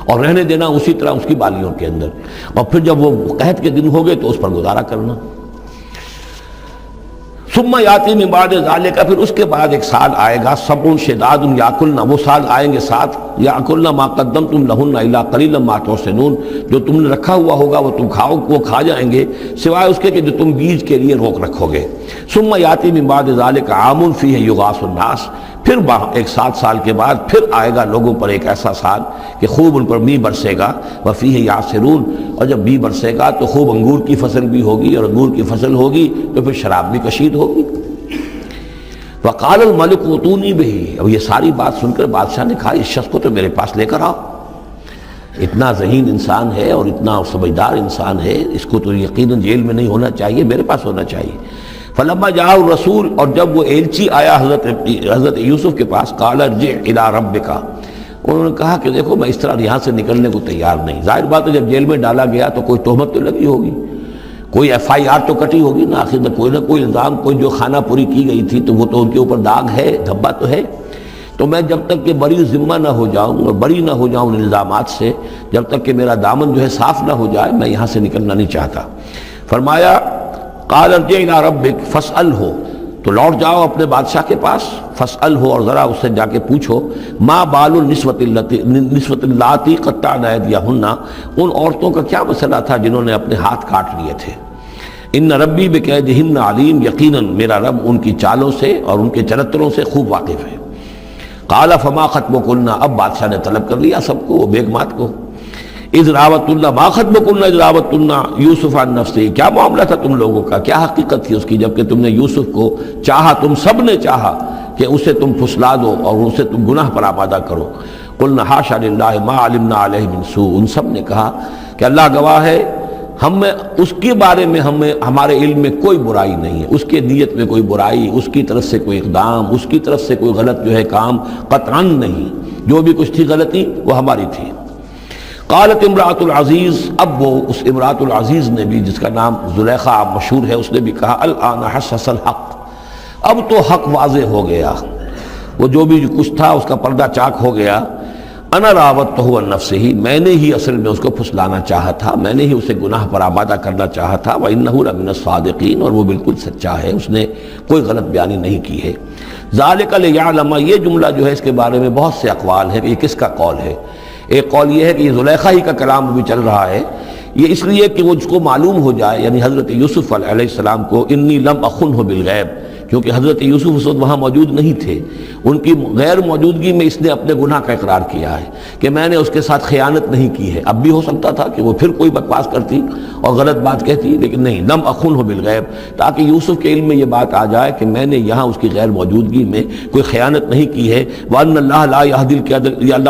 اور رہنے دینا اسی طرح اس کی بالیوں کے اندر، اور پھر جب وہ قحط کے دن ہو گئے تو اس پر گزارا کرنا۔ ثم یاتی من بعد ذالک، پھر اس کے بعد ایک سال آئے گا، سبع شداد یاکلن، وہ سال آئیں گے 7، یاکلن ما قدمتم لہن الا قلیلا ما تحسنون، جو تم نے رکھا ہوا ہوگا وہ تم کھاؤ، وہ کھا جائیں گے، سوائے اس کے کہ جو تم بیج کے لیے روک رکھو گے۔ ثم یاتی من بعد ذالک عام فیہ یغاث الناس، پھر ایک 7 سال کے بعد پھر آئے گا لوگوں پر ایک ایسا سال کہ خوب ان پر می برسے گا، وفیہ یعصرون، اور جب می برسے گا تو خوب انگور کی فصل بھی ہوگی، اور انگور کی فصل ہوگی تو پھر شراب بھی کشید ہوگی۔ وقال الملک اوتونی بہ، اب یہ ساری بات سن کر بادشاہ نے کہا اس شخص کو تو میرے پاس لے کر آؤ، اتنا ذہین انسان ہے اور اتنا سمجھدار انسان ہے، اس کو تو یقیناً جیل میں نہیں ہونا چاہیے، میرے پاس ہونا چاہیے۔ فلما جاء الرسول، اور جب وہ ایلچی آیا حضرت یوسف کے پاس، قال ارجع الی ربک، انہوں نے کہا کہ دیکھو میں اس طرح یہاں سے نکلنے کو تیار نہیں۔ ظاہر بات ہے جب جیل میں ڈالا گیا تو کوئی تہمت تو لگی ہوگی، کوئی ایف آئی آر تو کٹی ہوگی نا، آخر میں کوئی نہ کوئی الزام، کوئی جو خانہ پوری کی گئی تھی تو وہ تو ان کے اوپر داغ ہے، دھبا تو ہے۔ تو میں جب تک کہ بری ذمہ نہ ہو جاؤں اور بری نہ ہو جاؤں ان الزامات سے، جب تک کہ میرا دامن جو ہے صاف نہ ہو جائے، میں یہاں سے نکلنا نہیں چاہتا۔ فرمایا قال ارجع الی ربک فاسألہ، تو لوٹ جاؤ اپنے بادشاہ کے پاس، فاسألہ، اور ذرا اس سے جا کے پوچھو، ما بال النسوۃ اللاتی قطعن ایدیہن، ان عورتوں کا کیا مسئلہ تھا جنہوں نے اپنے ہاتھ کاٹ لیے تھے۔ ان ربی بکیدہن علیم، یقیناً میرا رب ان کی چالوں سے اور ان کے چرتروں سے خوب واقف ہے۔ قال فما خطبکن، اب بادشاہ نے طلب کر لیا سب کو، وہ بیگمات کو، اذ راوتن، ما خطبکن اذ راوتن یوسف عن نفسہ، کیا معاملہ تھا تم لوگوں کا، کیا حقیقت تھی اس کی جبکہ تم نے یوسف کو چاہا، تم سب نے چاہا کہ اسے تم پھسلا دو اور اسے تم گناہ پر آمادہ کرو۔ قلنا حاشا للہ ما علمنا علیہ من سوء، ان سب نے کہا کہ اللہ گواہ ہے، ہم میں اس کے بارے میں ہمارے علم میں کوئی برائی نہیں ہے، اس کے نیت میں کوئی برائی، اس کی طرف سے کوئی اقدام، اس کی طرف سے کوئی غلط جو ہے کام قطعاً نہیں، جو بھی کچھ تھی غلطی وہ ہماری تھی۔ قالت امرأۃ العزیز، اب وہ اس امرأۃ العزیز نے بھی، جس کا نام زلیخا مشہور ہے، اس نے بھی کہا الآن حسس الحق، اب تو حق واضح ہو گیا، وہ جو بھی کچھ تھا اس کا پردہ چاک ہو گیا۔ انا راوتہ عن نفسہ، میں نے ہی اصل میں اس کو پھسلانا چاہا تھا، میں نے ہی اسے گناہ پر آمادہ کرنا چاہا تھا، وانہ لمن الصادقین، اور وہ بالکل سچا ہے، اس نے کوئی غلط بیانی نہیں کی ہے۔ ذالک لیعلم، یہ جملہ جو ہے اس کے بارے میں بہت سے اقوال ہیں کہ یہ کس کا قول ہے۔ ایک قول یہ ہے کہ یہ زلیخا ہی کا کلام بھی چل رہا ہے، یہ اس لیے کہ وہ اس کو معلوم ہو جائے، یعنی حضرت یوسف علیہ السلام کو، انی لم اخنہ بالغیب، کیونکہ حضرت یوسف اس وقت وہاں موجود نہیں تھے، ان کی غیر موجودگی میں اس نے اپنے گناہ کا اقرار کیا ہے کہ میں نے اس کے ساتھ خیانت نہیں کی ہے۔ اب بھی ہو سکتا تھا کہ وہ پھر کوئی بکواس کرتی اور غلط بات کہتی، لیکن نہیں، لم اخنہ بالغیب، تاکہ یوسف کے علم میں یہ بات آ جائے کہ میں نے یہاں اس کی غیر موجودگی میں کوئی خیانت نہیں کی ہے۔ وَأَنَّ اللَّهَ لَا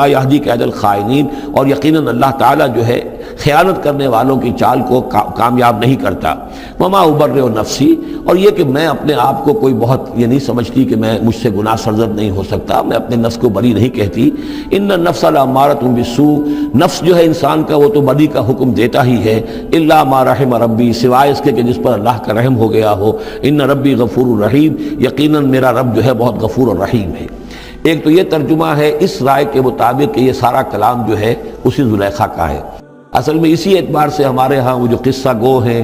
يَهْدِي كَيْدَ الْخَائِنِينَ، اور یقیناً اللہ تعالیٰ جو ہے خیانت کرنے والوں کی چال کو کامیاب نہیں کرتا۔ وما ابرئ نفسی، اور یہ کہ میں اپنے آپ کو کوئی بہت یہ نہیں سمجھتی کہ میں مجھ سے گناہ سرزد نہیں ہو سکتا، میں اپنے نفس کو بری نہیں کہتی۔ ان النفس لامارۃ بالسوء، نفس جو ہے انسان کا وہ تو بدی کا حکم دیتا ہی ہے، الا ما رحم ربی، سوائے اس کے کہ جس پر اللہ کا رحم ہو گیا ہو۔ ان ربی غفور رحیم، یقیناً میرا رب جو ہے بہت غفور اور رحیم ہے۔ ایک تو یہ ترجمہ ہے اس رائے کے مطابق کہ یہ سارا کلام جو ہے اسی زلیخا کا ہے۔ اصل میں اسی اعتبار سے ہمارے ہاں وہ جو قصہ گو ہیں،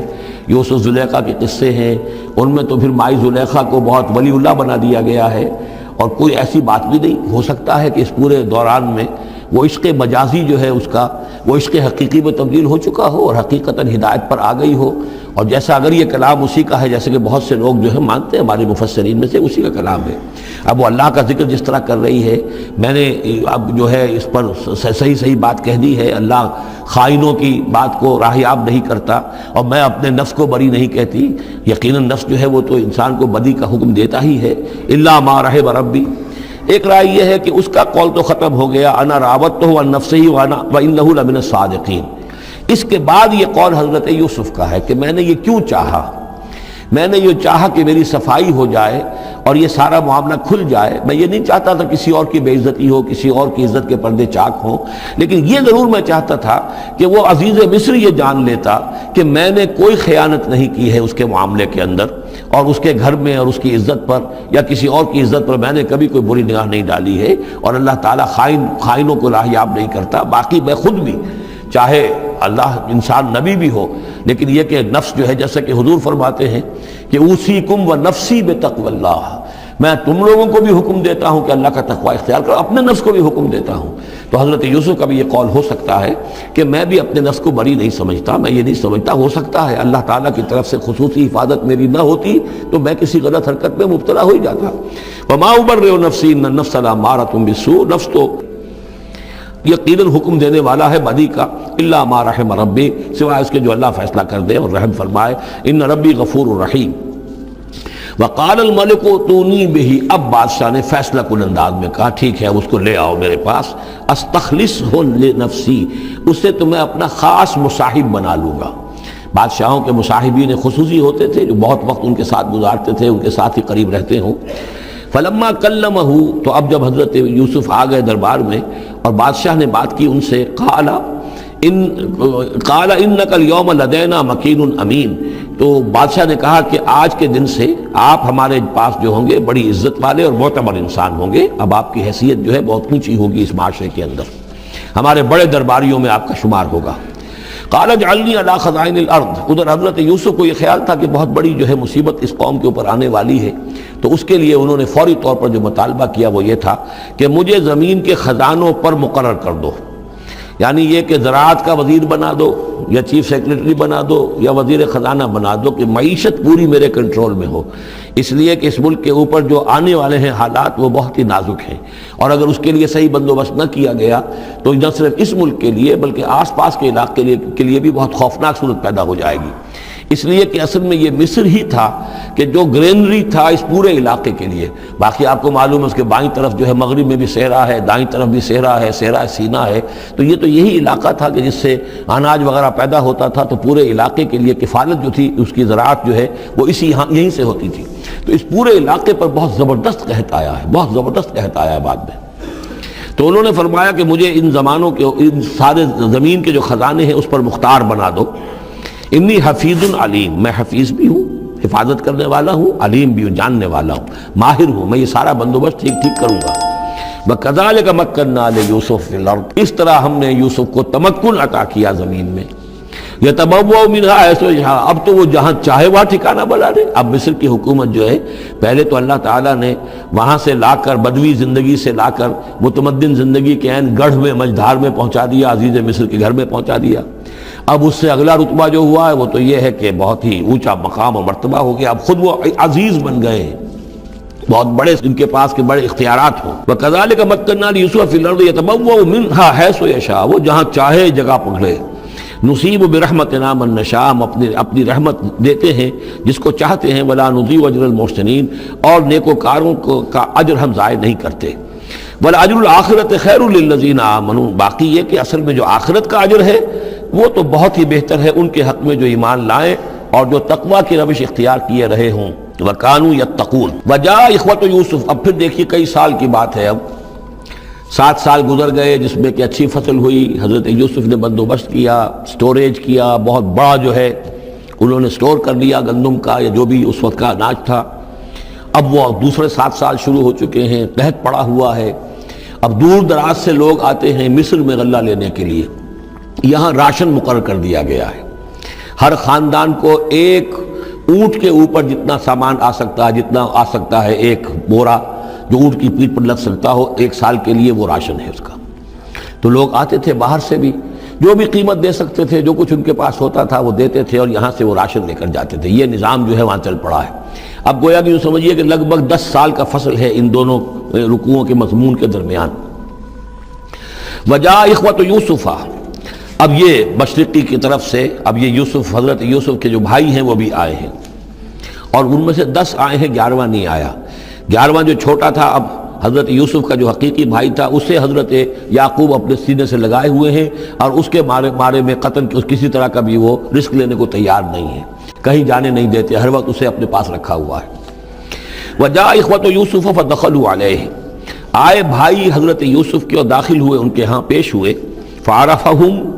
یوسف زلیخا کے قصے ہیں، ان میں تو پھر مائی زلیخا کو بہت ولی اللہ بنا دیا گیا ہے، اور کوئی ایسی بات بھی نہیں ہو سکتا ہے کہ اس پورے دوران میں وہ عشق مجازی جو ہے اس کا وہ عشق حقیقی میں تبدیل ہو چکا ہو اور حقیقتاً ہدایت پر آ گئی ہو۔ اور جیسا اگر یہ کلام اسی کا ہے، جیسے کہ بہت سے لوگ جو ہے مانتے ہیں ہمارے مفسرین میں سے، اسی کا کلام ہے۔ اب وہ اللہ کا ذکر جس طرح کر رہی ہے، میں نے اب جو ہے اس پر صحیح بات کہہ دی ہے، اللہ خائنوں کی بات کو راہیاب نہیں کرتا، اور میں اپنے نفس کو بری نہیں کہتی۔ یقیناً نفس جو ہے وہ تو انسان کو بدی کا حکم دیتا ہی ہے، الا ما رحم ربی۔ ایک رائے یہ ہے کہ اس کا قول تو ختم ہو گیا، انا راوتہ عن نفسہ وانہ لمن الصادقین۔ اس کے بعد یہ قول حضرت یوسف کا ہے کہ میں نے یہ کیوں چاہا، میں نے یہ چاہا کہ میری صفائی ہو جائے اور یہ سارا معاملہ کھل جائے۔ میں یہ نہیں چاہتا تھا کسی اور کی بے عزتی ہو، کسی اور کی عزت کے پردے چاک ہوں، لیکن یہ ضرور میں چاہتا تھا کہ وہ عزیز مصر یہ جان لیتا کہ میں نے کوئی خیانت نہیں کی ہے اس کے معاملے کے اندر، اور اس کے گھر میں اور اس کی عزت پر یا کسی اور کی عزت پر میں نے کبھی کوئی بری نگاہ نہیں ڈالی ہے، اور اللہ تعالیٰ خائنوں کو راہیاب نہیں کرتا۔ باقی میں خود بھی، چاہے اللہ انسان نبی بھی ہو، لیکن یہ کہ نفس جو ہے، جیسا کہ حضور فرماتے ہیں کہ اوصیکم و نفسی بتقوی اللہ، میں تم لوگوں کو بھی حکم دیتا ہوں کہ اللہ کا تقوی اختیار کرو، اپنے نفس کو بھی حکم دیتا ہوں۔ تو حضرت یوسف کا بھی یہ قول ہو سکتا ہے کہ میں بھی اپنے نفس کو بری نہیں سمجھتا، میں یہ نہیں سمجھتا، ہو سکتا ہے اللہ تعالیٰ کی طرف سے خصوصی حفاظت میری نہ ہوتی تو میں کسی غلط حرکت میں مبتلا ہو ہی جاتا۔ وما ابرئ نفسی ان النفس لامارۃ بالسوء، نفس تو یقیناً حکم دینے والا ہے بدی کا، الا ما رحم ربی، سوائے اس کے جو اللہ فیصلہ کر دے اور رحم فرمائے۔ ان ربی غفور الرحیم۔ وقال الملک اتونی بہ، اب بادشاہ نے فیصلہ کن انداز میں کہا ٹھیک ہے اس کو لے آؤ میرے پاس، استخلصہ لنفسی، اسے تو میں اپنا خاص مصاحب بنا لوں گا۔ بادشاہوں کے مصاحبین خصوصی ہوتے تھے جو بہت وقت ان کے ساتھ گزارتے تھے، ان کے ساتھ ہی قریب رہتے ہوں۔ فلما کلمہ، تو اب جب حضرت یوسف آ گئے دربار میں اور بادشاہ نے بات کی ان سے، قال قال انک الیوم لدینا مکین امین، تو بادشاہ نے کہا کہ آج کے دن سے آپ ہمارے پاس جو ہوں گے بڑی عزت والے اور معتبر انسان ہوں گے، اب آپ کی حیثیت جو ہے بہت اونچی ہوگی اس معاشرے کے اندر، ہمارے بڑے درباریوں میں آپ کا شمار ہوگا۔ قال اجعلنی علی خزائن الارض، ادھر حضرت یوسف کو یہ خیال تھا کہ بہت بڑی جو ہے مصیبت اس قوم کے اوپر آنے والی ہے، تو اس کے لیے انہوں نے فوری طور پر جو مطالبہ کیا وہ یہ تھا کہ مجھے زمین کے خزانوں پر مقرر کر دو، یعنی یہ کہ زراعت کا وزیر بنا دو یا چیف سیکرٹری بنا دو یا وزیر خزانہ بنا دو، کہ معیشت پوری میرے کنٹرول میں ہو، اس لیے کہ اس ملک کے اوپر جو آنے والے ہیں حالات وہ بہت ہی نازک ہیں، اور اگر اس کے لیے صحیح بندوبست نہ کیا گیا تو نہ صرف اس ملک کے لیے بلکہ آس پاس کے علاقے کے لیے بھی بہت خوفناک صورت پیدا ہو جائے گی۔ اس لیے کہ اصل میں یہ مصر ہی تھا کہ جو گرینری تھا اس پورے علاقے کے لیے، باقی آپ کو معلوم ہے اس کے بائیں طرف جو ہے مغرب میں بھی صحرا ہے، دائیں طرف بھی صحرا ہے، صحرا سینا ہے، تو یہ تو یہی علاقہ تھا کہ جس سے اناج وغیرہ پیدا ہوتا تھا، تو پورے علاقے کے لیے کفالت جو تھی اس کی زراعت جو ہے وہ یہیں سے ہوتی تھی، تو اس پورے علاقے پر بہت زبردست قحط آیا ہے، بہت زبردست قحط آیا ہے بعد میں۔ تو انہوں نے فرمایا کہ مجھے ان زمانوں کے ان سارے زمین کے جو خزانے ہیں اس پر مختار بنا دو، انی حفیظ علیم، میں حفیظ بھی ہوں، حفاظت کرنے والا ہوں، علیم بھی ہوں، جاننے والا ہوں، ماہر ہوں، میں یہ سارا بندوبست ٹھیک کروں گا۔ وَكَذَلِكَ مَكَّنَّا لِيُوسُفَ فِي الْأَرْضِ، اس طرح ہم نے یوسف کو تمکن عطا کیا زمین میں، يَتَبَوَّأُ مِنْهَا حَيْثُ يَشَاءُ، اب تو وہ جہاں چاہے وہاں ٹھکانہ بنا دے۔ اب مصر کی حکومت جو ہے پہلے تو اللہ تعالیٰ نے وہاں سے لا کر بدوی زندگی سے لا کر متمدن زندگی کے عین گڑھ میں مجدھار میں پہنچا دیا، عزیز مصر کے گھر میں پہنچا دیا۔ اب اس سے اگلا رتبہ جو ہوا ہے وہ تو یہ ہے کہ بہت ہی اونچا مقام اور مرتبہ ہو گیا، اب خود وہ عزیز بن گئے ہیں، بہت بڑے ان کے پاس کے بڑے اختیارات ہوں۔ وَكَذَلِكَ مَكَّنَّا لِيُوسُفَ فِي الْأَرْضِ يَتَبَوَّأُ مِنْهَا حَيْثُ يَشَاءُ، وہ جہاں چاہے جگہ پکڑے۔ نصیب برحمتنا من نشاء، ہم اپنی رحمت دیتے ہیں جس کو چاہتے ہیں، ولا نضيع اجر المحسنین، اور نیکوکاروں کا اجر ہم ضائع نہیں کرتے۔ وَالْأَجْرُ الْآخِرَةِ خَيْرٌ لِلَّذِينَ آمَنُوا، باقی یہ کہ اصل میں جو آخرت کا اجر ہے وہ تو بہت ہی بہتر ہے ان کے حق میں جو ایمان لائیں اور جو تقویٰ کی روش اختیار کیے رہے ہوں۔ وَكَانُوا يَتَّقُونَ۔ وَجَاءَ إِخْوَةُ یوسف، اب پھر دیکھیے کئی سال کی بات ہے، اب 7 سال گزر گئے جس میں کہ اچھی فصل ہوئی، حضرت یوسف نے بندوبست کیا، سٹوریج کیا، بہت بڑا جو ہے انہوں نے سٹور کر لیا گندم کا یا جو بھی اس وقت کا اناج تھا۔ اب وہ دوسرے 7 سال شروع ہو چکے ہیں، قحط پڑا ہوا ہے، اب دور دراز سے لوگ آتے ہیں مصر میں غلہ لینے کے لیے، یہاں راشن مقرر کر دیا گیا ہے، ہر خاندان کو ایک اونٹ کے اوپر جتنا سامان آ سکتا ہے، جتنا آ سکتا ہے ایک بورا جو اونٹ کی پیٹھ پر لگ سکتا ہو، 1 سال کے لیے وہ راشن ہے اس کا۔ تو لوگ آتے تھے باہر سے بھی، جو بھی قیمت دے سکتے تھے، جو کچھ ان کے پاس ہوتا تھا وہ دیتے تھے اور یہاں سے وہ راشن لے کر جاتے تھے۔ یہ نظام جو ہے وہاں چل پڑا ہے۔ اب گویا کہ یوں سمجھیے کہ لگ بھگ 10 سال کا فصل ہے ان دونوں رکوعوں کے مضمون کے درمیان۔ وجاء اخوۃ یوسف، اب یہ مشرقی کی طرف سے اب یہ یوسف، حضرت یوسف کے جو بھائی ہیں وہ بھی آئے ہیں، اور ان میں سے 10 آئے ہیں، 11واں نہیں آیا۔ 11واں جو چھوٹا تھا، اب حضرت یوسف کا جو حقیقی بھائی تھا اسے حضرت یعقوب اپنے سینے سے لگائے ہوئے ہیں، اور اس کے مارے میں قتل کسی طرح کا بھی وہ رسک لینے کو تیار نہیں ہے، کہیں جانے نہیں دیتے، ہر وقت اسے اپنے پاس رکھا ہوا ہے۔ وجاء اخوۃ یوسف فدخلوا علیہ، آئے بھائی حضرت یوسف کے اور داخل ہوئے ان کے ہاں، پیش ہوئے۔ فعرفہم،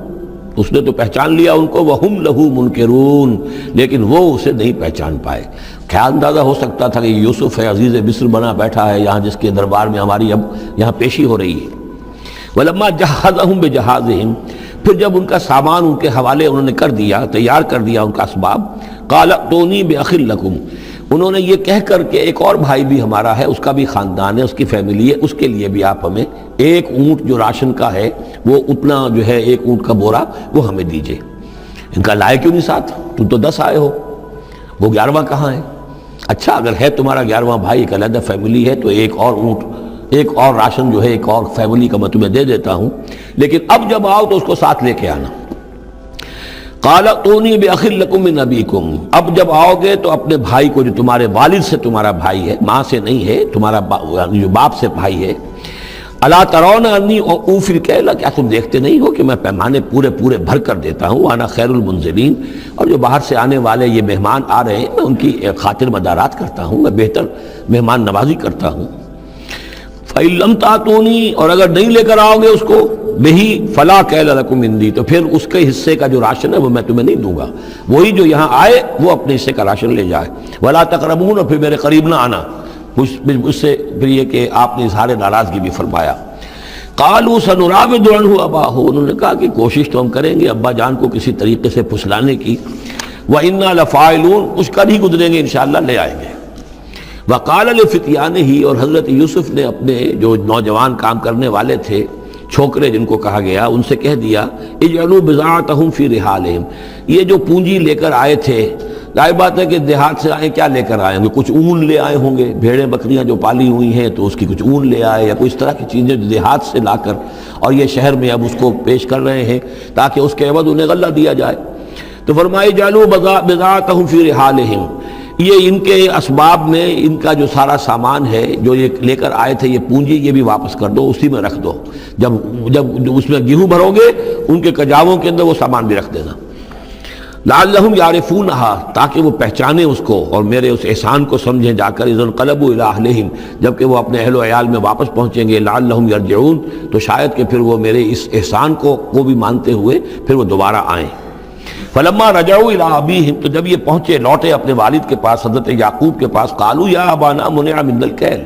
اس نے تو پہچان لیا ان کو، وہم لہ منکرون، لیکن وہ اسے نہیں پہچان پائے۔ کیا اندازہ ہو سکتا تھا کہ یہ یوسف ہے، عزیز مصر بنا بیٹھا ہے یہاں، جس کے دربار میں ہماری اب یہاں پیشی ہو رہی ہے۔ ولما جہزہم بجہازہم، پھر جب ان کا سامان ان کے حوالے انہوں نے کر دیا، تیار کر دیا ان کا اسباب، قال ائتونی بأخ لکم، انہوں نے یہ کہہ کر کہ ایک اور بھائی بھی ہمارا ہے، اس کا بھی خاندان ہے، اس کی فیملی ہے، اس کے لیے بھی آپ ہمیں ایک اونٹ جو راشن کا ہے وہ اتنا جو ہے ایک اونٹ کا بورا وہ ہمیں دیجئے۔ ان کا لائے کیوں نہیں ساتھ؟ تم تو 10 آئے ہو، وہ 11واں کہاں ہے؟ اچھا اگر ہے تمہارا 11واں بھائی، ایک علیحدہ فیملی ہے، تو ایک اور اونٹ، ایک اور راشن جو ہے ایک اور فیملی کا میں تمہیں دے دیتا ہوں، لیکن اب جب آؤ تو اس کو ساتھ لے کے آنا۔ قال ائتونی بأخ لکم من ابیکم، اب جب آؤ گے تو اپنے بھائی کو جو تمہارے والد سے تمہارا بھائی ہے، ماں سے نہیں ہے، تمہارا جو باپ سے بھائی ہے، الا ترون انی اوفی الکیل، کیا تم دیکھتے نہیں ہو کہ میں پیمانے پورے بھر کر دیتا ہوں، وانا خیر المنزلین، اور جو باہر سے آنے والے یہ مہمان آ رہے ہیں میں ان کی خاطر مدارات کرتا ہوں، میں بہتر مہمان نوازی کرتا ہوں۔ فَإِن لَمْ تَأْتُونِی، اور اگر نہیں لے کر آؤ گے اس کو، بہی فلا کیل لکم عندی، تو پھر اس کے حصے کا جو راشن ہے وہ میں تمہیں نہیں دوں گا، وہی جو یہاں آئے وہ اپنے حصے کا راشن لے جائے۔ ولا تقربون، اور پھر میرے قریب نہ آنا۔ اس سے پھر یہ کہ آپ نے اظہار ناراضگی بھی فرمایا۔ قالوا سنراود عنہ اباہ، انہوں نے کہا کہ کوشش تو ہم کریں گے ابا جان کو کسی طریقے سے پھسلانے کی، وَإِنَّا لَفَاعِلُونَ، کچھ کر ہی گزریں گے انشاءاللہ، لے آئیں گے۔ وقال لفتیانہ، اور حضرت یوسف نے اپنے جو نوجوان کام کرنے والے تھے، چھوکرے جن کو کہا گیا، ان سے کہہ دیا اجعلوا بضاعتہم فی رحالہم، یہ جو پونجی لے کر آئے تھے، ظاہر بات ہے کہ دیہات سے آئے، کیا لے کر آئے ہوں گے؟ کچھ اون لے آئے ہوں گے، بھیڑیں بکریاں جو پالی ہوئی ہیں تو اس کی کچھ اون لے آئے، یا کوئی اس طرح کی چیزیں جو دیہات سے لا کر اور یہ شہر میں اب اس کو پیش کر رہے ہیں تاکہ اس کے عوض انہیں غلہ دیا جائے۔ تو فرمایا اجعلوا بضاعتہم فی رحالہم، یہ ان کے اسباب میں ان کا جو سارا سامان ہے جو یہ لے کر آئے تھے، یہ پونجی، یہ بھی واپس کر دو، اسی میں رکھ دو، جب اس میں گیہوں بھرو گے ان کے کجاووں کے اندر وہ سامان بھی رکھ دینا۔ لعلہم یعرفونہا، تاکہ وہ پہچانیں اس کو اور میرے اس احسان کو سمجھیں جا کر، اذا انقلبوا الی اہلہم، جبکہ وہ اپنے اہل و عیال میں واپس پہنچیں گے، لعلہم یرجعون، تو شاید کہ پھر وہ میرے اس احسان کو بھی مانتے ہوئے پھر وہ دوبارہ آئیں۔ فلما رجعوا الی ابیہم، تو جب یہ پہنچے لوٹے اپنے والد کے پاس، حضرت یعقوب کے پاس، قالوا یا ابانا منع من الکیل،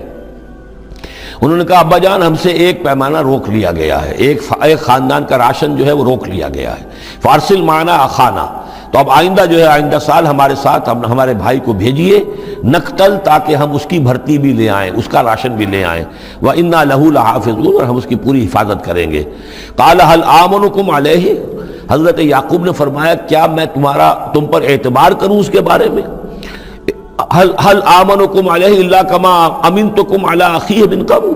انہوں نے کہا ابا جان ہم سے ایک پیمانہ روک لیا گیا ہے، ایک خاندان کا راشن جو ہے وہ روک لیا گیا ہے، فارسل معنا اخانا، تو اب آئندہ جو ہے آئندہ سال ہمارے ساتھ ہمارے بھائی کو بھیجیے، نقتل، تاکہ ہم اس کی بھرتی بھی لے آئیں، اس کا راشن بھی لے آئیں، وَإِنَّا لَهُ لَحَافِظُونَ، اور ہم اس کی پوری حفاظت کریں گے۔ قَالَ هَلْ آمَنُكُمْ عَلَيْهِ، حضرت یعقوب نے فرمایا کیا میں تم پر اعتبار کروں اس کے بارے میں؟ هَلْ آمَنُكُمْ عَلَيْهِ إِلَّا كَمَا أَمِنْتُكُمْ عَلَىٰ أَخِيهِ مِنْ قَبْلُ،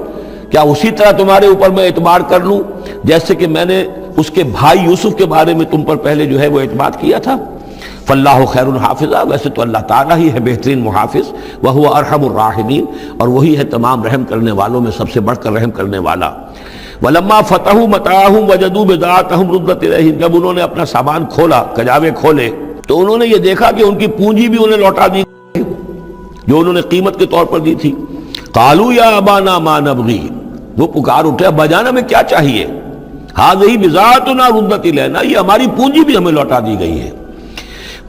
کیا اسی طرح تمہارے اوپر میں اعتبار کر لوں جیسے کہ میں نے اس کے بھائی یوسف کے بارے میں تم پر پہلے جو ہے وہ اعتماد کیا تھا؟ فاللہ خیر حافظہ، ویسے تو اللہ تعالیٰ ہی ہے بہترین محافظ، وہو ارحم الراحمین، اور وہی ہے تمام رحم کرنے والوں میں سب سے بڑھ کر رحم کرنے والا۔ ولما فتحوا متاعهم وجدوا بضاعتهم ردت الیہم، جب انہوں نے اپنا سامان کھولا، کجاوے کھولے، تو انہوں نے یہ دیکھا کہ ان کی پونجی بھی انہیں لوٹا دی جو انہوں نے قیمت کے طور پر دی تھی۔ قالوا یا ابانا ما نبغی، وہ پکار اٹھے ابا جان ہمیں کیا چاہیے؟ ہذہ بضاعتنا ردت الینا، یہ ہماری پونجی بھی ہمیں لوٹا دی گئی ہے۔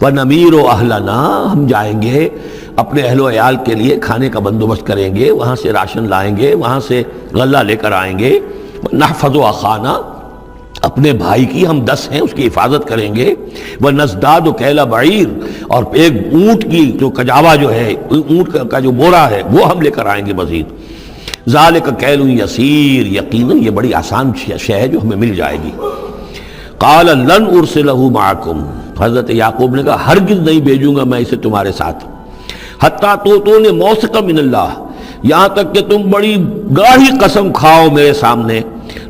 وَنَمِيرُ أَهْلَنَا، ہم جائیں گے اپنے اہل و عیال کے لیے کھانے کا بندوبست کریں گے، وہاں سے راشن لائیں گے، وہاں سے غلہ لے کر آئیں گے۔ نَحْفَظُ أَخَانَا، اپنے بھائی کی ہم 10 ہیں اس کی حفاظت کریں گے۔ وَنَزْدَادُ كَيْلَ بَعِيرٍ، اور ایک اونٹ کی جو کجاوا جو ہے، اونٹ کا جو بورا ہے وہ ہم لے کر آئیں گے مزید۔ ذَلِكَ كَيْلٌ يَسِيرٌ، یقیناً یہ بڑی آسان شے ہے جو ہمیں مل جائے گی۔ قال لن ارسلہ معکم، حضرت یعقوب نے کہا ہرگز نہیں بھیجوں گا میں اسے تمہارے ساتھ، حتیٰ توتون موثقا من اللہ، یہاں تک کہ تم بڑی گاڑی قسم کھاؤ میرے سامنے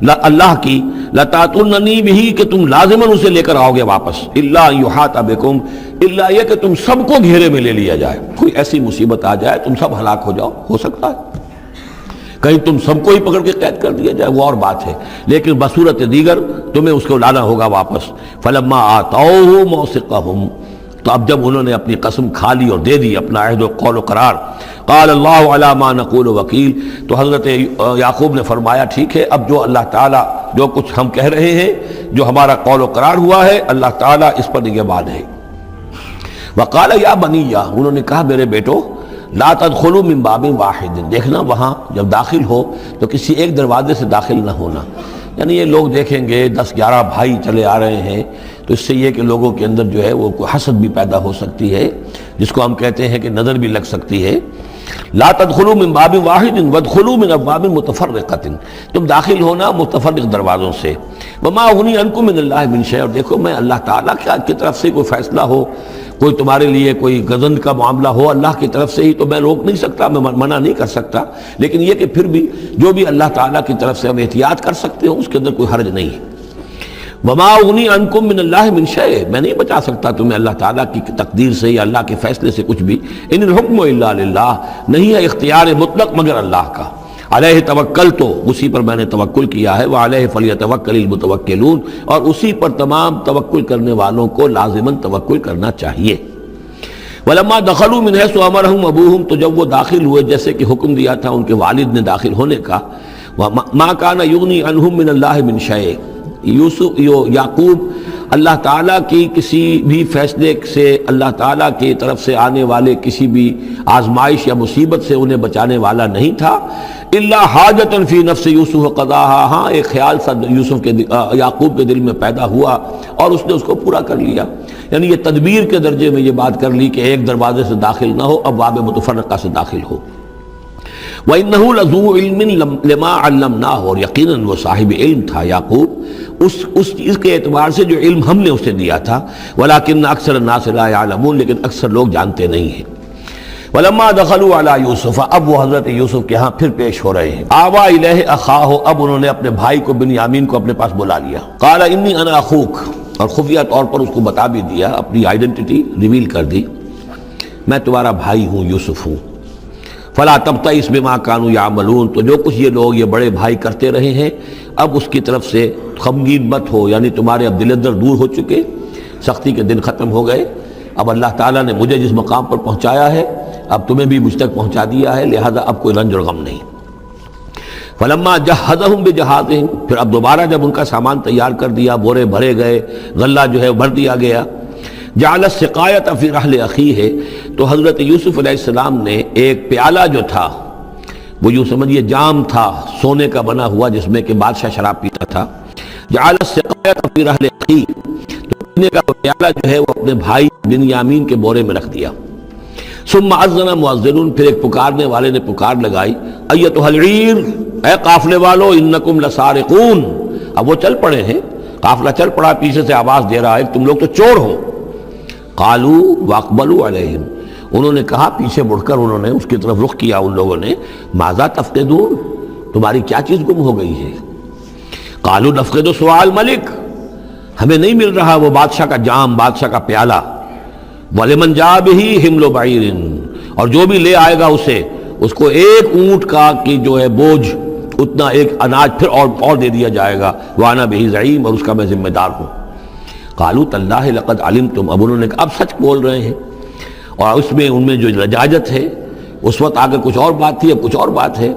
اللہ کی، لتاتوننی بہ، کہ تم لازماً اسے لے کر آؤ گے واپس، الا یحاط بکم، الا یہ کہ تم سب کو گھیرے میں لے لیا جائے، کوئی ایسی مصیبت آ جائے تم سب ہلاک ہو جاؤ، ہو سکتا ہے کہیں تم سب کو ہی پکڑ کے قید کر دیا جائے، وہ اور بات ہے، لیکن بصورت دیگر تمہیں اس کو لانا ہوگا واپس۔ فلما آتوہ موثقہم، تو اب جب انہوں نے اپنی قسم کھا لی اور دے دی اپنا عہد و قول و قرار، قال اللہ علی ما نقول وکیل، تو حضرت یعقوب نے فرمایا ٹھیک ہے، اب جو اللہ تعالیٰ جو کچھ ہم کہہ رہے ہیں، جو ہمارا قول و قرار ہوا ہے، اللہ تعالیٰ اس پر نگہبان ہے۔ وقال یا بنی، انہوں نے کہا میرے بیٹو، لا تدخلوا من باب واحد، دیکھنا وہاں جب داخل ہو تو کسی ایک دروازے سے داخل نہ ہونا، یعنی یہ لوگ دیکھیں گے 10-11 بھائی چلے آ رہے ہیں تو اس سے یہ کہ لوگوں کے اندر جو ہے وہ حسد بھی پیدا ہو سکتی ہے، جس کو ہم کہتے ہیں کہ نظر بھی لگ سکتی ہے۔ لا تدخلوا من باب واحد وادخلوا من ابواب متفرقۃ، تم داخل ہونا متفرق دروازوں سے۔ وما اغنی عنکم من اللہ من شیء، اور دیکھو میں اللہ تعالیٰ کی طرف سے کوئی فیصلہ ہو، کوئی تمہارے لیے کوئی غضب کا معاملہ ہو اللہ کی طرف سے ہی، تو میں روک نہیں سکتا، میں منع نہیں کر سکتا، لیکن یہ کہ پھر بھی جو بھی اللہ تعالیٰ کی طرف سے ہم احتیاط کر سکتے ہوں اس کے اندر کوئی حرج نہیں ہے۔ وما اغنی عنکم من اللہ من شیء، میں نہیں بچا سکتا تمہیں اللہ تعالیٰ کی تقدیر سے یا اللہ کے فیصلے سے کچھ بھی۔ ان الحکم الا للہ، نہیں ہے اختیار مطلق مگر اللہ کا۔ علیہ توکل، تو اسی پر میں نے توکل کیا ہے، وعلیہ فلیتوکل المتوکلون، اور اسی پر تمام توکل کرنے والوں کو لازماً توکل کرنا چاہیے۔ ولما دخلوا من حيث امرهم ابوهم، تو جب وہ داخل ہوئے جیسے کہ حکم دیا تھا ان کے والد نے داخل ہونے کا، ما کان یغنی عنہم من اللہ من شیء، یعقوب اللہ تعالیٰ کی کسی بھی فیصلے سے، اللہ تعالیٰ کی طرف سے آنے والے کسی بھی آزمائش یا مصیبت سے انہیں بچانے والا نہیں تھا، الا حاجۃ فی نفس یوسف قضاها، ہاں ایک خیال سا یعقوب کے دل میں پیدا ہوا اور اس نے اس کو پورا کر لیا. یعنی یہ تدبیر کے درجے میں یہ بات کر لی کہ ایک دروازے سے داخل نہ ہو، اب متفرقہ سے داخل ہو. وَإِنَّهُ لَذُو عِلْمٍ لِمَا عَلَّمْنَاهُ، اور یقیناً وہ صاحب علم تھا یعقوب اس چیز کے اعتبار سے جو علم ہم نے اسے دیا تھا، وَلَكِنَّ أَكْثَرَ النَّاسِ لَا يَعْلَمُونَ، لیکن اکثر لوگ جانتے نہیں ہیں. وَلَمَّا دَخَلُوا عَلَى يُوسُفَ، اب وہ حضرت یوسف کے ہاں پھر پیش ہو رہے ہیں. آوَا إِلَيْهِ أَخَاهُ، اب انہوں نے اپنے بھائی کو بنیامین کو اپنے پاس بلا لیا. قَالَ إِنِّي أَنَا أَخُوكَ، اور خفیہ طور پر اس کو بتا بھی دیا، اپنی آئیڈینٹی ریویل کر دی، میں تمہارا بھائی ہوں، یوسف ہوں. فلا تبتئس بما كانوا يعملون، تو جو کچھ یہ لوگ یہ بڑے بھائی کرتے رہے ہیں اب اس کی طرف سے غمگین مت ہو، یعنی تمہارے اب دل اندر دور ہو چکے، سختی کے دن ختم ہو گئے. اب اللہ تعالیٰ نے مجھے جس مقام پر پہنچایا ہے اب تمہیں بھی مجھ تک پہنچا دیا ہے، لہذا اب کوئی رنج اور غم نہیں. فلما جہزہم بجہازہم، پھر اب دوبارہ جب ان کا سامان تیار کر دیا، بورے بھرے گئے، غلہ جو ہے بھر دیا گیا، جعل السقایۃ فی رحل اخیہ، تو حضرت یوسف علیہ السلام نے ایک پیالہ جو تھا، وہ یوں سمجھیے جام تھا سونے کا بنا ہوا جس میں کہ بادشاہ شراب پیتا تھا، جعل السقایۃ فی رحل اخیہ، تو پینے کا وہ پیالہ جو ہے وہ اپنے بھائی بنیامین کے بورے میں رکھ دیا. ثم اذن مؤذن، پھر ایک پکارنے والے نے پکار لگائی، ایتھا العیر، اے قافلے والو، انکم لسارقون. اب وہ چل پڑے ہیں، قافلہ چل پڑا، پیچھے سے آواز دے رہا ہے تم لوگ تو چور ہو. قالوا واقبلوا علیہم، انہوں نے کہا، پیچھے مڑ کر انہوں نے اس کی طرف رخ کیا ان لوگوں نے، ماذا تفقدون، تمہاری کیا چیز گم ہو گئی ہے؟ قالوا نفقد سؤال ملک، ہمیں نہیں مل رہا وہ بادشاہ کا جام، بادشاہ کا پیالہ. وَلِمَنْ جَاءَ بِهِ حِمْلُ بَعِيرٍ، اور جو بھی لے آئے گا اسے، اس کو ایک اونٹ کا کی جو ہے بوجھ، اتنا ایک اناج پھر اور دے دیا جائے گا. وَأَنَا بِهِ زَعِيمٌ، اور اس کا میں ذمہ دار ہوں. قالوا تاللہ لقد علمتم، اب انہوں نے کہا اب سچ بول رہے ہیں، اور اس میں ان میں جو لجاجت ہے، اس وقت آگے کچھ اور بات تھی، اب کچھ اور بات ہے.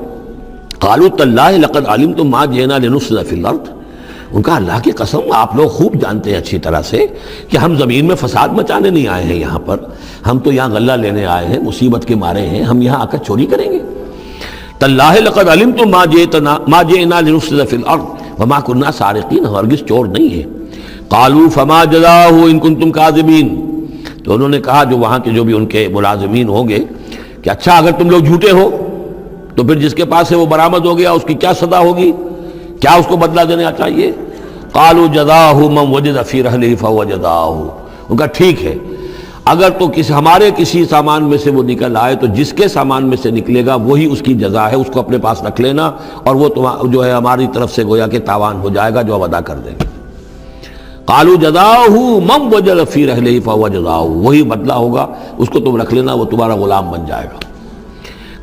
قالوا تاللہ لقد علمتم ما جئنا لنفسد فی الارض، ان کا اللہ کی قسم آپ لوگ خوب جانتے ہیں اچھی طرح سے کہ ہم زمین میں فساد مچانے نہیں آئے ہیں، یہاں پر ہم تو یہاں غلہ لینے آئے ہیں، مصیبت کے مارے ہیں، ہم یہاں آ کر چوری کریں گے. تاللہ لقد علمتم ما جئنا لنفسد فی الارض وما كنا سارقین، ہرگز چور نہیں ہے. قالوا فما جزاؤہ ان کنتم کاذبین، تو انہوں نے کہا جو وہاں کے جو بھی ان کے ملازمین ہوں گے کہ اچھا اگر تم لوگ جھوٹے ہو تو پھر جس کے پاس سے وہ برآمد ہو گیا اس کی کیا سزا ہوگی، کیا اس کو بدلہ دینا چاہیے؟ قالوا جزاؤہ من وجد فی رحلہ فہو جزاؤہ، ان کا ٹھیک ہے اگر تو ہمارے کسی سامان میں سے وہ نکل آئے تو جس کے سامان میں سے نکلے گا وہی اس کی جزا ہے، اس کو اپنے پاس رکھ لینا، اور وہ جو ہے ہماری طرف سے گویا کہ تاوان ہو جائے گا جو اب ادا کر دیں گے. قالوا جزاؤہ من وجد فی رحلہ فہو جزاؤہ، وہی بدلہ ہوگا، اس کو تم رکھ لینا، وہ تمہارا غلام بن جائے گا.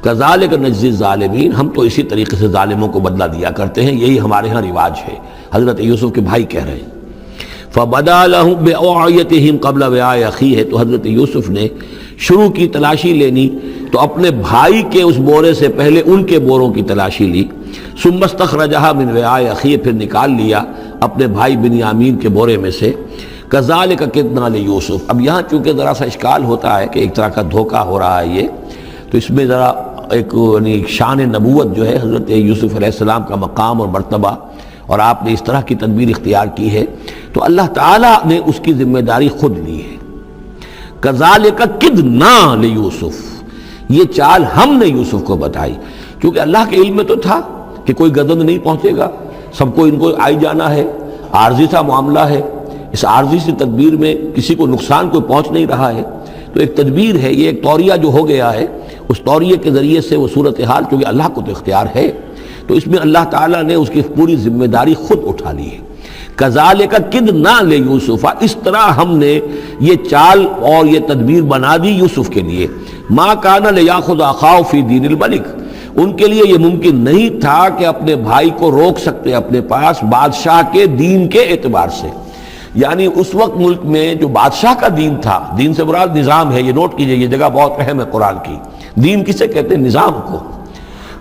کذالک نجزی الظالمین، ہم تو اسی طریقے سے ظالموں کو بدلہ دیا کرتے ہیں، یہی ہمارے ہاں رواج ہے. حضرت یوسف کے بھائی کہہ رہے ہیں. فبدا لهم بأوعیتهم قبل وعاء اخیہ، تو حضرت یوسف نے شروع کی تلاشی لینی تو اپنے بھائی کے اس بورے سے پہلے ان کے بوروں کی تلاشی لی. ثم استخرجها من وعاء اخیہ، پھر نکال لیا اپنے بھائی بنیامین کے بورے میں سے. کذالک کدنا لیوسف، اب یہاں چونکہ ذرا سا اشکال ہوتا ہے کہ ایک طرح کا دھوکہ ہو رہا ہے یہ، تو اس میں ذرا ایک یعنی شان نبوت جو ہے حضرت یوسف علیہ السلام کا مقام اور مرتبہ، اور آپ نے اس طرح کی تدبیر اختیار کی ہے تو اللہ تعالیٰ نے اس کی ذمہ داری خود لی ہے. کذالک کدنا لیوسف، یہ چال ہم نے یوسف کو بتائی، کیونکہ اللہ کے علم میں تو تھا کہ کوئی گزند نہیں پہنچے گا، سب کو ان کو آئی جانا ہے، عارضی سا معاملہ ہے، اس عارضی سی تدبیر میں کسی کو نقصان کوئی پہنچ نہیں رہا ہے، تو ایک تدبیر ہے، یہ ایک توریہ جو ہو گیا ہے، اس توریہ کے ذریعے سے وہ صورتحال، کیونکہ اللہ کو تو اختیار ہے، تو اس میں اللہ تعالیٰ نے اس کی پوری ذمہ داری خود اٹھا لی ہے. کذالک کدنا لیوسف، اس طرح ہم نے یہ چال اور یہ تدبیر بنا دی یوسف کے لیے. ما کان لیاخذ اخاہ فی دین الملک، ان کے لیے یہ ممکن نہیں تھا کہ اپنے بھائی کو روک سکتے اپنے پاس بادشاہ کے دین کے اعتبار سے. یعنی اس وقت ملک میں جو بادشاہ کا دین تھا، دین سے مراد نظام ہے، یہ نوٹ کیجئے، یہ جگہ بہت اہم ہے قرآن کی. دین کسے کہتے ہیں؟ نظام کو.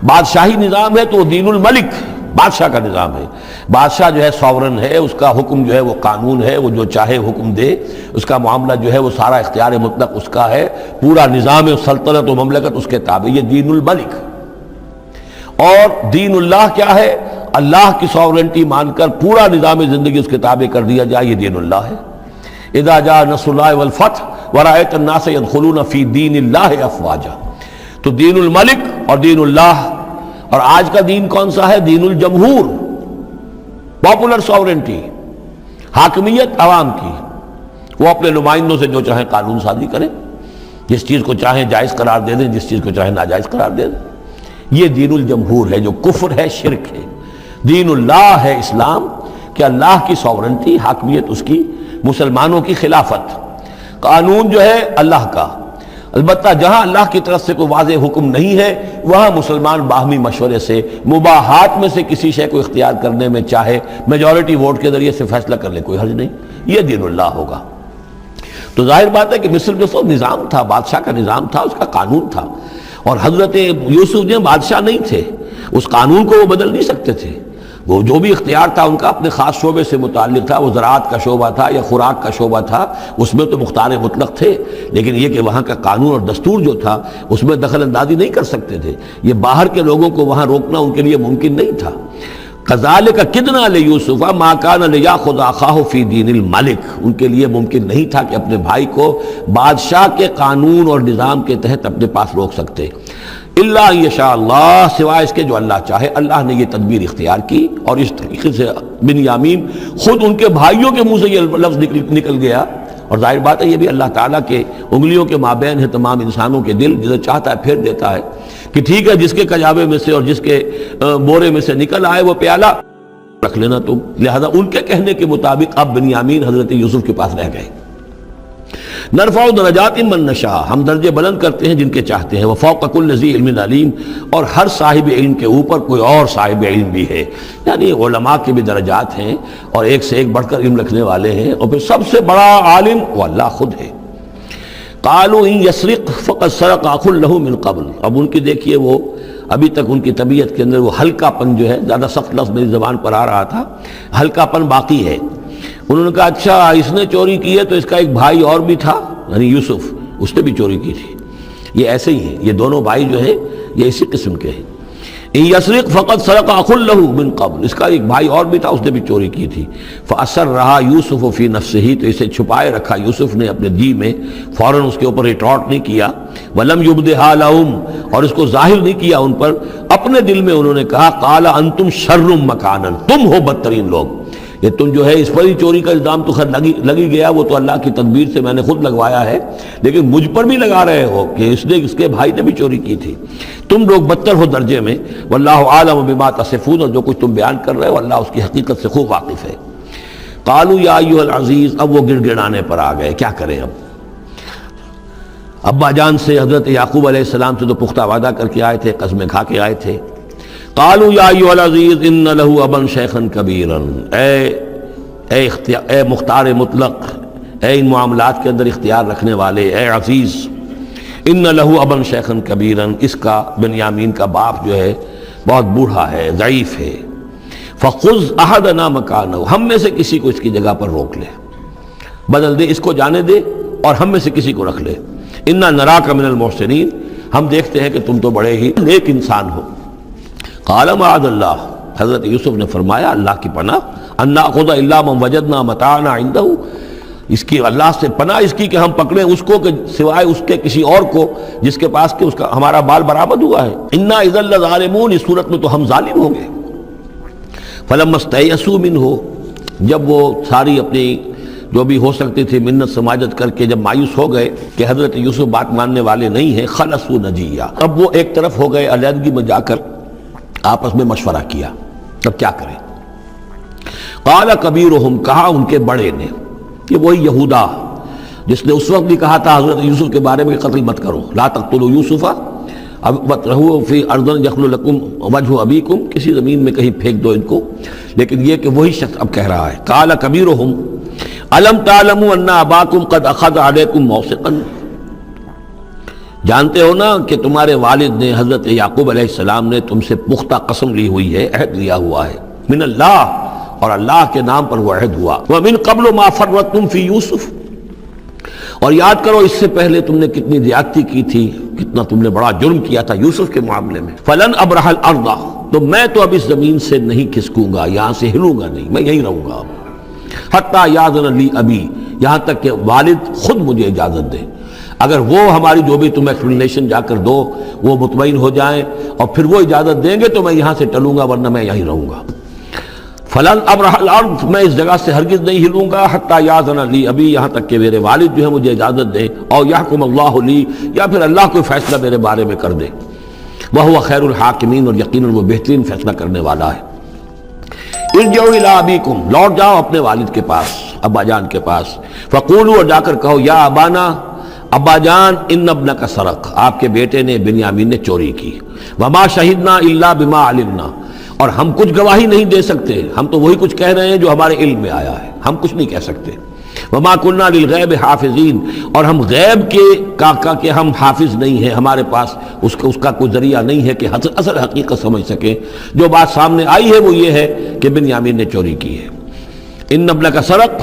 بادشاہی نظام ہے تو وہ دین الملک، بادشاہ کا نظام ہے. بادشاہ جو ہے ساورن ہے، اس کا حکم جو ہے وہ قانون ہے، وہ جو چاہے حکم دے، اس کا معاملہ جو ہے وہ سارا اختیار مطلق اس کا ہے، پورا نظام سلطنت و مملکت اس کے تابع. یہ دین الملک. اور دین اللہ کیا ہے؟ اللہ کی ساورنٹی مان کر پورا نظام زندگی اس کے تابع کر دیا جائے، یہ دین اللہ ہے. اذا جاء نصر اللہ والفتح ورأیت الناس يدخلون فی دین اللہ افواجا. تو دین الملک اور دین اللہ. اور آج کا دین کون سا ہے؟ دین الجمہور، پاپولر ساورنٹی، حاکمیت عوام کی. وہ اپنے نمائندوں سے جو چاہیں قانون سازی کریں، جس چیز کو چاہیں جائز قرار دے دیں، جس چیز کو چاہیں ناجائز قرار دے دیں. یہ دین الجمہور ہے جو کفر ہے، شرک ہے. دین اللہ ہے اسلام، کہ اللہ کی ساورنٹی، حاکمیت اس کی، مسلمانوں کی خلافت. قانون جو ہے اللہ کا. البتہ جہاں اللہ کی طرف سے کوئی واضح حکم نہیں ہے وہاں مسلمان باہمی مشورے سے مباحات میں سے کسی شے کو اختیار کرنے میں چاہے میجورٹی ووٹ کے ذریعے سے فیصلہ کر لے، کوئی حرج نہیں. یہ دین اللہ ہوگا. تو ظاہر بات ہے کہ مصر میں تو نظام تھا، بادشاہ کا نظام تھا، اس کا قانون تھا. اور حضرت یوسف جو بادشاہ نہیں تھے، اس قانون کو وہ بدل نہیں سکتے تھے. وہ جو بھی اختیار تھا ان کا اپنے خاص شعبے سے متعلق تھا. وہ زراعت کا شعبہ تھا یا خوراک کا شعبہ تھا، اس میں تو مختار مطلق تھے. لیکن یہ کہ وہاں کا قانون اور دستور جو تھا اس میں دخل اندازی نہیں کر سکتے تھے. یہ باہر کے لوگوں کو وہاں روکنا ان کے لیے ممکن نہیں تھا. کذالک کدنا لیوسف ما کان لیاخذ اخاہ فی دین الملک. ان کے لیے ممکن نہیں تھا کہ اپنے بھائی کو بادشاہ کے قانون اور نظام کے تحت اپنے پاس روک سکتے. الا یشاء اللہ، سوائے اس کے جو اللہ چاہے. اللہ نے یہ تدبیر اختیار کی اور اس طریقے سے بنیامین خود ان کے بھائیوں کے منہ سے یہ لفظ نکل گیا. اور ظاہر بات ہے یہ بھی اللہ تعالیٰ کے انگلیوں کے مابین ہے تمام انسانوں کے دل. جسے چاہتا ہے پھیر دیتا ہے کہ ٹھیک ہے، جس کے کجاوے میں سے اور جس کے بورے میں سے نکل آئے وہ پیالہ رکھ لینا تم. لہذا ان کے کہنے کے مطابق اب بنیامین حضرت یوسف کے پاس رہ گئے. نرفع درجات من نشاء، ہم درجے بلند کرتے ہیں جن کے چاہتے ہیں. وفوق کل ذی علم علیم، اور ہر صاحب علم کے اوپر کوئی اور صاحب علم بھی ہے. یعنی علماء کے بھی درجات ہیں اور ایک سے ایک بڑھ کر علم رکھنے والے ہیں. اور پھر سب سے بڑا عالم وہ اللہ خود ہے. قالوا ان یسرق فقد سرق اخ له من قبل. اب ان کی دیکھیے، وہ ابھی تک ان کی طبیعت کے اندر وہ ہلکا پن جو ہے، زیادہ سخت لفظ میری زبان پر آ رہا تھا، ہلکا پن باقی ہے. انہوں نے کہا اچھا اس نے چوری کی ہے تو اس کا ایک بھائی اور بھی تھا، یعنی یوسف، اس نے بھی چوری کی تھی. یہ ایسے ہی ہیں، یہ دونوں بھائی جو ہیں یہ اسی قسم کے ہیں. ان یسرق فقد سرق اخ له من قبل، اس کا ایک بھائی اور بھی تھا، اس نے بھی چوری کی تھی. فاسرها یوسف فی نفسه، تو اسے چھپائے رکھا یوسف نے اپنے جی میں، فوراً اس کے اوپر ریٹارٹ نہیں کیا. ولم یبدها لهم، اور اس کو ظاہر نہیں کیا ان پر. اپنے دل میں انہوں نے کہا قال انتم شر مکانا، تم ہو بدترین لوگ. یہ تم جو ہے اس پر ہی چوری کا الزام تو خیر لگی گیا، وہ تو اللہ کی تدبیر سے میں نے خود لگوایا ہے، لیکن مجھ پر بھی لگا رہے ہو کہ اس کے بھائی نے بھی چوری کی تھی. تم لوگ بدتر ہو درجے میں. واللہ عالم بما تصفون، اور جو کچھ تم بیان کر رہے ہو اللہ اس کی حقیقت سے خوب واقف ہے. قالوا یا ایھا العزیز، اب وہ گڑ گڑانے پر آ گئے. کیا کریں اب؟ ابا جان سے حضرت یعقوب علیہ السلام سے تو پختہ وعدہ کر کے آئے تھے، قسمیں کھا کے آئے تھے. قالوا یا ایھا العزیز ان له ابا شیخا کبیرا، اے مختار مطلق، اے ان معاملات کے اندر اختیار رکھنے والے، اے عزیز، ان له ابا شیخا کبیرا، اس کا بنیامین کا باپ جو ہے بہت بوڑھا ہے، ضعیف ہے. فخذ احدنا مکانہ، ہم میں سے کسی کو اس کی جگہ پر روک لے، بدل دے، اس کو جانے دے اور ہم میں سے کسی کو رکھ لے. انا نراک من المحسنین، ہم دیکھتے ہیں کہ تم تو بڑے ہی نیک انسان ہو. قال معاذ اللہ، حضرت یوسف نے فرمایا اللہ کی پناہ، ان ناخذ الا من وجدنا متاعنا عنده، اس کی اللہ سے پناہ اس کی کہ ہم پکڑیں اس کو کہ سوائے اس کے کسی اور کو جس کے پاس کہ اس کا ہمارا بال برآمد ہوا ہے. انا اذا لظالمون، اس صورت میں تو ہم ظالم ہوں گے. فلما استيئسوا منه، جب وہ ساری اپنی جو بھی ہو سکتی تھی منت سماجت کر کے جب مایوس ہو گئے کہ حضرت یوسف بات ماننے والے نہیں ہیں، خلصوا نجیہ، اب وہ ایک طرف ہو گئے، علیحدگی میں جا کر آپس میں مشورہ کیا اب کیا کریں. قال کبیرہم، کہا ان کے بڑے نے، کہ وہی یہودا جس نے اس وقت بھی کہا تھا حضرت یوسف کے بارے میں قتل مت کرو، لا تقتلوا یوسف وَاطْرَحُوهُ فِي أَرْضٍ يَخْلُ لَكُمْ وَجْهُ أَبِيكُمْ، کسی زمین میں کہیں پھینک دو ان کو. لیکن یہ کہ وہی شخص اب کہہ رہا ہے قال کبیرہم أَلَمْ تَعْلَمُوا أَنَّ أَبَاكُمْ قَدْ أَخَذَ عَلَيْكُمْ مَوْثِقًا، جانتے ہو نا کہ تمہارے والد نے حضرت یعقوب علیہ السلام نے تم سے پختہ قسم لی ہوئی ہے، عہد لیا ہوا ہے، من اللہ، اور اللہ کے نام پر وہ عہد ہوا، وَمِن قَبْلُ مَا فَرَّطْتُمْ فِي یوسف، اور یاد کرو اس سے پہلے تم نے کتنی زیادتی کی تھی، کتنا تم نے بڑا جرم کیا تھا یوسف کے معاملے میں، فَلَنْ أَبْرَحَ الْأَرْضَ، تو میں تو اب اس زمین سے نہیں کھسکوں گا، یہاں سے ہلوں گا نہیں، میں یہیں رہوں گا، حتیٰ یأذن لی ابی، یہاں تک کہ والد خود مجھے اجازت دے، اگر وہ ہماری جو بھی تم ایکسپلینیشن جا کر دو وہ مطمئن ہو جائیں اور پھر وہ اجازت دیں گے تو میں یہاں سے ٹلوں گا، ورنہ میں یہیں رہوں گا۔ فلن ابرح الارض، میں اس جگہ سے ہرگز نہیں ہلوں گا، حتیٰ یاذن لی ابی، یہاں تک کہ میرے والد جو ہے مجھے اجازت دیں، اور یحکم اللہ لی، یا پھر اللہ کوئی فیصلہ میرے بارے میں کر دے، وہو خیر الحاکمین، اور یقیناً وہ بہترین فیصلہ کرنے والا ہے۔ ارجعوا الی ابیکم، لوٹ جاؤ اپنے والد کے پاس، ابا جان کے پاس، فقولوا، اور جا کر کہو، یا ابانا، ابا جان، ان ابنک سرق، آپ کے بیٹے نے بنیامین نے چوری کی، وما شہدنا الا بما علمنا، اور ہم کچھ گواہی نہیں دے سکتے، ہم تو وہی کچھ کہہ رہے ہیں جو ہمارے علم میں آیا ہے، ہم کچھ نہیں کہہ سکتے، وما کننا للغیب حافظین، اور ہم غیب کے ہم حافظ نہیں ہیں، ہمارے پاس اس کا کوئی ذریعہ نہیں ہے کہ اصل حقیقت سمجھ سکیں، جو بات سامنے آئی ہے وہ یہ ہے کہ بنیامین نے چوری کی ہے۔ ان ابنک سرق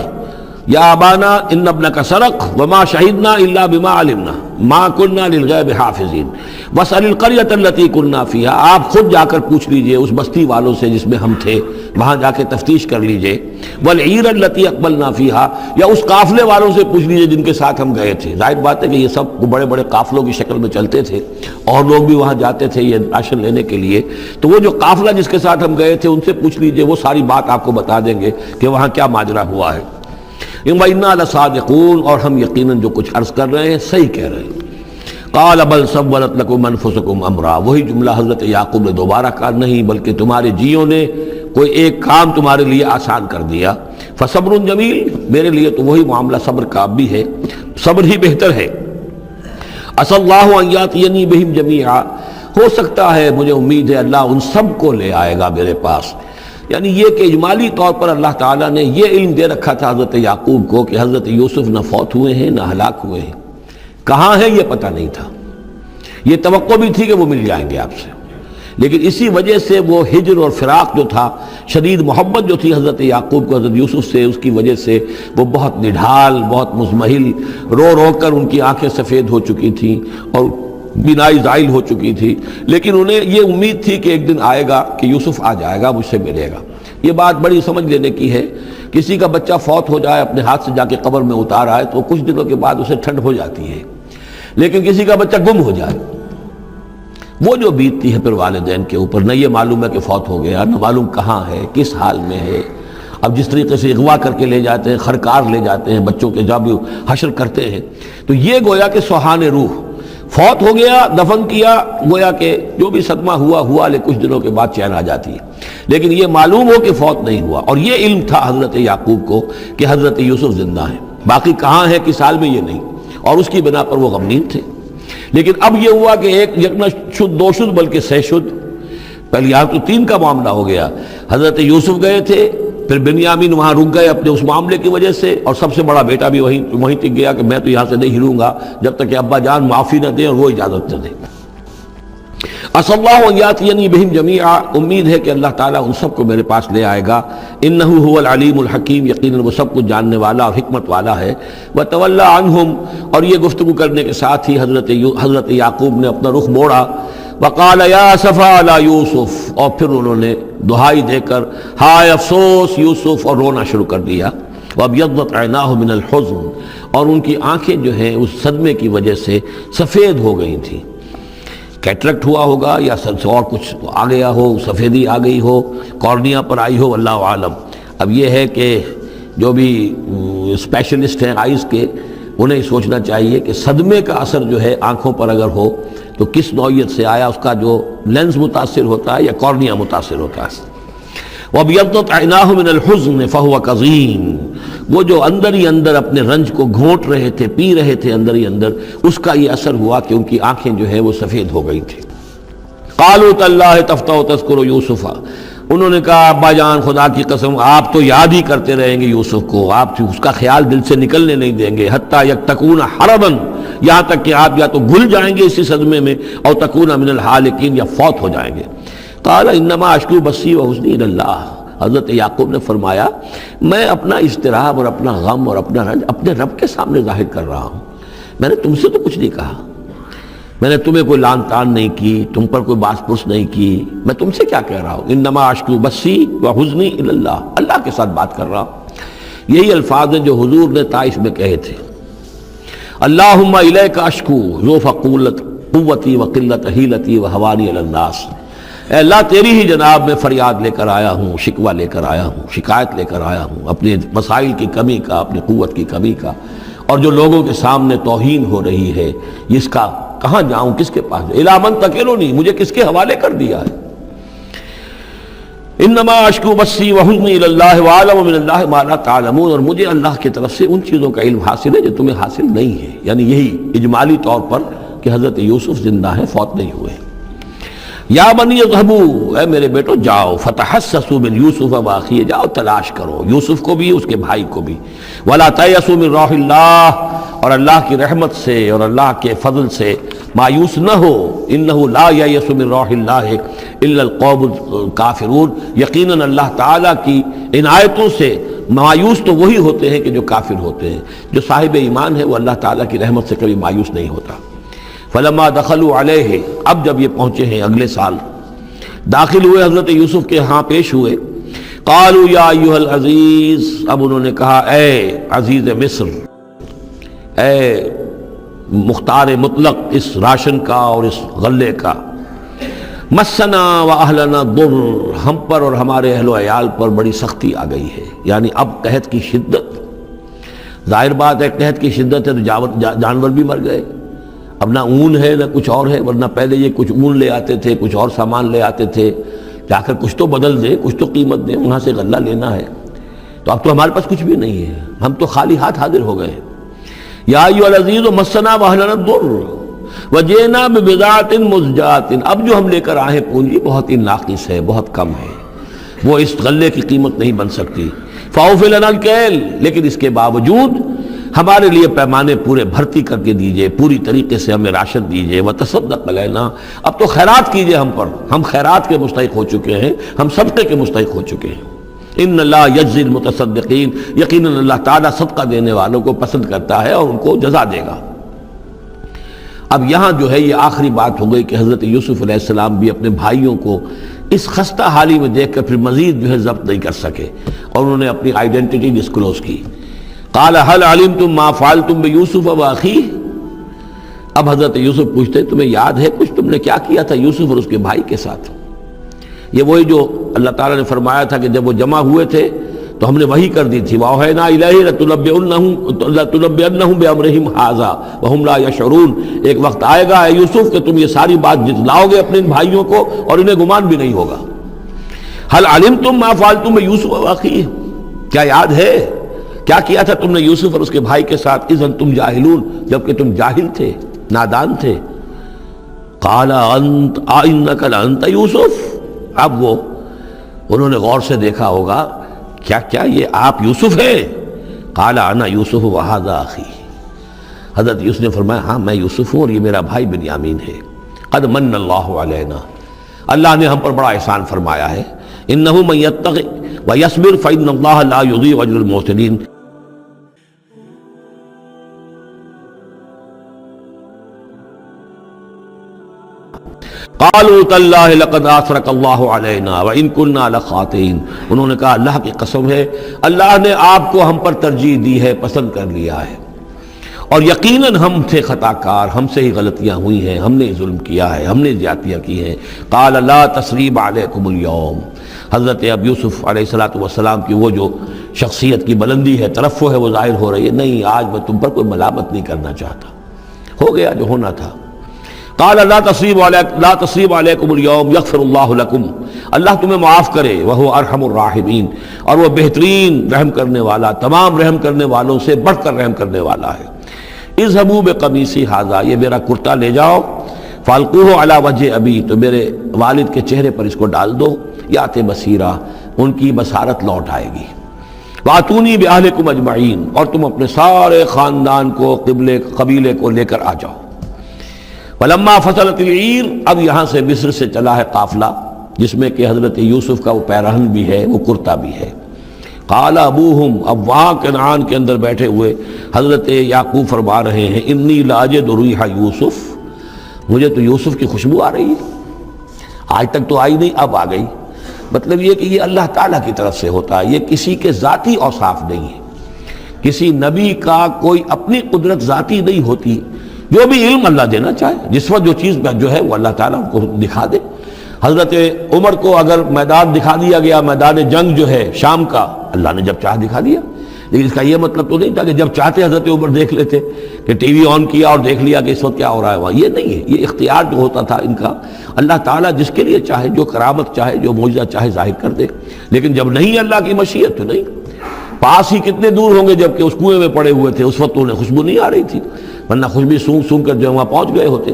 یا ابانا ان ابنک سرق وما شہدنا الا بما علمنا ما کننا للغیب حافظین واسأل القریۃ التی کننا فیہا، آپ خود جا کر پوچھ لیجئے اس بستی والوں سے جس میں ہم تھے، وہاں جا کے تفتیش کر لیجئے، والعیر التی اقبلنا فیہا، یا اس قافلے والوں سے پوچھ لیجئے جن کے ساتھ ہم گئے تھے۔ ظاہر بات ہے کہ یہ سب بڑے بڑے قافلوں کی شکل میں چلتے تھے اور لوگ بھی وہاں جاتے تھے یہ راشن لینے کے لیے، تو وہ جو قافلہ جس کے ساتھ ہم گئے تھے ان سے پوچھ لیجئے، وہ ساری بات آپ کو بتا دیں گے کہ وہاں کیا ماجرا ہوا ہے۔ وَإِنَّا لَصَادِقُونَ، اور ہم یقیناً جو کچھ عرض کر رہے ہیں صحیح کہہ رہے ہیں۔ قَالَ بَلْ سَوَّلَتْ لَكُمْ أَنفُسُكُمْ أَمْرًا، وہی جملہ حضرت یعقوب نے دوبارہ کہا، نہیں بلکہ تمہارے جیوں نے کوئی ایک کام تمہارے لیے آسان کر دیا، فَصَبْرٌ جَمِيلٌ، میرے لیے تو وہی معاملہ صبر کا بھی ہے، صبر ہی بہتر ہے۔ عَسَى اللَّهُ أَن يَأْتِيَنِي بِهِمْ جَمِيعًا، ہو سکتا ہے، مجھے امید ہے اللہ ان سب کو لے آئے گا میرے پاس، یعنی یہ کہ اجمالی طور پر اللہ تعالیٰ نے یہ علم دے رکھا تھا حضرت یعقوب کو کہ حضرت یوسف نہ فوت ہوئے ہیں نہ ہلاک ہوئے ہیں، کہاں ہیں یہ پتہ نہیں تھا، یہ توقع بھی تھی کہ وہ مل جائیں گے آپ سے، لیکن اسی وجہ سے وہ ہجر اور فراق جو تھا، شدید محبت جو تھی حضرت یعقوب کو حضرت یوسف سے، اس کی وجہ سے وہ بہت نڈھال، بہت مزمحل، رو رو کر ان کی آنکھیں سفید ہو چکی تھیں اور بینائی زائل ہو چکی تھی، لیکن انہیں یہ امید تھی کہ ایک دن آئے گا کہ یوسف آ جائے گا، مجھ سے ملے گا۔ یہ بات بڑی سمجھ لینے کی ہے، کسی کا بچہ فوت ہو جائے، اپنے ہاتھ سے جا کے قبر میں اتار آئے تو کچھ دنوں کے بعد اسے ٹھنڈ ہو جاتی ہے، لیکن کسی کا بچہ گم ہو جائے، وہ جو بیتتی ہے پھر والدین کے اوپر، نہ یہ معلوم ہے کہ فوت ہو گیا، نہ معلوم کہاں ہے، کس حال میں ہے۔ اب جس طریقے سے اغوا کر کے لے جاتے ہیں، خرکار لے جاتے ہیں بچوں کے، جب حشر کرتے ہیں، تو یہ گویا کہ سوہان روح، فوت ہو گیا، دفن کیا، گویا کہ جو بھی صدمہ ہوا لے کچھ دنوں کے بعد چین آ جاتی ہے، لیکن یہ معلوم ہو کہ فوت نہیں ہوا، اور یہ علم تھا حضرت یعقوب کو کہ حضرت یوسف زندہ ہیں، باقی کہاں ہے کس حال میں یہ نہیں، اور اس کی بنا پر وہ غمگین تھے۔ لیکن اب یہ ہوا کہ ایک یکنا شد دو شد بلکہ سہ شد، پہلے یہاں تو تین کا معاملہ ہو گیا، حضرت یوسف گئے تھے، پھر بنیامین وہاں رک گئے اپنے اس معاملے کی وجہ سے، اور سب سے بڑا بیٹا بھی وہیں تک گیا کہ میں تو یہاں سے نہیں ہلوں گا جب تک کہ ابا جان معافی نہ دیں اور وہ اجازت نہ دیں۔ عَسَى اللَّهُ أَن يَأْتِيَنِي بِهِمْ جَمِيعًا، امید ہے کہ اللہ تعالیٰ ان سب کو میرے پاس لے آئے گا، إِنَّهُ هُوَ الْعَلِيمُ الْحَكِيمُ، یقیناً وہ سب کچھ جاننے والا اور حکمت والا ہے۔ وَتَوَلَّى عَنْهُمْ، اور یہ گفتگو کرنے کے ساتھ ہی حضرت یعقوب نے اپنا رخ موڑا، وَقَالَ يَا أَسَفَىٰ عَلَىٰ يُوسُف، اور پھر انہوں نے دہائی دے کر ہائے افسوس یوسف، اور رونا شروع کر دیا۔ وَابْيَضَّتْ عَيْنَاهُ مِنَ الْحُزْنِ، اور ان کی آنکھیں جو ہیں اس صدمے کی وجہ سے سفید ہو گئی تھیں، کیٹریکٹ ہوا ہوگا یا اور کچھ آ گیا ہو، سفیدی آ گئی ہو، کارنیا پر آئی ہو، اللہ عالم۔ اب یہ ہے کہ جو بھی اسپیشلسٹ ہیں آئیز کے، انہیں سوچنا چاہیے کہ صدمے کا اثر جو ہے آنکھوں پر اگر ہو تو کس نوعیت سے آیا، اس کا جو لینز متاثر ہوتا ہے یا کارنیا متاثر ہوتا ہے۔ وَابْيَضَّتْ عَيْنَاهُ مِنَ الْحُزْنِ فَهُوَ كَظِيمٌ، وہ جو اندر ہی اندر اپنے رنج کو گھونٹ رہے تھے، پی رہے تھے اندر ہی اندر، اس کا یہ اثر ہوا کہ ان کی آنکھیں جو ہیں وہ سفید ہو گئی تھیں۔ قَالُوا تَاللَّهِ تَفْتَحُ تَذْكُرُ يُوسُفَ، انہوں نے کہا ابا جان خدا کی قسم آپ تو یاد ہی کرتے رہیں گے یوسف کو، آپ اس کا خیال دل سے نکلنے نہیں دیں گے، حتیٰ یکتکون حرباً، یہاں تک کہ آپ یا تو گھل جائیں گے اسی صدمے میں، او تکون من الحالکین، یا فوت ہو جائیں گے۔ قال انما اشکو بثی وحزنی الی اللہ، حضرت یعقوب نے فرمایا میں اپنا اضطراب اور اپنا غم اور اپنا رنج اپنے رب کے سامنے ظاہر کر رہا ہوں، میں نے تم سے تو کچھ نہیں کہا، میں نے تمہیں کوئی لان تان نہیں کی، تم پر کوئی باس پرس نہیں کی، میں تم سے کیا کہہ رہا ہوں، انما اشکو بثی وحزنی الی اللہ، اللہ کے ساتھ بات کر رہا ہوں۔ یہی الفاظ ہیں جو حضور نے طائف میں کہے تھے، اللہم الیک اشکو ضعف قوتی وقلت حیلتی وہوانی علی الناس، اے اللہ تیری ہی جناب میں فریاد لے کر آیا ہوں، شکوہ لے کر آیا ہوں، شکایت لے کر آیا ہوں اپنے مسائل کی کمی کا، اپنی قوت کی کمی کا، اور جو لوگوں کے سامنے توہین ہو رہی ہے اس کا کہاں جاؤں، کس کے پاس، الی من تکلنی، مجھے کس کے حوالے کر دیا ہے۔ انما اشکو بثی وحزنی الی اللہ واعلم من اللہ ما لا تعلمون، اور مجھے اللہ کی طرف سے ان چیزوں کا علم حاصل ہے جو تمہیں حاصل نہیں ہے، یعنی یہی اجمالی طور پر کہ حضرت یوسف زندہ ہیں، فوت نہیں ہوئے۔ یا بنی اذهبوا، اے میرے بیٹو جاؤ، فتحسسوا من یوسف واخیہ، جاؤ تلاش کرو یوسف کو بھی اس کے بھائی کو بھی، ولا تیأسوا من روح اللہ، اور اللہ کی رحمت سے اور اللہ کے فضل سے مایوس نہ ہو، انہ لا ییأس من روح اللہ الا القوم الکافرون، یقیناً اللہ تعالیٰ کی عنایتوں سے مایوس تو وہی ہوتے ہیں کہ جو کافر ہوتے ہیں، جو صاحب ایمان ہے وہ اللہ تعالیٰ کی رحمت سے کبھی مایوس نہیں ہوتا۔ فلما دخلوا علیہ، اب جب یہ پہنچے ہیں اگلے سال، داخل ہوئے حضرت یوسف کے ہاں پیش ہوئے، قالوا یا ایھا العزیز، اب انہوں نے کہا اے عزیز مصر، اے مختار مطلق اس راشن کا اور اس غلے کا، مسنا و اہلنا ضر، ہم پر اور ہمارے اہل و عیال پر بڑی سختی آ گئی ہے، یعنی اب قحط کی شدت، ظاہر بات ہے قحط کی شدت ہے تو جانور بھی مر گئے، اب نہ اون ہے نہ کچھ اور ہے، ورنہ پہلے یہ کچھ اون لے آتے تھے، کچھ اور سامان لے آتے تھے، جا کر کچھ تو بدل دیں، کچھ تو قیمت دیں، وہاں سے غلہ لینا ہے، تو اب تو ہمارے پاس کچھ بھی نہیں ہے، ہم تو خالی ہاتھ حاضر ہو گئے۔ یا ایھا العزیز مسنا واہلنا الضر وجئنا ببضاعۃ مزجاۃ، اب جو ہم لے کر آئے پونجی بہت ہی ناقص ہے، بہت کم ہے، وہ اس غلے کی قیمت نہیں بن سکتی، فاوف لنا الکیل، لیکن اس کے باوجود ہمارے لیے پیمانے پورے بھرتی کر کے دیجئے، پوری طریقے سے ہمیں راشن دیجئے، وتصدق علینا، اب تو خیرات کیجئے ہم پر، ہم خیرات کے مستحق ہو چکے ہیں، ہم صدقے کے مستحق ہو چکے ہیں۔ ان اللہ یجزی المتصدقین، یقیناً اللہ تعالیٰ صدقہ دینے والوں کو پسند کرتا ہے اور ان کو جزا دے گا۔ اب یہاں جو ہے یہ آخری بات ہو گئی کہ حضرت یوسف علیہ السلام بھی اپنے بھائیوں کو اس خستہ حالی میں دیکھ کر پھر مزید جو ہے ضبط نہیں کر سکے، اور انہوں نے اپنی آئیڈینٹی ڈسکلوز کی۔ قال هل علمتم ما فعلتم بيوسف واخيه، اب حضرت یوسف پوچھتے تمہیں یاد ہے کچھ تم نے کیا کیا تھا یوسف اور اس کے بھائی کے ساتھ؟ یہ وہی جو اللہ تعالیٰ نے فرمایا تھا کہ جب وہ جمع ہوئے تھے تو ہم نے وحی کر دی تھی، وَأَوْحَيْنَا إِلَيْهِ لَتُنَبِّئَنَّهُم بِأَمْرِهِمْ هَٰذَا وَهُمْ لَا يَشْعُرُونَ، ایک وقت آئے گا اے یوسف کہ تم یہ ساری بات جتلاؤ گے اپنے ان بھائیوں کو اور انہیں گمان بھی نہیں ہوگا۔ هل علمتم ما فعلتم بيوسف واخيه، کیا یاد ہے کیا کیا تھا تم نے یوسف اور اس کے بھائی کے ساتھ، اذ انتم جاہلون، جبکہ تم جاہل تھے، نادان تھے۔ قال انت انک لانت یوسف، اب وہ انہوں نے غور سے دیکھا ہوگا کیا یہ آپ یوسف ہیں؟ قال انا یوسف وھذا اخی، حضرت یوسف نے فرمایا ہاں میں یوسف ہوں اور یہ میرا بھائی بنیامین ہے۔ قد من اللہ علینا، اللہ نے ہم پر بڑا احسان فرمایا ہے، انہ من یتق ویصبر فإن اللہ لا یضیع اجر المحسنین۔ قالوا تاللہ لقد آثرک اللہ علینا وإن كنا لخاطئین، انہوں نے کہا اللہ کی قسم ہے اللہ نے آپ کو ہم پر ترجیح دی ہے، پسند کر لیا ہے، اور یقیناً ہم تھے خطا کار، ہم سے ہی غلطیاں ہوئی ہیں، ہم نے ظلم کیا ہے، ہم نے زیادتیاں کی ہیں۔ قال لا تثریب علیکم اليوم، حضرت اب یوسف علیہ السلام کی وہ جو شخصیت کی بلندی ہے، ترفع ہے، وہ ظاہر ہو رہی ہے، نہیں آج میں تم پر کوئی ملامت نہیں کرنا چاہتا، ہو گیا جو ہونا تھا۔ قال لا تصریب علیکم اليوم یغفر اللہ لکم، اللہ تمہیں معاف کرے، وہو ارحم الراحمین، اور وہ بہترین رحم کرنے والا، تمام رحم کرنے والوں سے بڑھ کر رحم کرنے والا ہے۔ اذهبوا بقمیصی ھذا، یہ میرا کرتا لے جاؤ، فالقوہ علی وجہ ابی، تو میرے والد کے چہرے پر اس کو ڈال دو، یات بصیرہ، ان کی بصارت لوٹ آئے گی۔ وَأْتُونِي بِأَهْلِكُمْ أَجْمَعِينَ، اور تم اپنے سارے خاندان کو قبیلے کو لے کر آ جاؤ۔ فَلَمَّا فَصَلَتِ الْعِيرُ، اب یہاں سے مصر سے چلا ہے قافلہ جس میں کہ حضرت یوسف کا وہ پیرہن بھی ہے، وہ کرتا بھی ہے۔ قال ابوہم، اب وہاں کنعان کے اندر بیٹھے ہوئے حضرت یعقوب فرما رہے ہیں انی لاجد ریح یوسف، مجھے تو یوسف کی خوشبو آ رہی ہے، آج تک تو آئی نہیں، اب آ گئی۔ مطلب یہ کہ یہ اللہ تعالیٰ کی طرف سے ہوتا ہے، یہ کسی کے ذاتی اوصاف نہیں ہے، کسی نبی کا کوئی اپنی قدرت ذاتی نہیں ہوتی، جو بھی علم اللہ دینا چاہے، جس وقت جو چیز جو ہے وہ اللہ تعالیٰ کو دکھا دے۔ حضرت عمر کو اگر میدان دکھا دیا گیا، میدان جنگ جو ہے شام کا، اللہ نے جب چاہ دکھا دیا، لیکن اس کا یہ مطلب تو نہیں تھا کہ جب چاہتے حضرت عمر دیکھ لیتے، کہ ٹی وی آن کیا اور دیکھ لیا کہ اس وقت کیا ہو رہا ہے وہاں، یہ نہیں ہے، یہ اختیار جو ہوتا تھا ان کا، اللہ تعالیٰ جس کے لیے چاہے، جو کرامت چاہے، جو معجزہ چاہے ظاہر کر دے، لیکن جب نہیں اللہ کی مشیت تو نہیں۔ پاس ہی کتنے دور ہوں گے جب کہ اس کنویں میں پڑے ہوئے تھے، اس وقت انہیں خوشبو نہیں آ رہی تھی، ورنہ خوشبو سونگ سونگ کر جو وہاں پہنچ گئے ہوتے،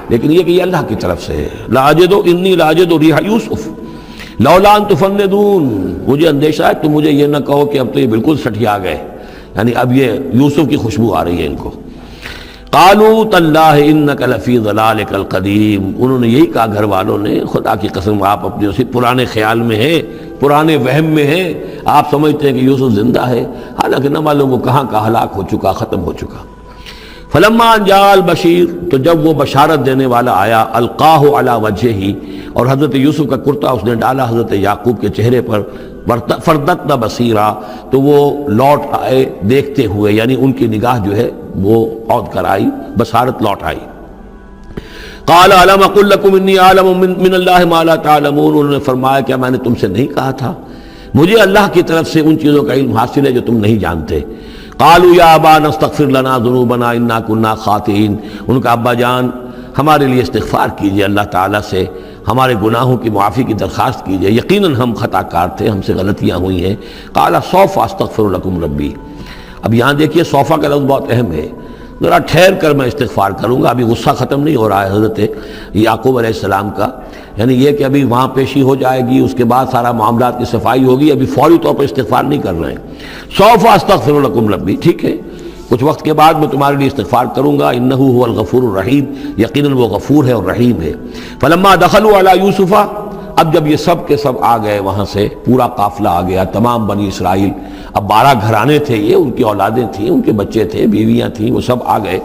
لیکن یہ کہ یہ اللہ کی طرف سے ہے۔ لاجد انی لاجد ریح یوسف لولا ان تفندون، مجھے اندیشہ ہے تم مجھے یہ نہ کہو کہ اب تو یہ بالکل سٹھیا گئے، یعنی اب یہ یوسف کی خوشبو آ رہی ہے ان کو۔ قالوا تاللہ انک لفی ضلالک القدیم، انہوں نے یہی کہا گھر والوں نے، خدا کی قسم آپ اپنے اسی پرانے خیال میں ہیں، پرانے وہم میں ہیں، آپ سمجھتے ہیں کہ یوسف زندہ ہے، حالانکہ نہ معلوم وہ کہاں کا ہلاک ہو چکا، ختم ہو چکا۔ فلما جاء البشیر، تو جب وہ بشارت دینے والا آیا، القاہ علی وجہہ، اور حضرت یوسف کا کرتا اس نے ڈالا حضرت یعقوب کے چہرے پر، فردتنا بصیرا، تو وہ لوٹ آئے دیکھتے ہوئے، یعنی ان کی نگاہ جو ہے وہ عود کر آئی، بصارت لوٹ آئی۔ قال الم اقل لکم انی اعلم من اللہ ما لا تعلمون، انہوں نے فرمایا کیا میں نے تم سے نہیں کہا تھا، مجھے اللہ کی طرف سے ان چیزوں کا علم حاصل ہے جو تم نہیں جانتے۔ قالوا یا ابانا استغفر لنا ذنوبنا انا كنا خاطئین، ان کا ابا جان ہمارے لیے استغفار کیجئے اللہ تعالیٰ سے، ہمارے گناہوں کی معافی کی درخواست کیجئے، یقیناً ہم خطا کار تھے، ہم سے غلطیاں ہوئی ہیں۔ قال سوف استغفر لکم ربی، اب یہاں دیکھیے صوفہ کا لفظ بہت اہم ہے، ذرا ٹھہر کر میں استغفار کروں گا، ابھی غصہ ختم نہیں ہو رہا ہے حضرت یعقوب علیہ السلام کا، یعنی یہ کہ ابھی وہاں پیشی ہو جائے گی، اس کے بعد سارا معاملات کی صفائی ہوگی، ابھی فوری طور پر استغفار نہیں کر رہے ہیں۔ سوف استغفر لکم ربی، ٹھیک ہے کچھ وقت کے بعد میں تمہارے لیے استغفار کروں گا، انہ هو الغفور الرحیم، یقیناً وہ غفور ہے اور رحیم ہے۔ فلما دخلوا علی یوسف، اب جب یہ سب کے سب آ گئے وہاں سے، پورا قافلہ آ گیا، تمام بنی اسرائیل، اب 12 گھرانے تھے یہ، ان کی اولادیں تھیں، ان کے بچے تھے، بیویاں تھیں، وہ سب آ گئے۔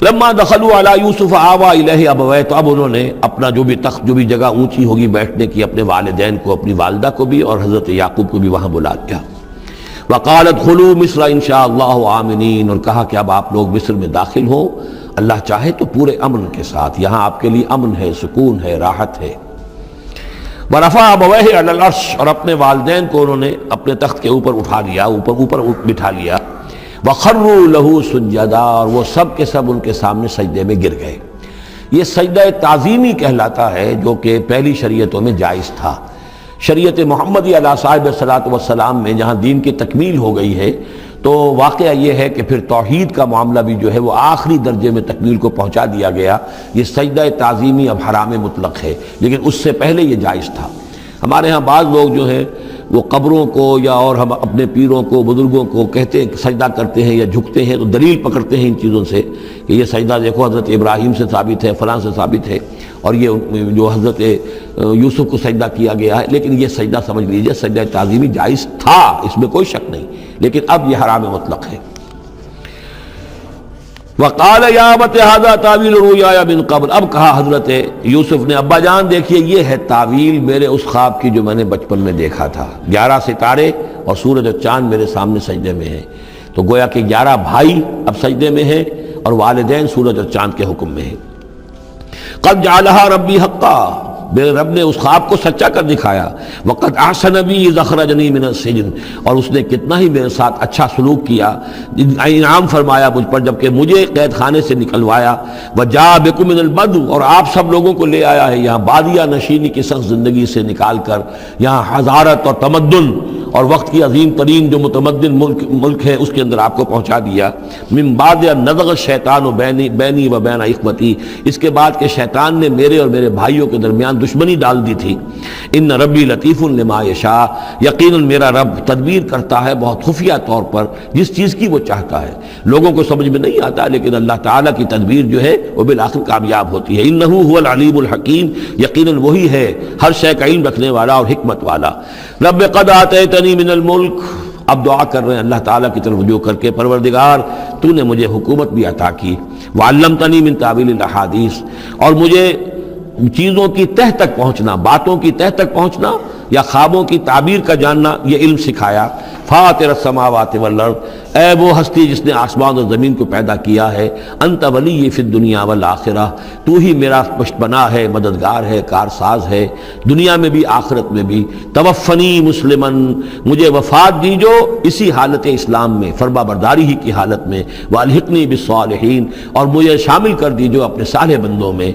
لما دخلوا علی یوسف آویٰ الیہ ابویہ، تو اب انہوں نے اپنا جو بھی تخت، جو بھی جگہ اونچی ہوگی بیٹھنے کی، اپنے والدین کو، اپنی والدہ کو بھی اور حضرت یعقوب کو بھی وہاں بلا لیا۔ وقال ادخلوا مصر ان شاء اللہ آمنین، اور کہا کہ اب آپ لوگ مصر میں داخل ہوں اللہ چاہے تو پورے امن کے ساتھ، یہاں آپ کے لیے امن ہے، سکون ہے، راحت ہے۔ ورفع ابویہ علی العرش، اور اپنے والدین کو انہوں نے اپنے تخت کے اوپر اٹھا لیا، اوپر بٹھا لیا۔ وخروا له سجدا، اور وہ سب کے سب ان کے سامنے سجدے میں گر گئے۔ یہ سجدہ تعظیمی کہلاتا ہے، جو کہ پہلی شریعتوں میں جائز تھا۔ شریعت محمدی علیہ صاحب الصلاۃ والسلام میں جہاں دین کی تکمیل ہو گئی ہے، تو واقعہ یہ ہے کہ پھر توحید کا معاملہ بھی جو ہے وہ آخری درجے میں تکمیل کو پہنچا دیا گیا۔ یہ سجدہ تعظیمی اب حرام مطلق ہے، لیکن اس سے پہلے یہ جائز تھا۔ ہمارے ہاں بعض لوگ جو ہیں وہ قبروں کو یا اور ہم اپنے پیروں کو، بزرگوں کو کہتے ہیں سجدہ کرتے ہیں یا جھکتے ہیں، تو دلیل پکڑتے ہیں ان چیزوں سے کہ یہ سجدہ دیکھو حضرت ابراہیم سے ثابت ہے، فلاں سے ثابت ہے، اور یہ جو حضرت یوسف کو سجدہ کیا گیا ہے، لیکن یہ سجدہ سمجھ لیجئے سجدہ تعظیمی جائز تھا، اس میں کوئی شک نہیں، لیکن اب یہ حرام مطلق ہے۔ وقال یا ابت ھذا تاویل رؤیایا من قبل، اب کہا حضرت یوسف نے ابا جان دیکھیے یہ ہے تعویل میرے اس خواب کی جو میں نے بچپن میں دیکھا تھا، 11 ستارے اور سورج اور چاند میرے سامنے سجدے میں ہیں، تو گویا کہ 11 بھائی اب سجدے میں ہیں اور والدین سورج اور چاند کے حکم میں ہیں۔ قد جعلھا ربی حقا، میرے رب نے اس خواب کو سچا کر دکھایا۔ وقد احسن بی اذ اخرجنی من السجن، اور اس نے کتنا ہی میرے ساتھ اچھا سلوک کیا، انعام فرمایا مجھ پر جبکہ مجھے قید خانے سے نکلوایا۔ وجاء بکم من البدو، اور آپ سب لوگوں کو لے آیا ہے یہاں بادیہ نشینی کی سخت زندگی سے نکال کر یہاں حضارت اور تمدن اور وقت کی عظیم ترین جو متمدن ملک ہے اس کے اندر آپ کو پہنچا دیا۔ من بعد نزغ الشیطان بینی و بین اخوتی، اس کے بعد کہ شیطان نے میرے اور میرے بھائیوں کے درمیان دشمنی ڈال دی تھی۔ ان ربی لطیف لما یشاء، یقیناً میرا رب تدبیر کرتا ہے بہت خفیہ طور پر جس چیز کی وہ چاہتا ہے، لوگوں کو سمجھ میں نہیں آتا، لیکن اللہ تعالیٰ کی تدبیر جو ہے وہ بالآخر کامیاب ہوتی ہے۔ انہ هو العلیم الحکیم، یقیناً وہی ہے ہر شے کا علم رکھنے والا اور حکمت والا۔ رب قد آتیتنی من الملک، اب دعا کر رہے ہیں اللہ تعالیٰ کی طرف رجوع کر کے، پروردگار تو نے مجھے حکومت بھی عطا کی، وعلمتنی من تعویل الاحادیث، اور مجھے چیزوں کی تہ تک پہنچنا، باتوں کی تہ تک پہنچنا یا خوابوں کی تعبیر کا جاننا، یہ علم سکھایا۔ فاطر السماوات والارض، اے وہ ہستی جس نے آسمان اور زمین کو پیدا کیا ہے، انت ولی فی الدنیا والآخرہ، تو ہی میرا پشت پناہ ہے، مددگار ہے، کارساز ہے، دنیا میں بھی آخرت میں بھی۔ توفنی مسلمن، مجھے وفات دیجو اسی حالت اسلام میں، فرما برداری ہی کی حالت میں، والحقنی بالصالحین، اور مجھے شامل کر دیجو اپنے صالح بندوں میں۔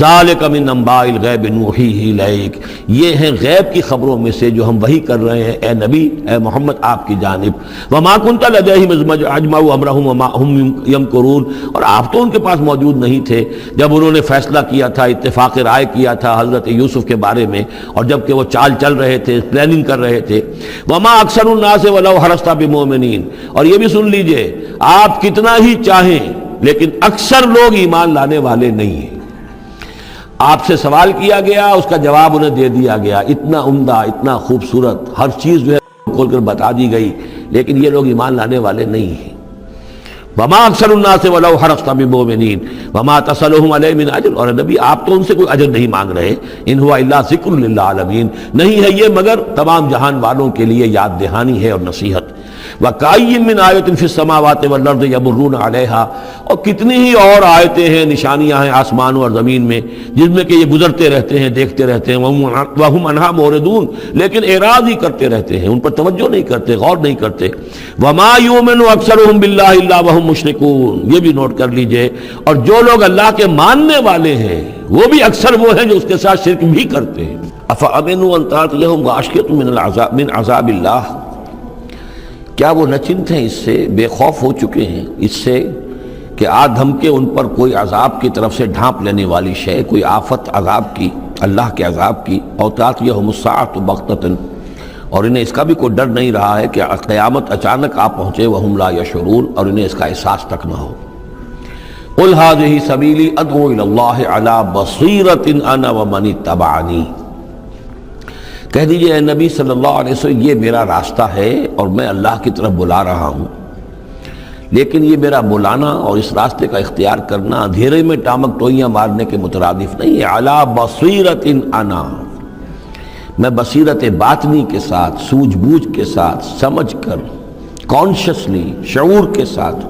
ذالک من انباء الغیب نوحیہ الیک، یہ ہیں غیب کی خبروں میں سے جو ہم وحی کر رہے ہیں اے نبی، اے محمد آپ کی جانب۔ وما كنت لديهم اذ اجمعوا امرهم وما هم يمكرون، اور آپ تو ان کے پاس موجود نہیں تھے جب انہوں نے فیصلہ کیا تھا، اتفاق رائے کیا تھا حضرت یوسف کے بارے میں، اور جب کہ وہ چال چل رہے تھے، پلاننگ کر رہے تھے۔ وما اکثر الناس ولو حرصت بمؤمنین، اور یہ بھی سن لیجئے آپ کتنا ہی چاہیں لیکن اکثر لوگ ایمان لانے والے نہیں ہیں۔ آپ سے سوال کیا گیا، اس کا جواب انہیں دے دیا گیا، اتنا عمدہ، اتنا خوبصورت، ہر چیز جو ہے کھول کر بتا دی گئی، لیکن یہ لوگ ایمان لانے والے نہیں ہیں۔ وما اکثر الناس ولو حرصت بمؤمنین وما تصلهم علیہ من اجر، اور نبی آپ تو ان سے کوئی اجر نہیں مانگ رہے، ان ہوا الا ذکر للعالمین، نہیں ہے یہ مگر تمام جہان والوں کے لیے یاد دہانی ہے اور نصیحت۔ وَكَأَيٍّ مِّنْ آیَةٍ فِي السَّمَاوَاتِ وَالْأَرْضِ يَمُرُّونَ عَلَيْهَا، اور کتنی ہی اور آیتیں ہیں، نشانیاں ہیں آسمانوں اور زمین میں جس میں کہ یہ گزرتے رہتے ہیں، دیکھتے رہتے ہیں، وَهُمْ عَنْهَا مُعْرِضُونَ، لیکن اعراض ہی کرتے رہتے ہیں، ان پر توجہ نہیں کرتے، غور نہیں کرتے۔ وَمَا يُؤْمِنُ أَكْثَرُهُم بِاللَّهِ إِلَّا وَهُمْ مُشْرِكُونَ، یہ بھی نوٹ کر لیجئے، اور جو لوگ اللہ کے ماننے والے ہیں وہ بھی اکثر وہ ہیں جو اس کے ساتھ شرک بھی کرتے ہیں۔ أَفَأَمِنُوا أَن تَأْتِيَهُمْ غَاشِيَةٌ مِّنَ عَذَابِ اللَّهِ، کیا وہ نچنت ہیں، اس سے بے خوف ہو چکے ہیں اس سے کہ آ دھمکے ان پر کوئی عذاب کی طرف سے ڈھانپ لینے والی شے، کوئی آفت عذاب کی، اللہ کے عذاب کی۔ اور تأتیہم الساعۃ بغتۃ، اور انہیں اس کا بھی کوئی ڈر نہیں رہا ہے کہ قیامت اچانک آ پہنچے، وہم لا یشعرون، اور انہیں اس کا احساس تک نہ ہو۔ قل ھذہ سبیلی ادعو الی اللہ علی بصیرۃ انا ومن اتبعنی، کہہ دیجئے اے نبی صلی اللہ علیہ وسلم یہ میرا راستہ ہے اور میں اللہ کی طرف بلا رہا ہوں، لیکن یہ میرا بلانا اور اس راستے کا اختیار کرنا اندھیرے میں ٹامک ٹوئیاں مارنے کے مترادف نہیں ہے۔ علی بصیرۃ انا، میں بصیرت باطنی کے ساتھ، سوجھ بوجھ کے ساتھ، سمجھ کر، کانشسلی، شعور کے ساتھ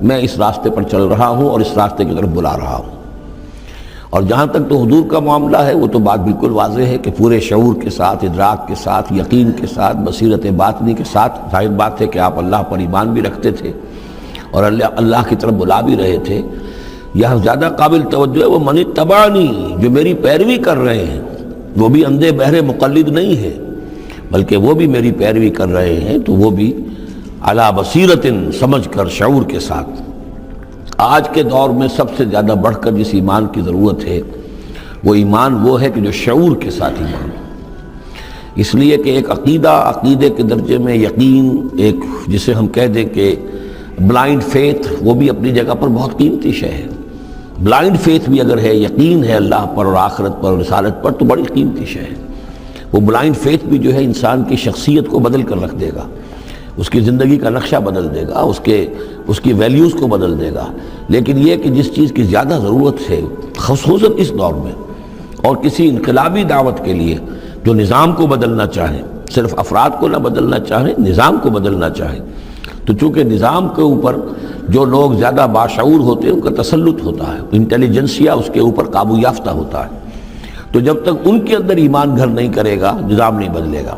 میں اس راستے پر چل رہا ہوں اور اس راستے کی طرف بلا رہا ہوں۔ اور جہاں تک تو حضور کا معاملہ ہے وہ تو بات بالکل واضح ہے کہ پورے شعور کے ساتھ، ادراک کے ساتھ، یقین کے ساتھ، بصیرت باطنی کے ساتھ، ظاہر بات ہے کہ آپ اللہ پر ایمان بھی رکھتے تھے اور اللہ کی طرف بلا بھی رہے تھے۔ یہاں زیادہ قابل توجہ ہے وہ من اتبعنی، جو میری پیروی کر رہے ہیں، وہ بھی اندھے بہرے مقلد نہیں ہے بلکہ وہ بھی میری پیروی کر رہے ہیں، تو وہ بھی علی بصیرت، سمجھ کر، شعور کے ساتھ۔ آج کے دور میں سب سے زیادہ بڑھ کر جس ایمان کی ضرورت ہے وہ ایمان وہ ہے کہ جو شعور کے ساتھ ایمان، اس لیے کہ ایک عقیدے کے درجے میں یقین، ایک جسے ہم کہہ دیں کہ بلائنڈ فیتھ، وہ بھی اپنی جگہ پر بہت قیمتی شے ہے۔ بلائنڈ فیتھ بھی اگر ہے، یقین ہے اللہ پر اور آخرت پر اور رسالت پر، تو بڑی قیمتی شے ہے۔ وہ بلائنڈ فیتھ بھی جو ہے انسان کی شخصیت کو بدل کر رکھ دے گا، اس کی زندگی کا نقشہ بدل دے گا، اس کی ویلیوز کو بدل دے گا۔ لیکن یہ کہ جس چیز کی زیادہ ضرورت ہے خصوصاً اس دور میں، اور کسی انقلابی دعوت کے لیے جو نظام کو بدلنا چاہیں، صرف افراد کو نہ بدلنا چاہیں، نظام کو بدلنا چاہیں، تو چونکہ نظام کے اوپر جو لوگ زیادہ باشعور ہوتے ہیں ان کا تسلط ہوتا ہے، انٹیلیجنسیا اس کے اوپر قابو یافتہ ہوتا ہے، تو جب تک ان کے اندر ایمان گھر نہیں کرے گا نظام نہیں بدلے گا۔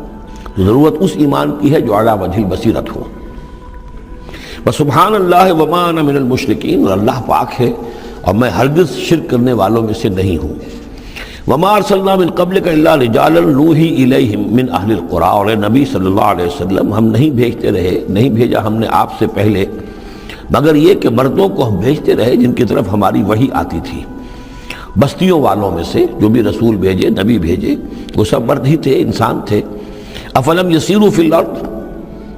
ضرورت اس ایمان کی ہے جو علی وجہ البصیرت ہو۔ وسبحان اللہ وما انا من المشرکین، اور اللہ پاک ہے اور میں ہرگز شرک کرنے والوں میں سے نہیں ہوں۔ وما ارسلنا من قبلک الا رجالا نوحی الیہم من اہل القری، اور اے نبی صلی اللہ علیہ وسلم ہم نہیں بھیجا ہم نے آپ سے پہلے مگر یہ کہ مردوں کو ہم بھیجتے رہے جن کی طرف ہماری وحی آتی تھی، بستیوں والوں میں سے جو بھی رسول بھیجے نبی بھیجے وہ سب مرد ہی تھے، انسان تھے۔ افلم یسیروا فی الارض،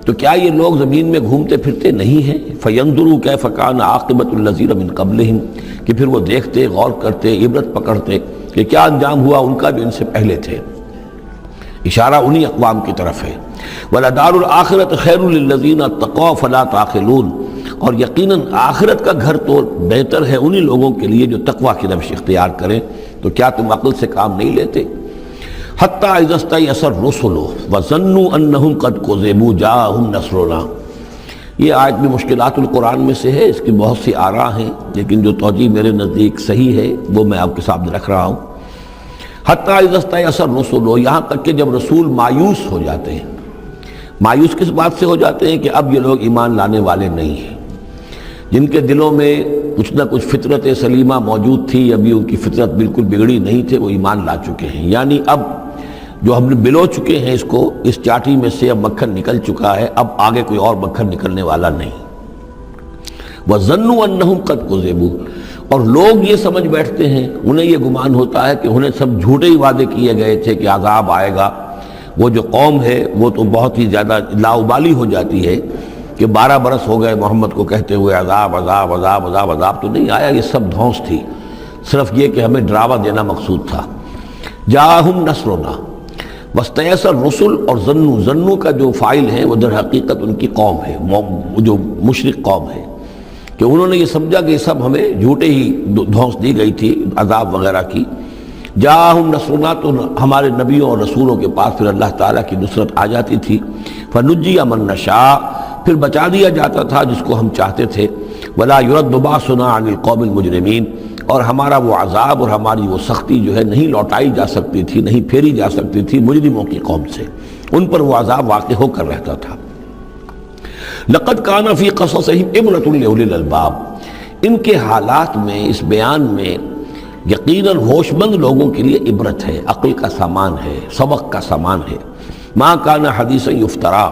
تو کیا یہ لوگ زمین میں گھومتے پھرتے نہیں ہیں؟ فینظروا کیف کان عاقبۃ الذین من قبلہم، کہ پھر وہ دیکھتے، غور کرتے، عبرت پکڑتے کہ کیا انجام ہوا ان کا جو ان سے پہلے تھے۔ اشارہ انہی اقوام کی طرف ہے۔ وَلَدَارُ الْآخِرَةِ خَيْرٌ لِلَّذِينَ اتَّقَوْا فَلَا تَعْقِلُونَ، اور یقیناً آخرت کا گھر تو بہتر ہے انہی لوگوں کے لیے جو تقویٰ کی روش اختیار کریں، تو کیا تم عقل سے کام نہیں لیتے؟ حَتَّى إِذَا اسْتَيْأَسَ الرُّسُلُ وَظَنُّوا أَنَّهُمْ قَدْ كُذِبُوا جَاءَهُمْ نَصْرُنَا۔ یہ آیت بھی مشکلات القرآن میں سے ہے، اس کی بہت سی آراء ہیں، لیکن جو توجیہ میرے نزدیک صحیح ہے وہ میں آپ کے سامنے رکھ رہا ہوں۔ حَتَّى إِذَا اسْتَيْأَسَ الرُّسُلُ، یہاں تک کہ جب رسول مایوس ہو جاتے ہیں۔ مایوس کس بات سے ہو جاتے ہیں؟ کہ اب یہ لوگ ایمان لانے والے نہیں ہیں، جن کے دلوں میں کچھ نہ کچھ فطرت سلیمہ موجود تھی، ابھی ان کی فطرت بالکل بگڑی نہیں تھے، وہ ایمان لا چکے ہیں۔ یعنی اب جو ہم نے بلو چکے ہیں اس چاٹی میں سے اب مکھن نکل چکا ہے، اب آگے کوئی اور مکھن نکلنے والا نہیں۔ وَظَنُّوا أَنَّهُمْ قَدْ كُذِبُوا، اور لوگ یہ سمجھ بیٹھتے ہیں، انہیں یہ گمان ہوتا ہے کہ انہیں سب جھوٹے ہی وعدے کیے گئے تھے کہ عذاب آئے گا۔ وہ جو قوم ہے وہ تو بہت ہی زیادہ لاؤبالی ہو جاتی ہے کہ 12 برس ہو گئے محمد کو کہتے ہوئے عذاب عذاب عذاب عذاب، عذاب تو نہیں آیا، یہ سب دھونس تھی، صرف یہ کہ ہمیں ڈراوا دینا مقصود تھا۔ جاءہم نصرنا واستیأس الرسل، اور ظنو کا جو فاعل ہے وہ در حقیقت ان کی قوم ہے، جو مشرک قوم ہے، کہ انہوں نے یہ سمجھا کہ یہ سب ہمیں جھوٹے ہی دھونس دی گئی تھی عذاب وغیرہ کی۔ جاءہم نصرنا، تو ہمارے نبیوں اور رسولوں کے پاس پھر اللہ تعالیٰ کی نصرت آ جاتی تھی۔ فنجی من نشاء، پھر بچا دیا جاتا تھا جس کو ہم چاہتے تھے۔ ولا يرد باسنا عن القوم المجرمین، اور ہمارا وہ عذاب اور ہماری وہ سختی جو ہے نہیں لوٹائی جا سکتی تھی، نہیں پھیری جا سکتی تھی مجرموں کی قوم سے، ان پر وہ عذاب واقع ہو کر رہتا تھا۔ لقد كان في قصصهم عبرة لأولي الألباب، ان کے حالات میں، اس بیان میں یقیناً ہوش مند لوگوں کے لیے عبرت ہے، عقل کا سامان ہے، سبق کا سامان ہے۔ ما كان حدیثا یفترا،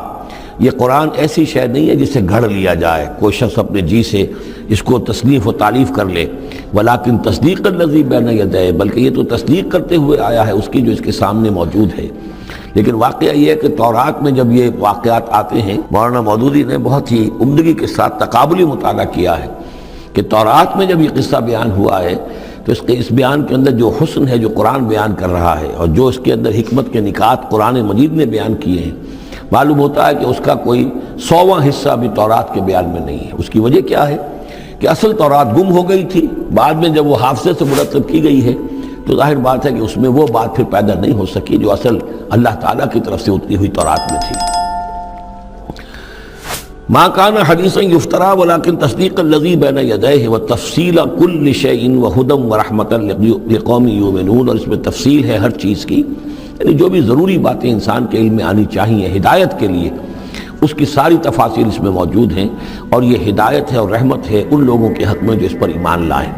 یہ قرآن ایسی شے نہیں ہے جسے گھڑ لیا جائے، کوئی شخص اپنے جی سے اس کو تصنیف و تعریف کر لے۔ ولیکن تصدیق الذی بین یدیہ، بلکہ یہ تو تصدیق کرتے ہوئے آیا ہے اس کی جو اس کے سامنے موجود ہے۔ لیکن واقعہ یہ ہے کہ تورات میں جب یہ واقعات آتے ہیں، مولانا مودودی نے بہت ہی عمدگی کے ساتھ تقابلی مطالعہ کیا ہے کہ تورات میں جب یہ قصہ بیان ہوا ہے تو اس بیان کے اندر جو حسن ہے جو قرآن بیان کر رہا ہے، اور جو اس کے اندر حکمت کے نکات قرآن مجید نے بیان کیے ہیں، معلوم ہوتا ہے کہ اس کا کوئی 100واں حصہ بھی تورات کے بیان میں نہیں ہے۔ اس کی وجہ کیا ہے کہ اصل تورات گم ہو گئی تھی، بعد میں جب وہ حافظے سے مرتب کی گئی ہے تو ظاہر بات ہے کہ اس میں وہ بات پھر پیدا نہیں ہو سکی جو اصل اللہ تعالیٰ کی طرف سے اتری ہوئی تورات میں تھی۔ ما كان حدیثا یفترا ولكن تصدیق الذی بین یدیہ وتفصیل کل شیء وہدی ورحمۃ لقوم یؤمنون، اور اس میں تفصیل ہے ہر چیز کی، یعنی جو بھی ضروری باتیں انسان کے علم میں آنی چاہیے ہدایت کے لیے، اس کی ساری تفاصیل اس میں موجود ہیں، اور یہ ہدایت ہے اور رحمت ہے ان لوگوں کے حق میں جو اس پر ایمان لائیں۔